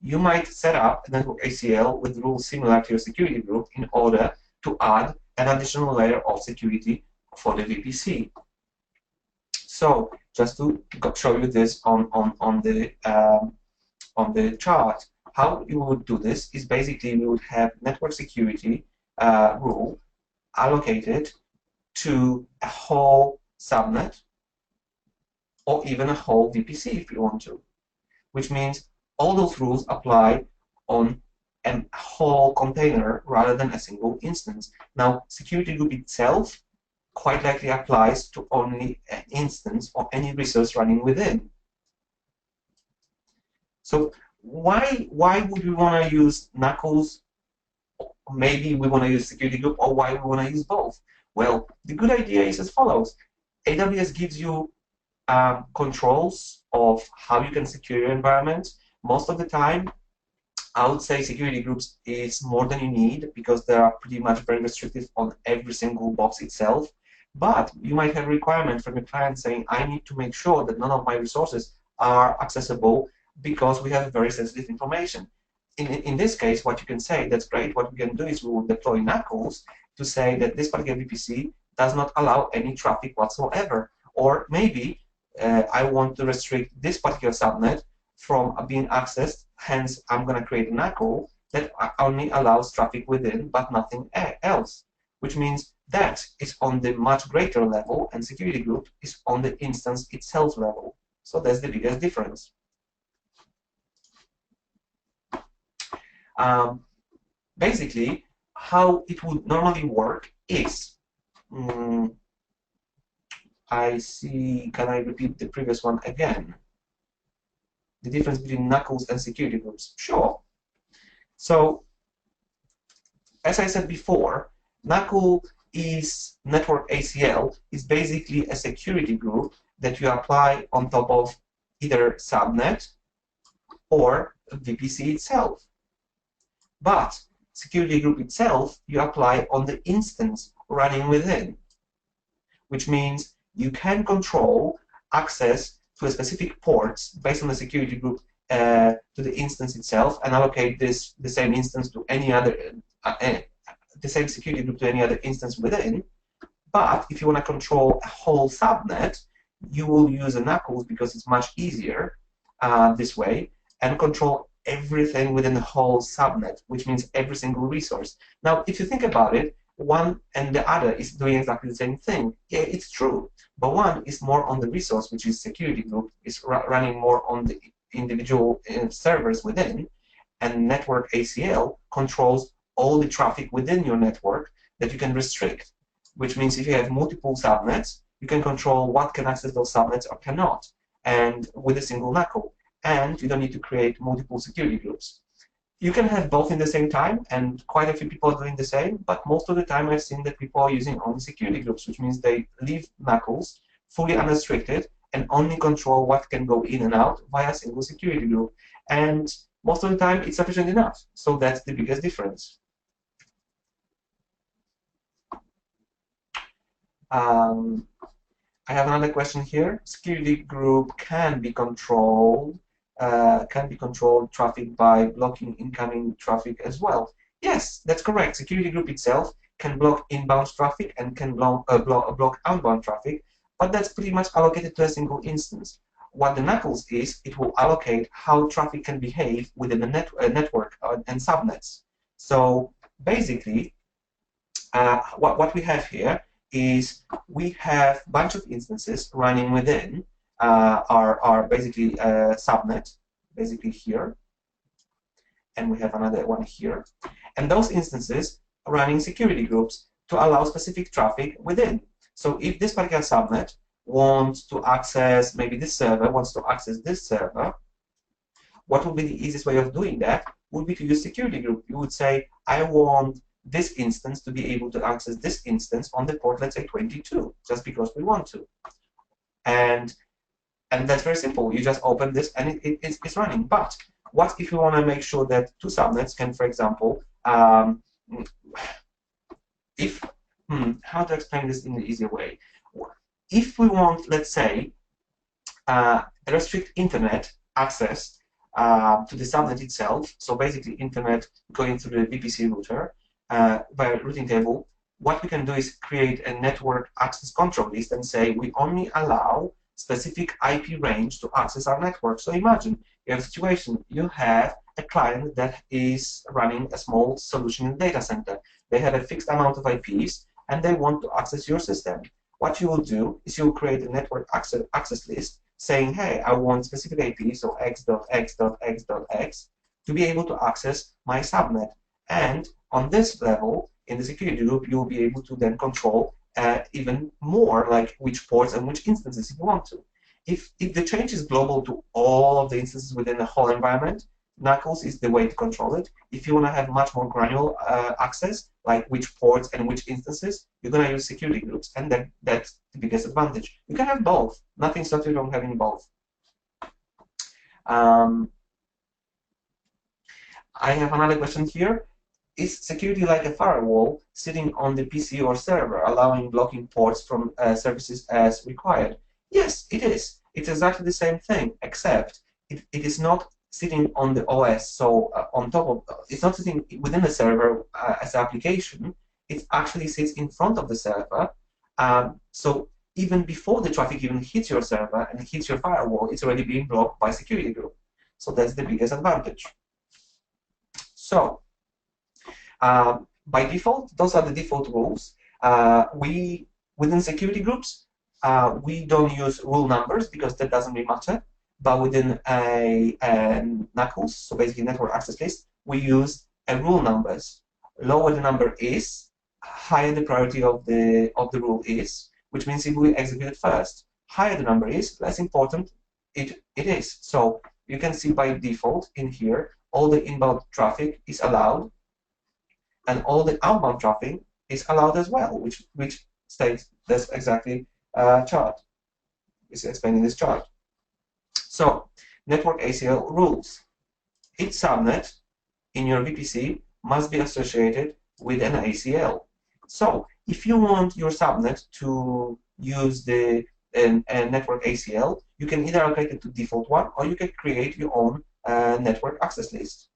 You might set up a network ACL with rules similar to your security group in order to add an additional layer of security for the VPC. So just to show you this on the chart, how you would do this is basically we would have network security rule allocated to a whole subnet or even a whole VPC if you want to, which means all those rules apply on a whole container rather than a single instance. Now, security group itself quite likely applies to only an instance or any resource running within. So why would we want to use NACLs? Maybe we want to use security group, or why we want to use both? Well, the good idea is as follows. AWS gives you controls of how you can secure your environment. Most of the time, I would say security groups is more than you need because they are pretty much very restrictive on every single box itself. But you might have a requirement from your client saying, I need to make sure that none of my resources are accessible because we have very sensitive information. In this case, what you can say, that's great, what we can do is we will deploy NACLs to say that this particular VPC does not allow any traffic whatsoever. Or maybe I want to restrict this particular subnet from being accessed, hence I'm going to create a NACL that only allows traffic within but nothing else, which means that is on the much greater level and security group is on the instance itself level. So that's the biggest difference. Basically, how it would normally work is, I see, can I repeat the previous one again? The difference between NACLs and security groups. Sure. So, as I said before, NACL is network ACL is basically a security group that you apply on top of either subnet or VPC itself. But security group itself you apply on the instance running within, which means you can control access to a specific ports based on the security group to the instance itself and allocate the same instance to any other the same security group to any other instance within. But if you want to control a whole subnet, you will use a NACLs because it's much easier this way and control everything within the whole subnet, which means every single resource. Now, if you think about it, one and the other is doing exactly the same thing. Yeah, it's true, but one is more on the resource, which is security group, is running more on the individual servers within, and network ACL controls all the traffic within your network that you can restrict, which means if you have multiple subnets, you can control what can access those subnets or cannot, and with a single NACL. And you don't need to create multiple security groups. You can have both in the same time, and quite a few people are doing the same, but most of the time I've seen that people are using only security groups, which means they leave NACLs fully unrestricted and only control what can go in and out via a single security group. And most of the time, it's sufficient enough. So that's the biggest difference. I have another question here. Security group can be controlled traffic by blocking incoming traffic as well. Yes, that's correct. Security group itself can block inbound traffic and can block outbound traffic, but that's pretty much allocated to a single instance. What the knuckles is, it will allocate how traffic can behave within a network and subnets. So basically, what we have here is we have a bunch of instances running within our basically subnet, basically here, and we have another one here, and those instances are running security groups to allow specific traffic within. So if this particular subnet wants to access, maybe this server wants to access this server, what would be the easiest way of doing that would be to use security group. You would say, I want this instance to be able to access this instance on the port, let's say 22, just because we want to. And that's very simple. You just open this and it's running. But what if you want to make sure that two subnets can, for example, how to explain this in the easier way? If we want, let's say, restrict internet access to the subnet itself, so basically internet going through the VPC router, by routing table, what we can do is create a network access control list and say we only allow specific IP range to access our network. So imagine you have a situation, you have a client that is running a small solution in data center. They have a fixed amount of IPs and they want to access your system. What you will do is you will create a network access list saying, hey, I want specific IP, so x.x.x.x, to be able to access my subnet. And on this level, in the security group, you will be able to then control even more, like which ports and which instances you want to. If the change is global to all of the instances within the whole environment, Knuckles is the way to control it. If you want to have much more granular access, like which ports and which instances, you're going to use security groups, and that's the biggest advantage. You can have both. Nothing stops you from having both. I have another question here. Is security like a firewall sitting on the PC or server, allowing blocking ports from services as required? Yes, it is. It's exactly the same thing, except it is not sitting on the OS, so on top of, it's not sitting within the server as an application. It actually sits in front of the server. So even before the traffic even hits your server and hits your firewall, it's already being blocked by security group. So that's the biggest advantage. So by default, those are the default rules. Within security groups, we don't use rule numbers because that doesn't really matter. But within a Knuckles, so basically network access list, we use a rule numbers. Lower the number is, higher the priority of the rule is, which means it will be executed first. Higher the number is, less important it is. So you can see by default in here, all the inbound traffic is allowed, and all the outbound traffic is allowed as well, which states this exactly chart. Is explaining this chart. So, network ACL rules. Each subnet in your VPC must be associated with an ACL. So, if you want your subnet to use the network ACL, you can either allocate it to default one, or you can create your own network access list.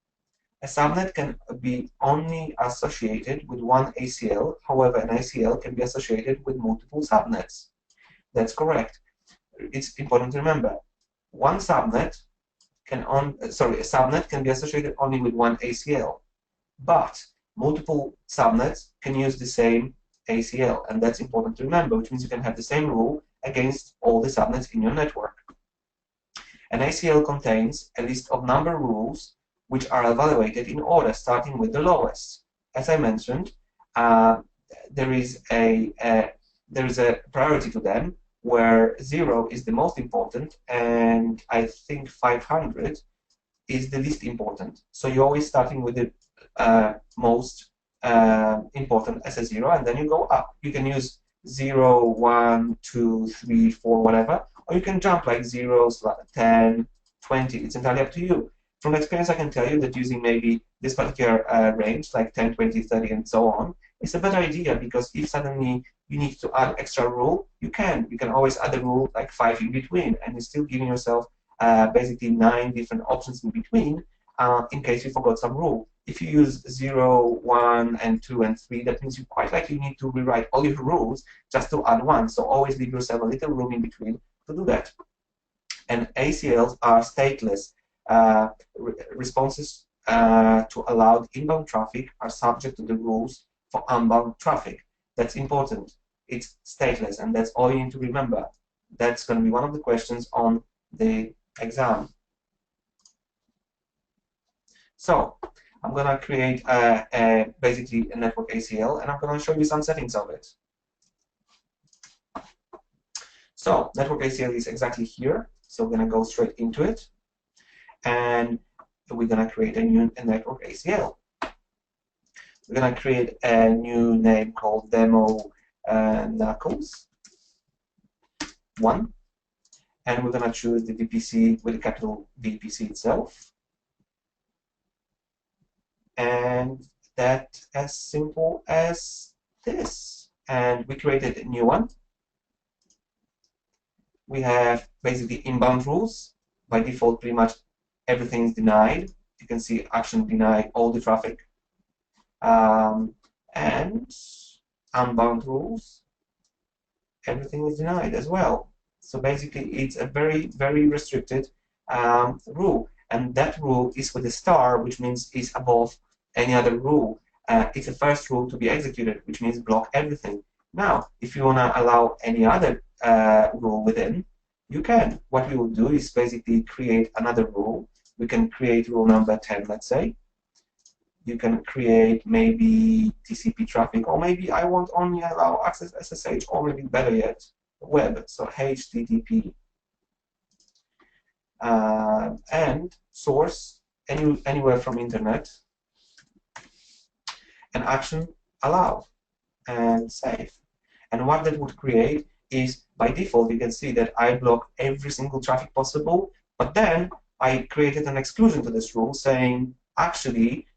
A subnet can be only associated with one ACL. However, an ACL can be associated with multiple subnets. That's correct. It's important to remember. A subnet can be associated only with one ACL, but multiple subnets can use the same ACL, and that's important to remember, which means you can have the same rule against all the subnets in your network. An ACL contains a list of number rules which are evaluated in order, starting with the lowest. As I mentioned, there is a priority to them, where 0 is the most important, and I think 500 is the least important. So you're always starting with the most important as a 0, and then you go up. You can use 0, 1, 2, 3, 4, whatever, or you can jump like 0, 10, 20. It's entirely up to you. From experience, I can tell you that using maybe this particular range, like 10, 20, 30, and so on, is a better idea, because if suddenly you need to add extra rule, you can. You can always add a rule like 5 in between, and you're still giving yourself basically 9 different options in between in case you forgot some rule. If you use 0, 1, and 2, and 3, that means you quite likely need to rewrite all your rules just to add one. So always leave yourself a little room in between to do that. And ACLs are stateless. Responses to allowed inbound traffic are subject to the rules for outbound traffic. That's important. It's stateless, and that's all you need to remember. That's going to be one of the questions on the exam. So I'm going to create basically a network ACL, and I'm going to show you some settings of it. So network ACL is exactly here. So we're going to go straight into it, and we're going to create a new network ACL. We're going to create a new name called Demo Knuckles 1, and we're going to choose the VPC with the capital VPC itself. And that's as simple as this. And we created a new one. We have basically inbound rules. By default, pretty much everything is denied. You can see action denied all the traffic. And unbound rules, everything is denied as well. So basically, it's a very, very restricted rule. And that rule is with a star, which means it's above any other rule. It's the first rule to be executed, which means block everything. Now, if you want to allow any other rule within, you can. What we will do is basically create another rule. We can create rule number 10, let's say. You can create maybe TCP traffic, or maybe I want only allow access SSH, or maybe better yet, web, so HTTP. And source anywhere from internet, and action allow, and save. And what that would create is, by default, you can see that I block every single traffic possible, but then I created an exclusion to this rule saying, actually,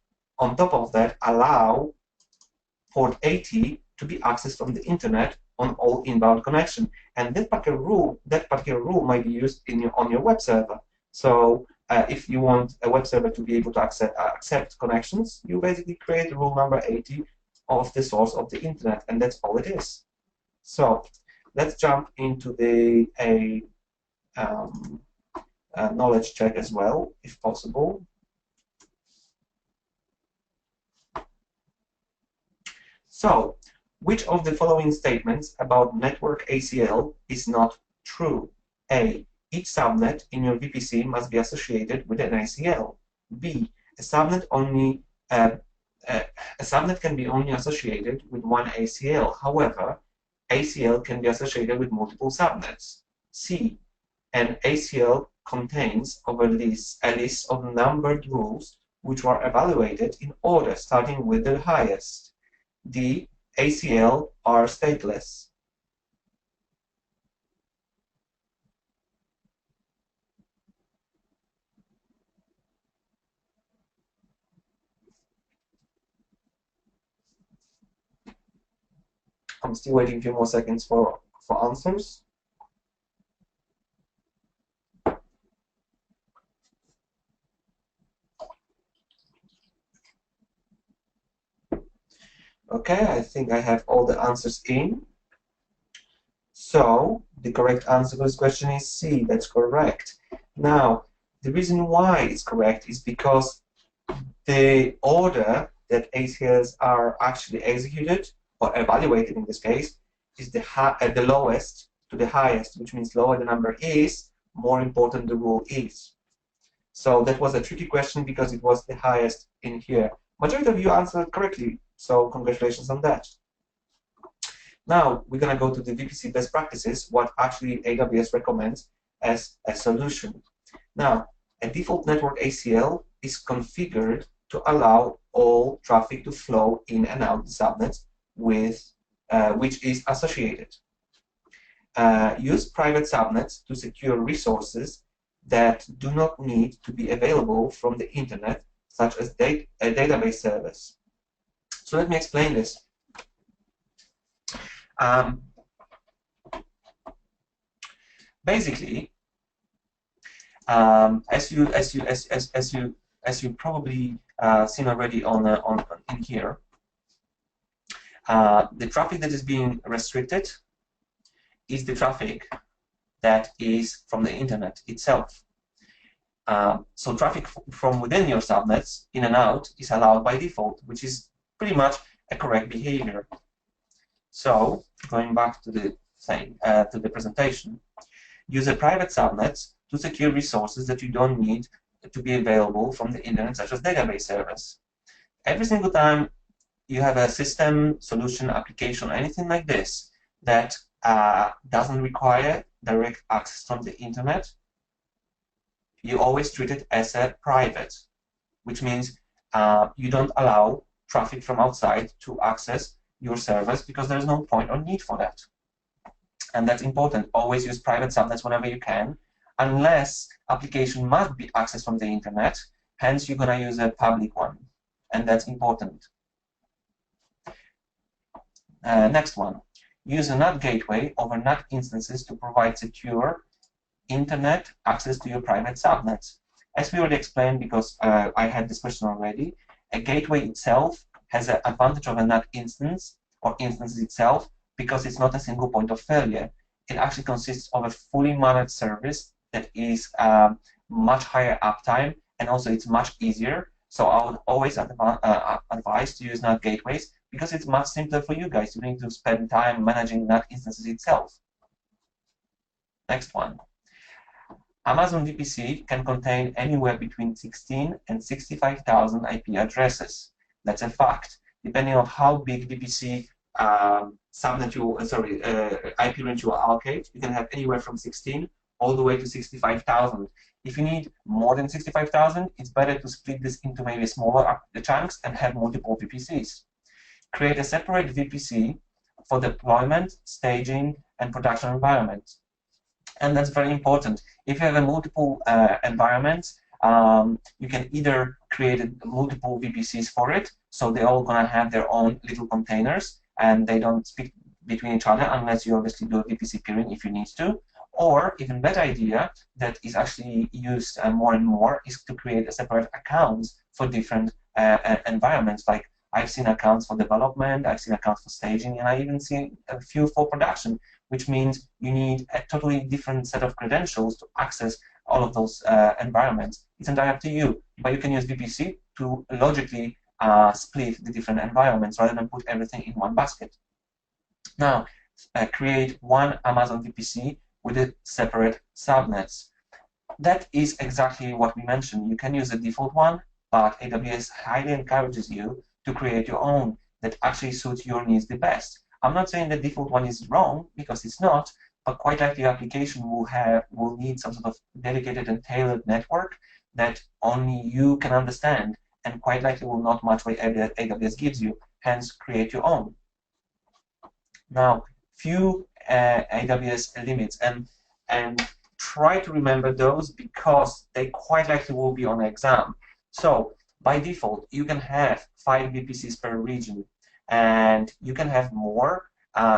on top of that, allow port 80 to be accessed from the internet on all inbound connection. And that particular rule might be used on your web server. So if you want a web server to be able to accept connections, you basically create rule number 80 of the source of the internet, and that's all it is. So let's jump into the knowledge check as well, if possible. So, which of the following statements about network ACL is not true? A. Each subnet in your VPC must be associated with an ACL. B. A subnet can be only associated with one ACL. However, ACL can be associated with multiple subnets. C. An ACL contains a list of numbered rules which were evaluated in order, starting with the highest. D. ACL are stateless. I'm still waiting a few more seconds for answers. Okay, I think I have all the answers in. So, the correct answer to this question is C. That's correct. Now, the reason why it's correct is because the order that ACLs are actually executed, or evaluated in this case, is the lowest to the highest, which means lower the number is, more important the rule is. So that was a tricky question because it was the highest in here. Majority of you answered correctly, so congratulations on that. Now we're going to go to the VPC best practices, what actually AWS recommends as a solution. Now, a default network ACL is configured to allow all traffic to flow in and out the subnets with which is associated. Use private subnets to secure resources that do not need to be available from the internet, such as a database service. So let me explain this. Basically, as you probably seen already in here, the traffic that is being restricted is the traffic that is from the internet itself. So traffic from within your subnets, in and out, is allowed by default, which is pretty much a correct behavior. So going back to the thing, to the presentation, use a private subnets to secure resources that you don't need to be available from the internet, such as database service. Every single time you have a system, solution, application, anything like this that doesn't require direct access from the internet, you always treat it as a private, which means you don't allow traffic from outside to access your service because there's no point or need for that. And that's important. Always use private subnets whenever you can, unless application must be accessed from the internet, hence you're going to use a public one, and that's important. Next one. Use a NAT gateway over NAT instances to provide secure internet access to your private subnets. As we already explained, because I had this question already, a gateway itself has an advantage of a NAT instance or instances itself because it's not a single point of failure. It actually consists of a fully managed service that is much higher uptime, and also it's much easier. So I would always advise to use NAT gateways because it's much simpler for you guys. You need to spend time managing NAT instances itself. Next one. Amazon VPC can contain anywhere between 16 and 65,000 IP addresses. That's a fact. Depending on how big VPC subnet IP range you allocate, you can have anywhere from 16 all the way to 65,000. If you need more than 65,000, it's better to split this into maybe smaller chunks and have multiple VPCs. Create a separate VPC for deployment, staging, and production environments. And that's very important. If you have a multiple environments, you can either create multiple VPCs for it, so they're all going to have their own little containers, and they don't speak between each other unless you obviously do a VPC peering if you need to. Or, even better idea that is actually used more and more is to create a separate accounts for different environments. Like I've seen accounts for development, I've seen accounts for staging, and I even seen a few for production, which means you need a totally different set of credentials to access all of those environments. It's entirely up to you, but you can use VPC to logically split the different environments rather than put everything in one basket. Now, create one Amazon VPC with a separate subnets. That is exactly what we mentioned. You can use the default one, but AWS highly encourages you to create your own that actually suits your needs the best. I'm not saying the default one is wrong, because it's not, but quite likely your application will need some sort of dedicated and tailored network that only you can understand, and quite likely will not match what AWS gives you, hence create your own. Now, few AWS limits, and try to remember those because they quite likely will be on the exam. So, by default, you can have 5 VPCs per region, and you can have more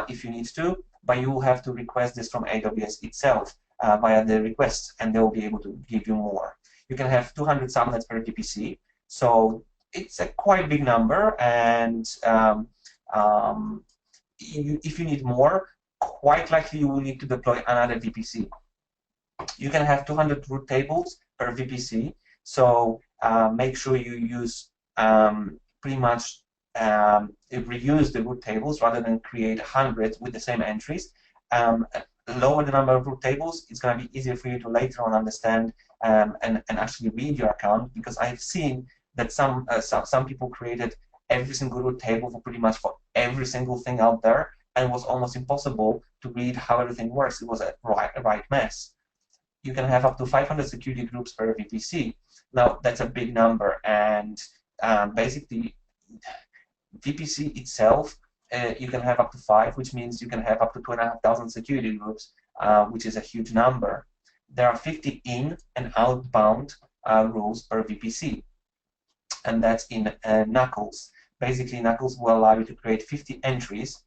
if you need to, but you will have to request this from AWS itself via the requests, and they will be able to give you more. You can have 200 subnets per VPC, so it's a quite big number, and if you need more, quite likely you will need to deploy another VPC. You can have 200 route tables per VPC, so make sure you use pretty much reuse the route tables rather than create 100 with the same entries. Lower the number of route tables, it's going to be easier for you to later on understand and actually read your account, because I've seen that some people created every single route table for pretty much for every single thing out there, and it was almost impossible to read how everything works. It was a right mess. You can have up to 500 security groups per VPC. Now, that's a big number, and basically, VPC itself you can have up to 5, which means you can have up to 2,500 security groups, which is a huge number. There are 50 in and outbound rules per VPC, and that's in Knuckles. Basically, Knuckles will allow you to create 50 entries,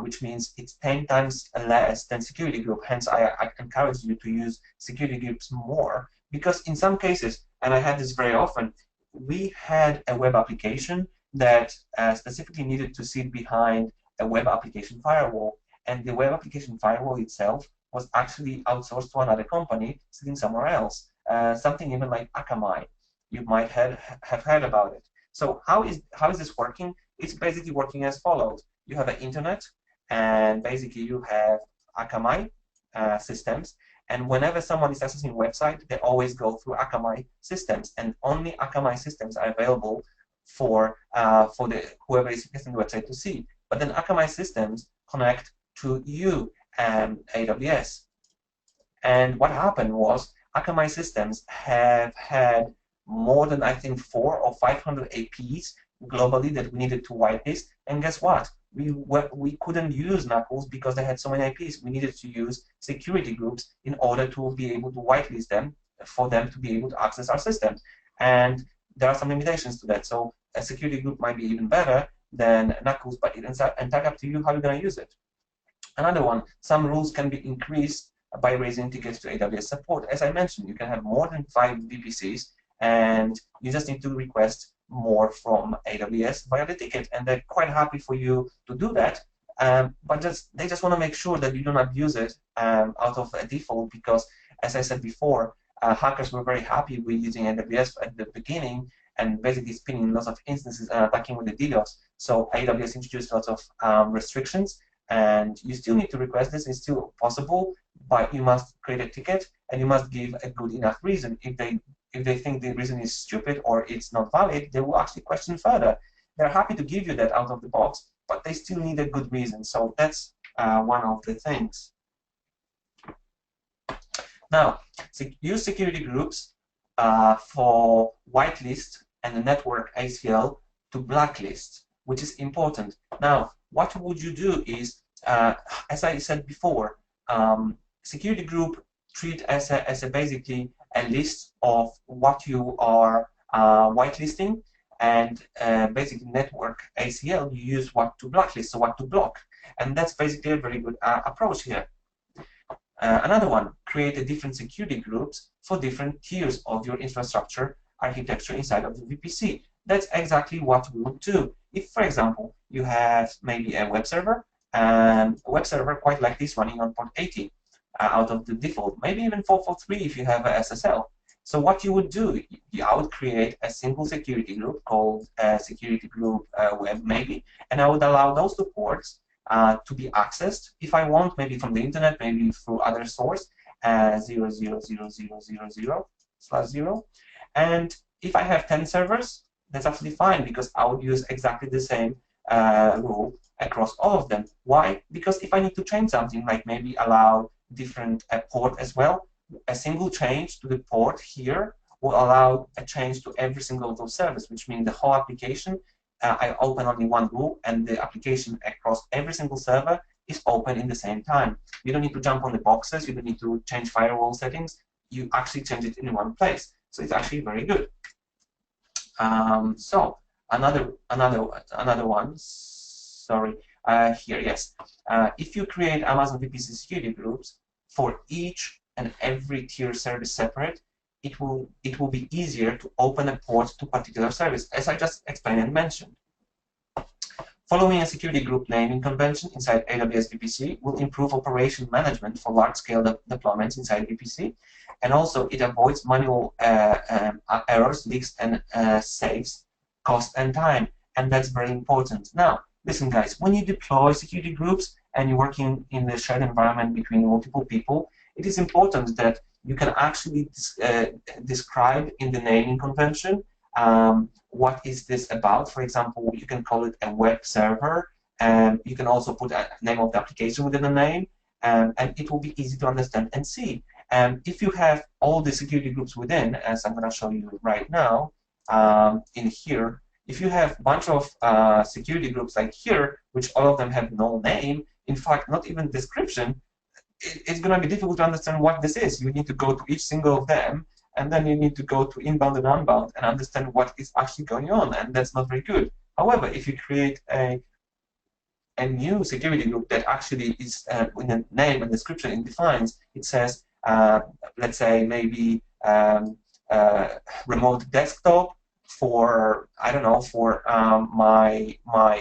which means it's 10 times less than security group. Hence, I encourage you to use security groups more, because in some cases, and I had this very often, we had a web application that specifically needed to sit behind a web application firewall, and the web application firewall itself was actually outsourced to another company sitting somewhere else, something even like Akamai. You might have heard about it. So how is this working? It's basically working as follows. You have an internet, and basically you have Akamai systems, and whenever someone is accessing a website, they always go through Akamai systems, and only Akamai systems are available for whoever is accessing the website to see. But then Akamai systems connect to you and AWS. And what happened was Akamai systems have had more than, I think, 400 or 500 APs globally that we needed to whitelist. And guess what? We couldn't use Knuckles because they had so many APs. We needed to use security groups in order to be able to whitelist them for them to be able to access our systems. And there are some limitations to that. So a security group might be even better than Knuckles, but it's entirely up to you how you're going to use it. Another one, some rules can be increased by raising tickets to AWS support. As I mentioned, you can have more than 5 VPCs, and you just need to request more from AWS via the ticket, and they're quite happy for you to do that. But they just want to make sure that you don't abuse it out of a default, because, as I said before, hackers were very happy with using AWS at the beginning and basically spinning lots of instances and attacking with the DDoS. So AWS introduced lots of restrictions, and you still need to request this. It's still possible, but you must create a ticket, and you must give a good enough reason. If they think the reason is stupid or it's not valid, they will actually question further. They're happy to give you that out of the box, but they still need a good reason. So that's one of the things. Now, use security groups for whitelist and the network ACL to blacklist, which is important. Now, what would you do is, as I said before, security group treat as a basically a list of what you are whitelisting, and basically network ACL, you use what to blacklist, so what to block. And that's basically a very good approach here. Another one, create a different security groups for different tiers of your infrastructure architecture inside of the VPC. That's exactly what we would do. If, for example, you have maybe a web server, and a web server quite like this running on port 80 out of the default, maybe even 443 if you have a SSL. So what you would do, I would create a single security group called security group web maybe, and I would allow those two ports to be accessed if I want, maybe from the internet, maybe through other source, 0.0.0.0.0/0. And if I have 10 servers, that's absolutely fine, because I would use exactly the same rule across all of them. Why? Because if I need to change something, like maybe allow different port as well, a single change to the port here will allow a change to every single of those servers, which means the whole application, I open only one rule, and the application across every single server is open in the same time. You don't need to jump on the boxes, you don't need to change firewall settings, you actually change it in one place. So it's actually very good. So another one, sorry, here, yes. If you create Amazon VPC security groups for each and every tier service separate, it will be easier to open a port to particular service, as I just explained and mentioned. Following a security group naming convention inside AWS VPC will improve operation management for large-scale deployments inside VPC, and also it avoids manual errors, leaks, and saves cost and time, and that's very important. Now, listen guys, when you deploy security groups and you're working in the shared environment between multiple people, it is important that you can actually describe in the naming convention what is this about. For example, you can call it a web server, and you can also put a name of the application within the name, and it will be easy to understand and see. If you have all the security groups within, as I'm going to show you right now, in here, If you have a bunch of security groups like here, which all of them have no name, in fact, not even description, it's going to be difficult to understand what this is. You need to go to each single of them, and then you need to go to inbound and unbound and understand what is actually going on, and that's not very good. However, if you create a new security group that actually is with a name and description it defines, it says, let's say maybe remote desktop for, I don't know, for my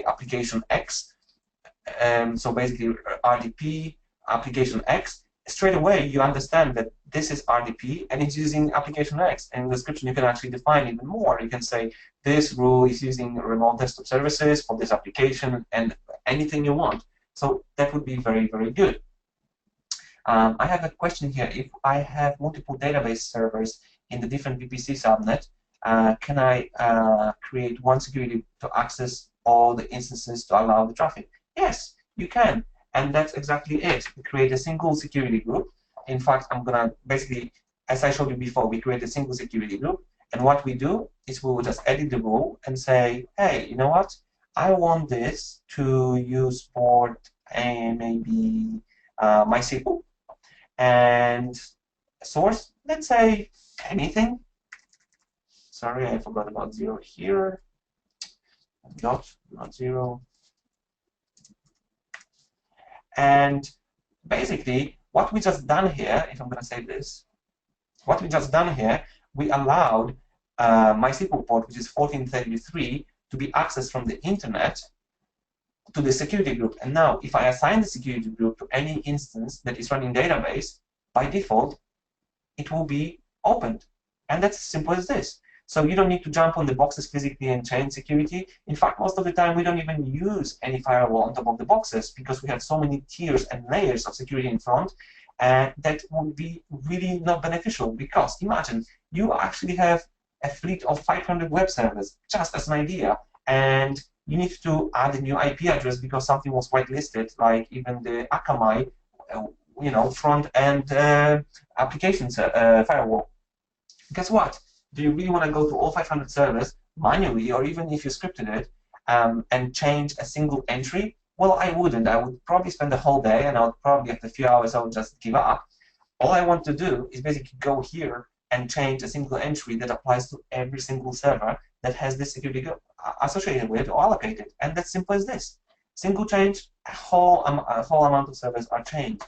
application X. So basically RDP application X, straight away you understand that this is RDP and it's using application X. And in the description you can actually define even more. You can say this rule is using remote desktop services for this application and anything you want. So that would be very, very good. I have a question here. If I have multiple database servers in the different VPC subnet, can I create one security to access all the instances to allow the traffic? Yes, you can. And that's exactly it. We create a single security group. In fact, I'm going to basically, as I showed you before, we create a single security group. And what we do is we will just edit the rule and say, hey, you know what? I want this to use port maybe MySQL. And source, let's say anything. Sorry, I forgot about 0 here. Dot, not 0. And basically, what we just done here, if I'm going to say this, what we just done here, we allowed MySQL port, which is 1433, to be accessed from the internet to the security group. And now, if I assign the security group to any instance that is running database, by default, it will be opened. And that's as simple as this. So you don't need to jump on the boxes physically and change security. In fact, most of the time, we don't even use any firewall on top of the boxes because we have so many tiers and layers of security in front, and that would be really not beneficial. Because imagine, you actually have a fleet of 500 web servers, just as an idea, and you need to add a new IP address because something was whitelisted, like even the Akamai, front-end applications firewall. Guess what? Do you really want to go to all 500 servers manually, or even if you scripted it, and change a single entry? Well, I wouldn't. I would probably spend the whole day, and I would probably, after a few hours, I would just give up. All I want to do is basically go here and change a single entry that applies to every single server that has this security associated with or allocated. And that's simple as this. Single change, a whole amount of servers are changed.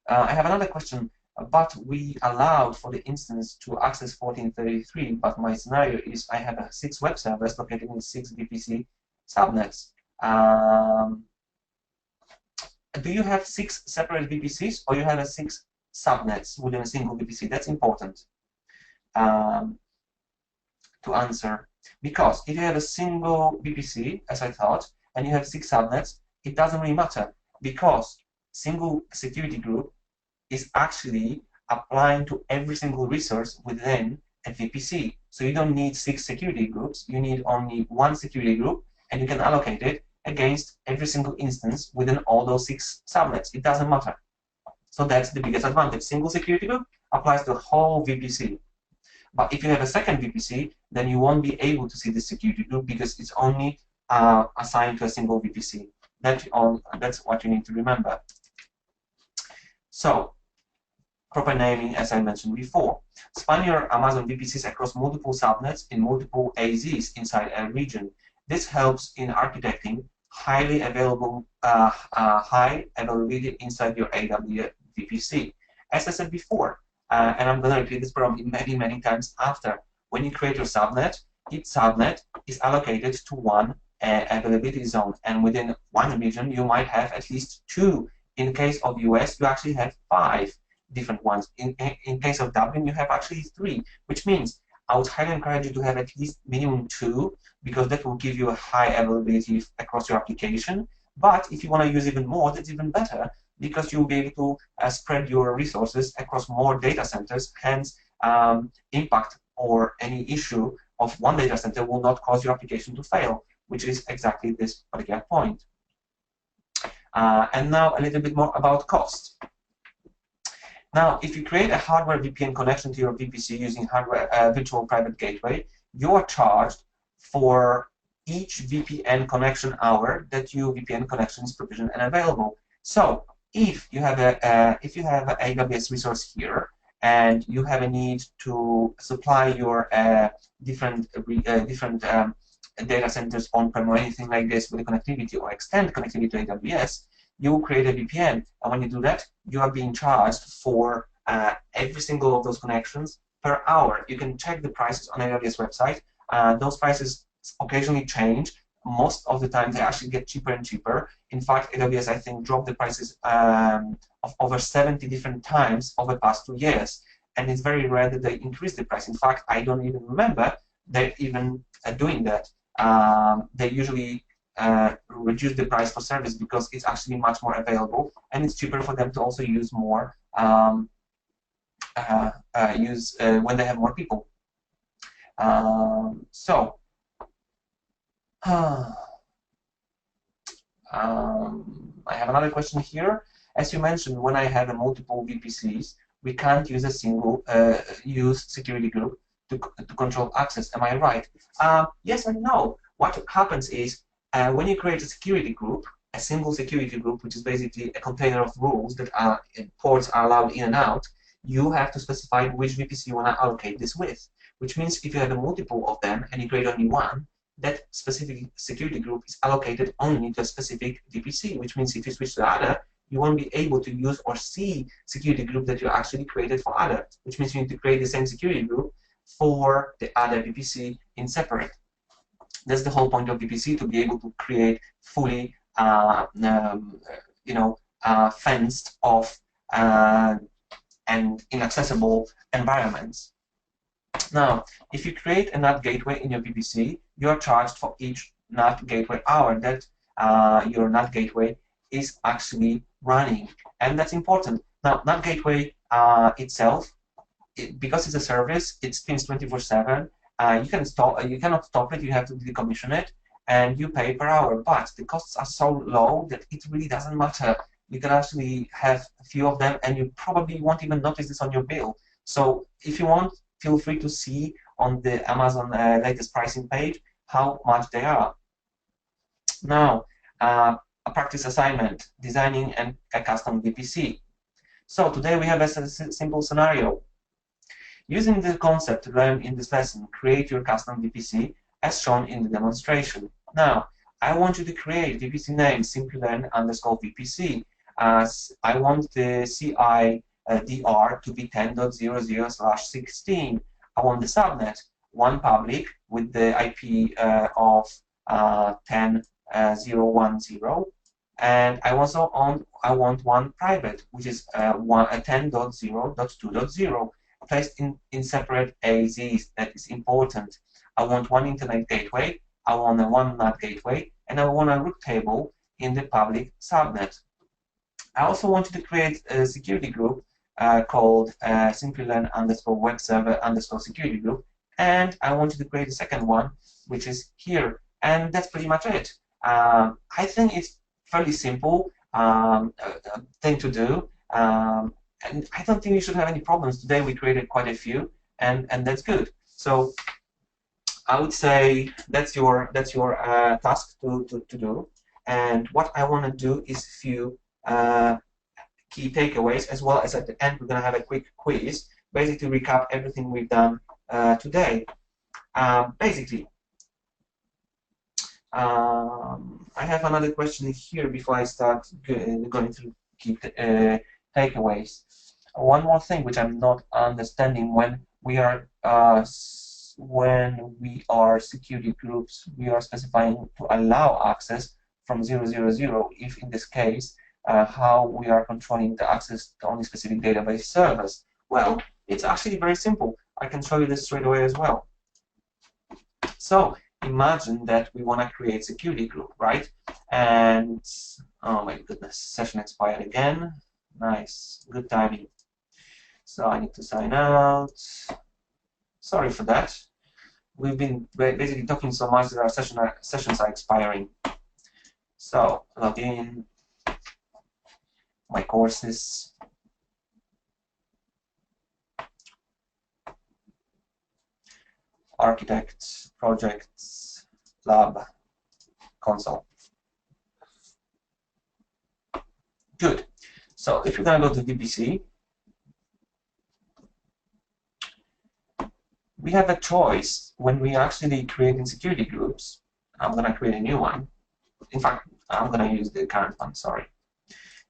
I have another question. But we allowed for the instance to access 1433, but my scenario is I have 6 web servers located in 6 VPC subnets. Do you have 6 separate VPCs, or you have 6 subnets within a single VPC? That's important to answer. Because if you have a single VPC, as I thought, and you have 6 subnets, it doesn't really matter, because single security group is actually applying to every single resource within a VPC. So you don't need 6 security groups, you need only 1 security group, and you can allocate it against every single instance within all those 6 subnets. It doesn't matter. So that's the biggest advantage. Single security group applies to the whole VPC. But if you have a second VPC, then you won't be able to see the security group because it's only assigned to a single VPC. That's what you need to remember. So, proper naming, as I mentioned before. Span your Amazon VPCs across multiple subnets in multiple AZs inside a region. This helps in architecting highly available, high availability inside your AWS VPC. As I said before, and I'm going to repeat this probably many, many times after, when you create your subnet, each subnet is allocated to one availability zone, and within one region you might have at least 2. In case of US, you actually have 5 different ones. In case of Dublin, you have actually 3, which means I would highly encourage you to have at least minimum 2, because that will give you a high availability across your application. But if you want to use even more, that's even better, because you'll be able to spread your resources across more data centers. Hence, impact or any issue of one data center will not cause your application to fail, which is exactly this particular point. And now a little bit more about cost. Now, if you create a hardware VPN connection to your VPC using hardware virtual private gateway, you are charged for each VPN connection hour that your VPN connection is provisioned and available. So if you have a AWS resource here and you have a need to supply your different data centers on-prem or anything like this with the connectivity or extend connectivity to AWS, you create a VPN, and when you do that, you are being charged for every single of those connections per hour. You can check the prices on AWS website. Those prices occasionally change. Most of the time, they actually get cheaper and cheaper. In fact, AWS, I think, dropped the prices of over 70 different times over the past 2 years. And it's very rare that they increase the price. In fact, I don't even remember they're even doing that. They usually reduce the price for service because it's actually much more available, and it's cheaper for them to also use more when they have more people. I have another question here. As you mentioned, when I have multiple VPCs, we can't use a single use security group to control access. Am I right? Yes and no. What happens is when you create a security group, a single security group, which is basically a container of rules that ports are allowed in and out, you have to specify which VPC you want to allocate this with. Which means if you have a multiple of them and you create only one, that specific security group is allocated only to a specific VPC, which means if you switch to the other, you won't be able to use or see security group that you actually created for other, which means you need to create the same security group for the other VPC in separate. That's the whole point of VPC, to be able to create fully, fenced off and inaccessible environments. Now, if you create a NAT gateway in your VPC, you are charged for each NAT gateway hour that your NAT gateway is actually running, and that's important. Now, NAT gateway itself, because it's a service, it spins 24/7. You cannot stop it. You have to decommission it, and you pay per hour. But the costs are so low that it really doesn't matter. You can actually have a few of them, and you probably won't even notice this on your bill. So, if you want, feel free to see on the Amazon latest pricing page how much they are. Now, a practice assignment: designing a custom VPC. So today we have a simple scenario. Using the concept learned in this lesson, create your custom VPC as shown in the demonstration. Now, I want you to create VPC name Simplilearn_VPC, as I want the CIDR to be 10.00/16. I want the subnet, one public with the IP of 10.0.10, and I want one private, which is 10.0.2.0. placed in separate AZs. That is important. I want one internet gateway, I want one NAT gateway, and I want a route table in the public subnet. I also want you to create a security group called Simplilearn_web server_security group, and I want you to create a second one, which is here. And that's pretty much it. I think it's fairly simple thing to do. And I don't think you should have any problems. Today we created quite a few, and that's good. So I would say that's your task to do. And what I want to do is a few key takeaways, as well as at the end we're going to have a quick quiz, basically recap everything we've done today. Basically, I have another question here before I start going through key takeaways. One more thing which I'm not understanding: when we are security groups, we are specifying to allow access from 000. If in this case, how we are controlling the access to only specific database servers? Well, it's actually very simple. I can show you this straight away as well. So imagine that we want to create security group, right? And oh my goodness, session expired again. Nice, good timing. So I need to sign out. Sorry for that. We've been basically talking so much that our sessions are expiring. So log in, my courses. Architects, projects, lab console. Good. So if you're going to go to VPC, we have a choice when we actually creating security groups. I'm going to create a new one. In fact, I'm going to use the current one, sorry.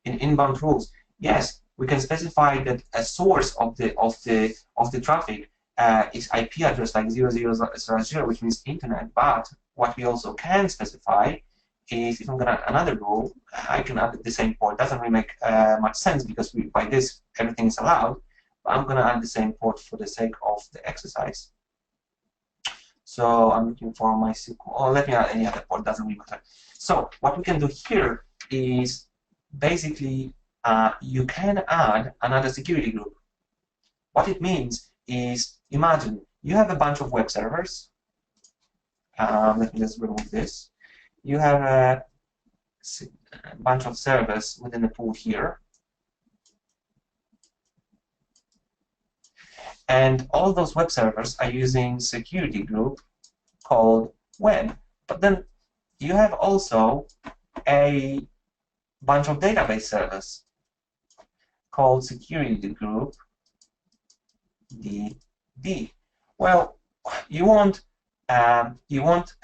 In inbound rules, yes, we can specify that a source of the traffic is IP address like 00/0, which means internet. But what we also can specify is, if I'm going to add another rule, I can add the same port. Doesn't really make much sense because by this everything is allowed. But I'm going to add the same port for the sake of the exercise. So I'm looking for MySQL. Or let me add any other port. Doesn't really matter. So what we can do here is basically you can add another security group. What it means is, imagine you have a bunch of web servers. Let me just remove this. You have a bunch of servers within the pool here. And all those web servers are using security group called web. But then you have also a bunch of database servers called security group DB. Well, you want a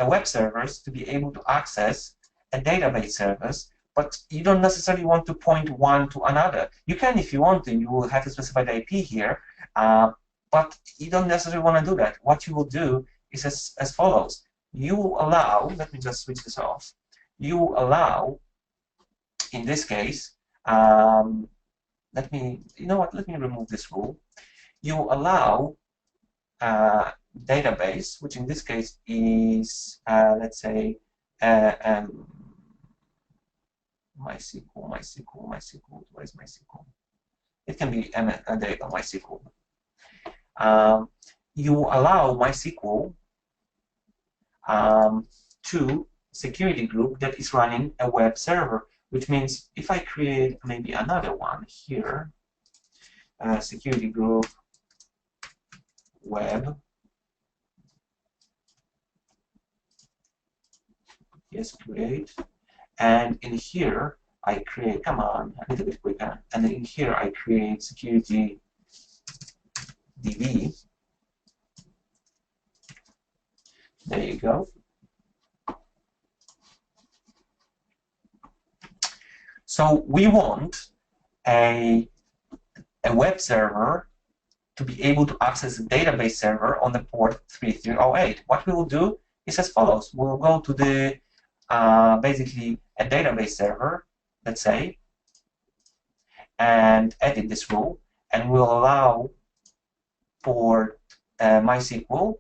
web servers to be able to access a database service, but you don't necessarily want to point one to another. You can if you want to. You will have to specify the IP here, but you don't necessarily want to do that. What you will do is as follows. You will allow, let me just switch this off. You will allow, in this case, let me remove this rule. You allow database, which in this case is, let's say, MySQL. Where is MySQL? It can be a data MySQL. You allow MySQL to security group that is running a web server, which means if I create maybe another one here, security group web, yes, create, and in here I create, come on, a little bit quicker, and in here I create security DB. There you go. So we want a web server to be able to access a database server on the port 3308. What we will do is as follows. We'll go to the basically a database server, let's say, and edit this rule, and we'll allow port MySQL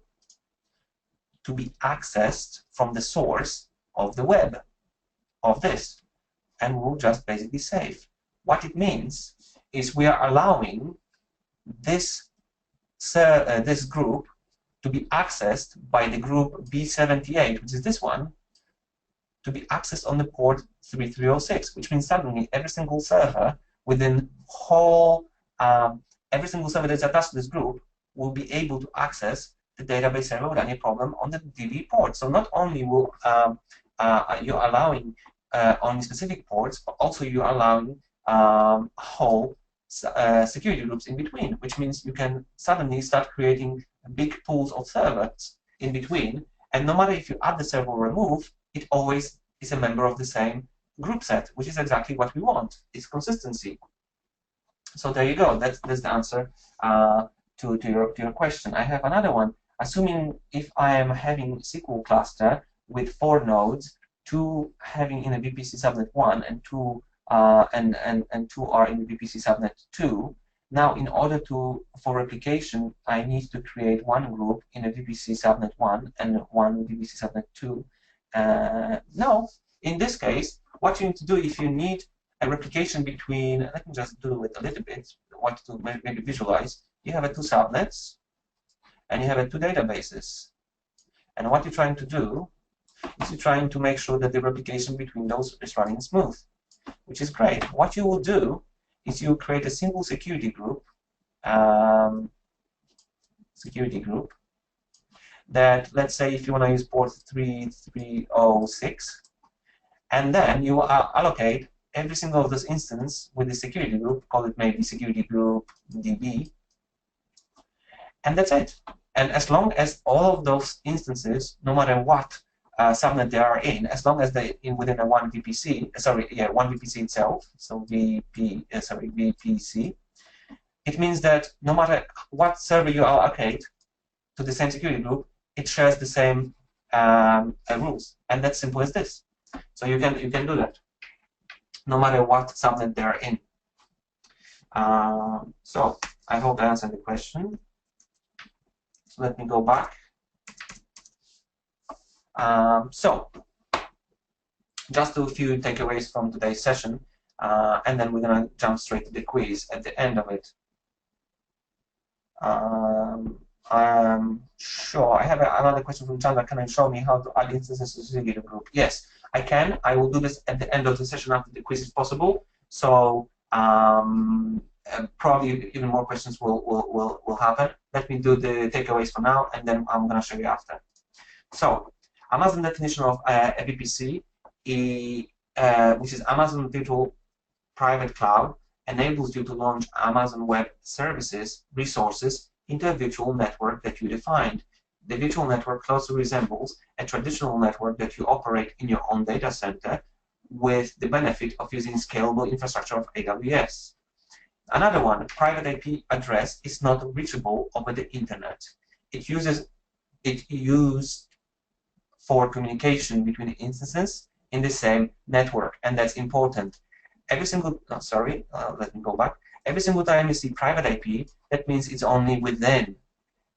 to be accessed from the source of the web of this, and we'll just basically save. What it means is we are allowing this this group to be accessed by the group B78, which is this one, to be accessed on the port 3306, which means suddenly every single server within whole every single server that's attached to this group will be able to access the database server without any problem on the DB port. So not only will you're allowing only specific ports, but also you're allowing whole security groups in between, which means you can suddenly start creating big pools of servers in between, and no matter if you add the server or remove, it always is a member of the same group set, which is exactly what we want. It's consistency. So there you go. That's the answer to your question. I have another one. Assuming if I am having SQL cluster with 4 nodes, 2 having in a VPC subnet 1 and 2 and 2 are in the VPC subnet 2. Now, in order for replication, I need to create one group in a VPC subnet 1 and one VPC subnet 2. No, in this case, what you need to do if you need a replication between, let me just do it a little bit, what to maybe visualize. You have 2 subnets and you have 2 databases. And what you're trying to do is you're trying to make sure that the replication between those is running smooth, which is great. What you will do is you create a single security group, that, let's say, if you want to use port 3306, and then you allocate every single of those instances with the security group, call it maybe security group DB, and that's it. And as long as all of those instances, no matter what subnet they are in, as long as they're within a one VPC, one VPC itself, so VPC, it means that no matter what server you allocate to the same security group, it shares the same rules, and that's simple as this. So you can do that, no matter what subnet they are in. So I hope I answered the question. So let me go back. So just a few takeaways from today's session, and then we're gonna jump straight to the quiz at the end of it. Sure, I have another question from Chandra. Can you show me how to add instances to the security group? Yes, I can. I will do this at the end of the session after the quiz is possible. So probably even more questions will happen. Let me do the takeaways for now, and then I'm going to show you after. So Amazon definition of a VPC, which is Amazon Virtual Private Cloud, enables you to launch Amazon Web Services resources into a virtual network that you defined. The virtual network closely resembles a traditional network that you operate in your own data center, with the benefit of using scalable infrastructure of AWS. Another one, private IP address is not reachable over the internet. It's used for communication between instances in the same network, and that's important. Every single, let me go back. Every single time you see private IP, that means it's only within.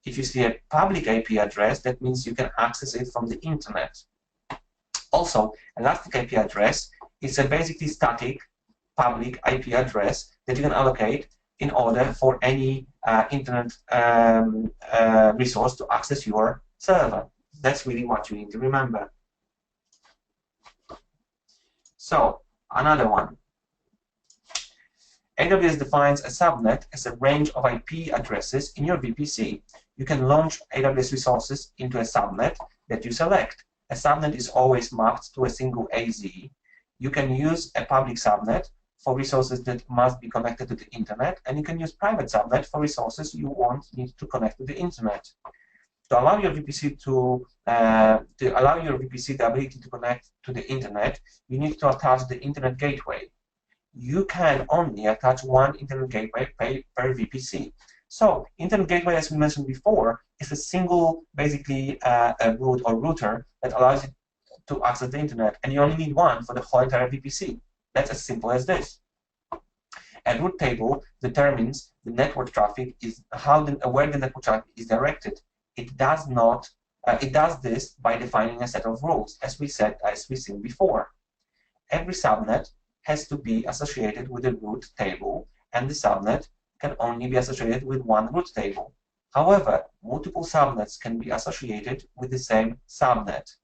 If you see a public IP address, that means you can access it from the internet. Also, elastic IP address is a basically static public IP address that you can allocate in order for any internet resource to access your server. That's really what you need to remember. So, another one. AWS defines a subnet as a range of IP addresses in your VPC. You can launch AWS resources into a subnet that you select. A subnet is always mapped to a single AZ. You can use a public subnet for resources that must be connected to the internet, and you can use private subnet for resources you need to connect to the internet. To allow your VPC the ability to connect to the internet, you need to attach the internet gateway. You can only attach one internet gateway per VPC. So, internet gateway, as we mentioned before, is a single, basically, a route or router that allows you to access the internet, and you only need one for the whole entire VPC. That's as simple as this. A route table determines the network traffic where the network traffic is directed. It does this by defining a set of rules, as we've seen before. Every subnet has to be associated with a route table, and the subnet can only be associated with one route table. However, multiple subnets can be associated with the same subnet.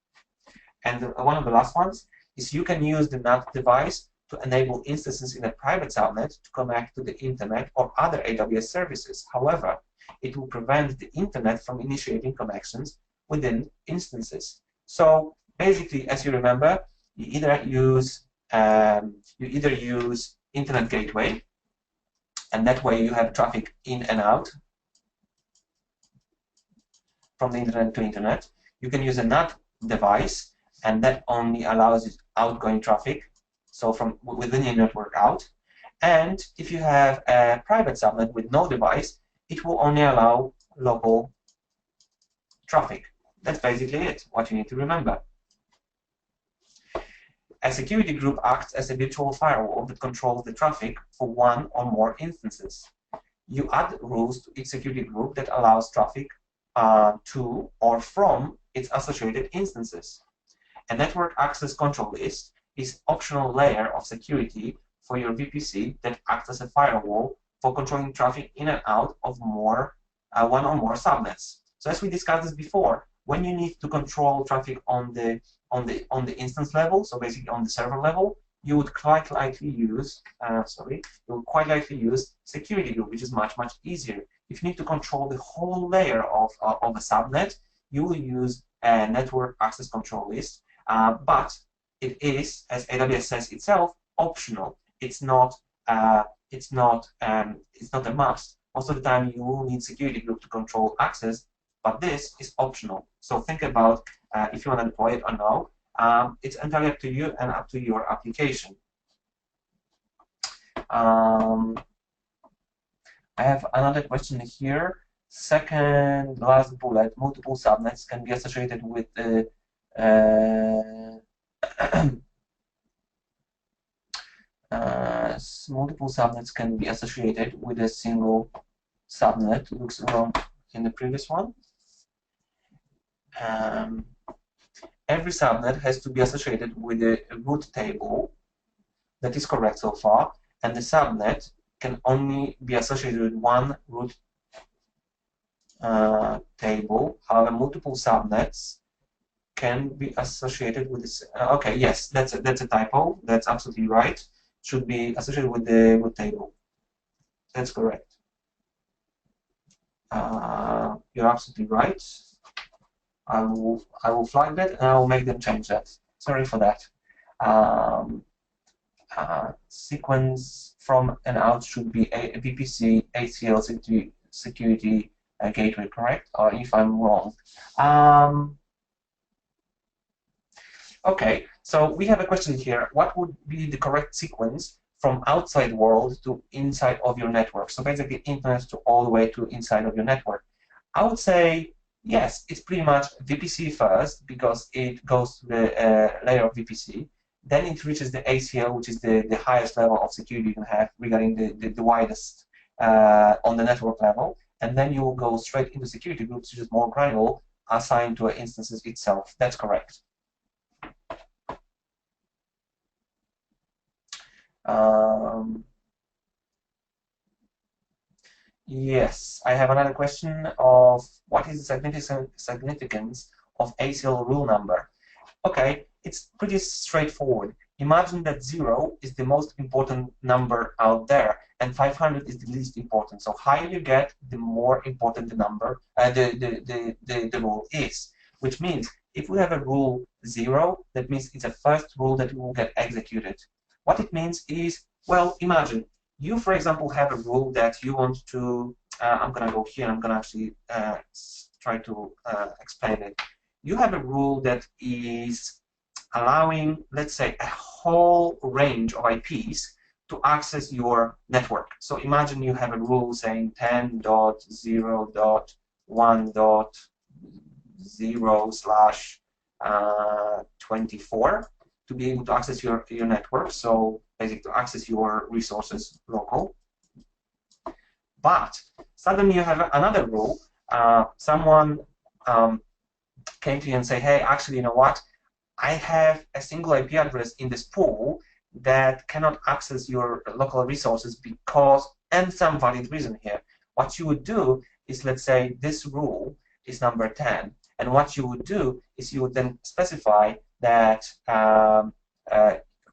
And one of the last ones is you can use the NAT device to enable instances in a private subnet to connect to the internet or other AWS services. However, it will prevent the internet from initiating connections within instances. So basically, as you remember, you either use internet gateway, and that way you have traffic in and out from the internet to internet. You can use a NAT device, and that only allows outgoing traffic, so from within your network out. And if you have a private subnet with no device, it will only allow local traffic. That's basically it, what you need to remember. A security group acts as a virtual firewall that controls the traffic for one or more instances. You add rules to each security group that allows traffic to or from its associated instances. A network access control list is optional layer of security for your VPC that acts as a firewall for controlling traffic in and out of one or more subnets. So as we discussed this before, when you need to control traffic on the instance level, so basically on the server level, you would quite likely use security group, which is much easier. If you need to control the whole layer of a subnet, you will use a network access control list, but it is, as AWS says itself, optional. It's not a must. Most of the time, you will need security group to control access, but this is optional. So think about if you want to deploy it or no. It's entirely up to you and up to your application. I have another question here. Second last bullet, multiple subnets can be associated with multiple subnets can be associated with a single subnet. Looks wrong in the previous one. Every subnet has to be associated with a route table. That is correct so far. And the subnet can only be associated with one route table. However, multiple subnets can be associated with this. Okay, yes, that's a typo. That's absolutely right. Should be associated with the route table. That's correct. You're absolutely right. I will flag that and I will make them change that. Sorry for that. Sequence from and out should be a VPC ACL security gateway, correct? Or if I'm wrong. Okay, so we have a question here. What would be the correct sequence from outside world to inside of your network? So basically, internet to all the way to inside of your network. I would say yes, it's pretty much VPC first because it goes to the layer of VPC. Then it reaches the ACL, which is the highest level of security you can have regarding the widest on the network level. And then you will go straight into security groups, which is more granular, assigned to instances itself. That's correct. Yes, I have another question of what is the significance of ACL rule number? Okay, it's pretty straightforward. Imagine that 0 is the most important number out there, and 500 is the least important. So higher you get, the more important the number, the rule is. Which means if we have a rule 0, that means it's a first rule that will get executed. What it means is, well, imagine you, for example, have a rule that you want to. I'm going to go here. I'm going to actually try to explain it. You have a rule that is allowing, let's say, a whole range of IPs to access your network. So imagine you have a rule saying 10.0.1.0/24 to be able to access your network. So basically to access your resources local. But suddenly you have another rule. Someone came to you and say, hey, actually, you know what? I have a single IP address in this pool that cannot access your local resources because, and some valid reason here. What you would do is, let's say this rule is number 10. And what you would do is you would then specify that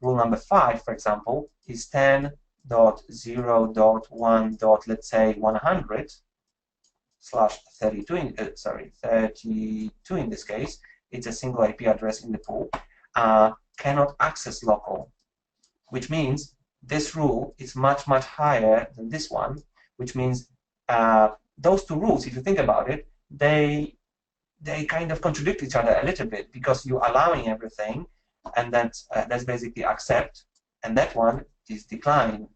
rule number 5, for example, is 10.0.1. Let's say 100/32 in this case. It's a single IP address in the pool. Cannot access local, which means this rule is much higher than this one. Which means those two rules, if you think about it, they kind of contradict each other a little bit because you're allowing everything, and that's basically accept, and that one is decline.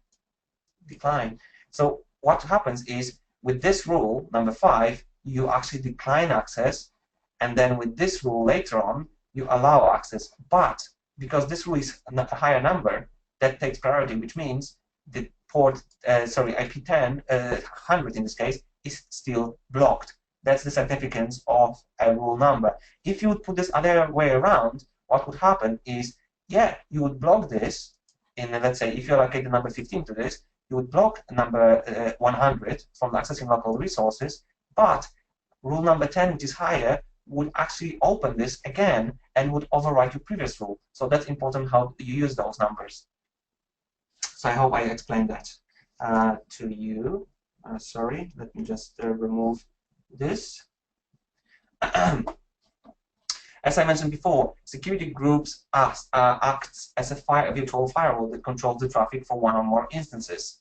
So what happens is with this rule number 5, you actually decline access, and then with this rule later on, you allow access. But because this rule is a higher number, that takes priority, which means the port, IP10, 100 in this case, is still blocked. That's the significance of a rule number. If you would put this other way around, what would happen is, yeah, you would block this in, let's say, if you allocate the number 15 to this, you would block number 100 from accessing local resources, but rule number 10, which is higher, would actually open this again and would overwrite your previous rule. So that's important how you use those numbers. So I hope I explained that to you. Sorry, let me just remove this. As I mentioned before, security groups acts as a virtual firewall that controls the traffic for one or more instances.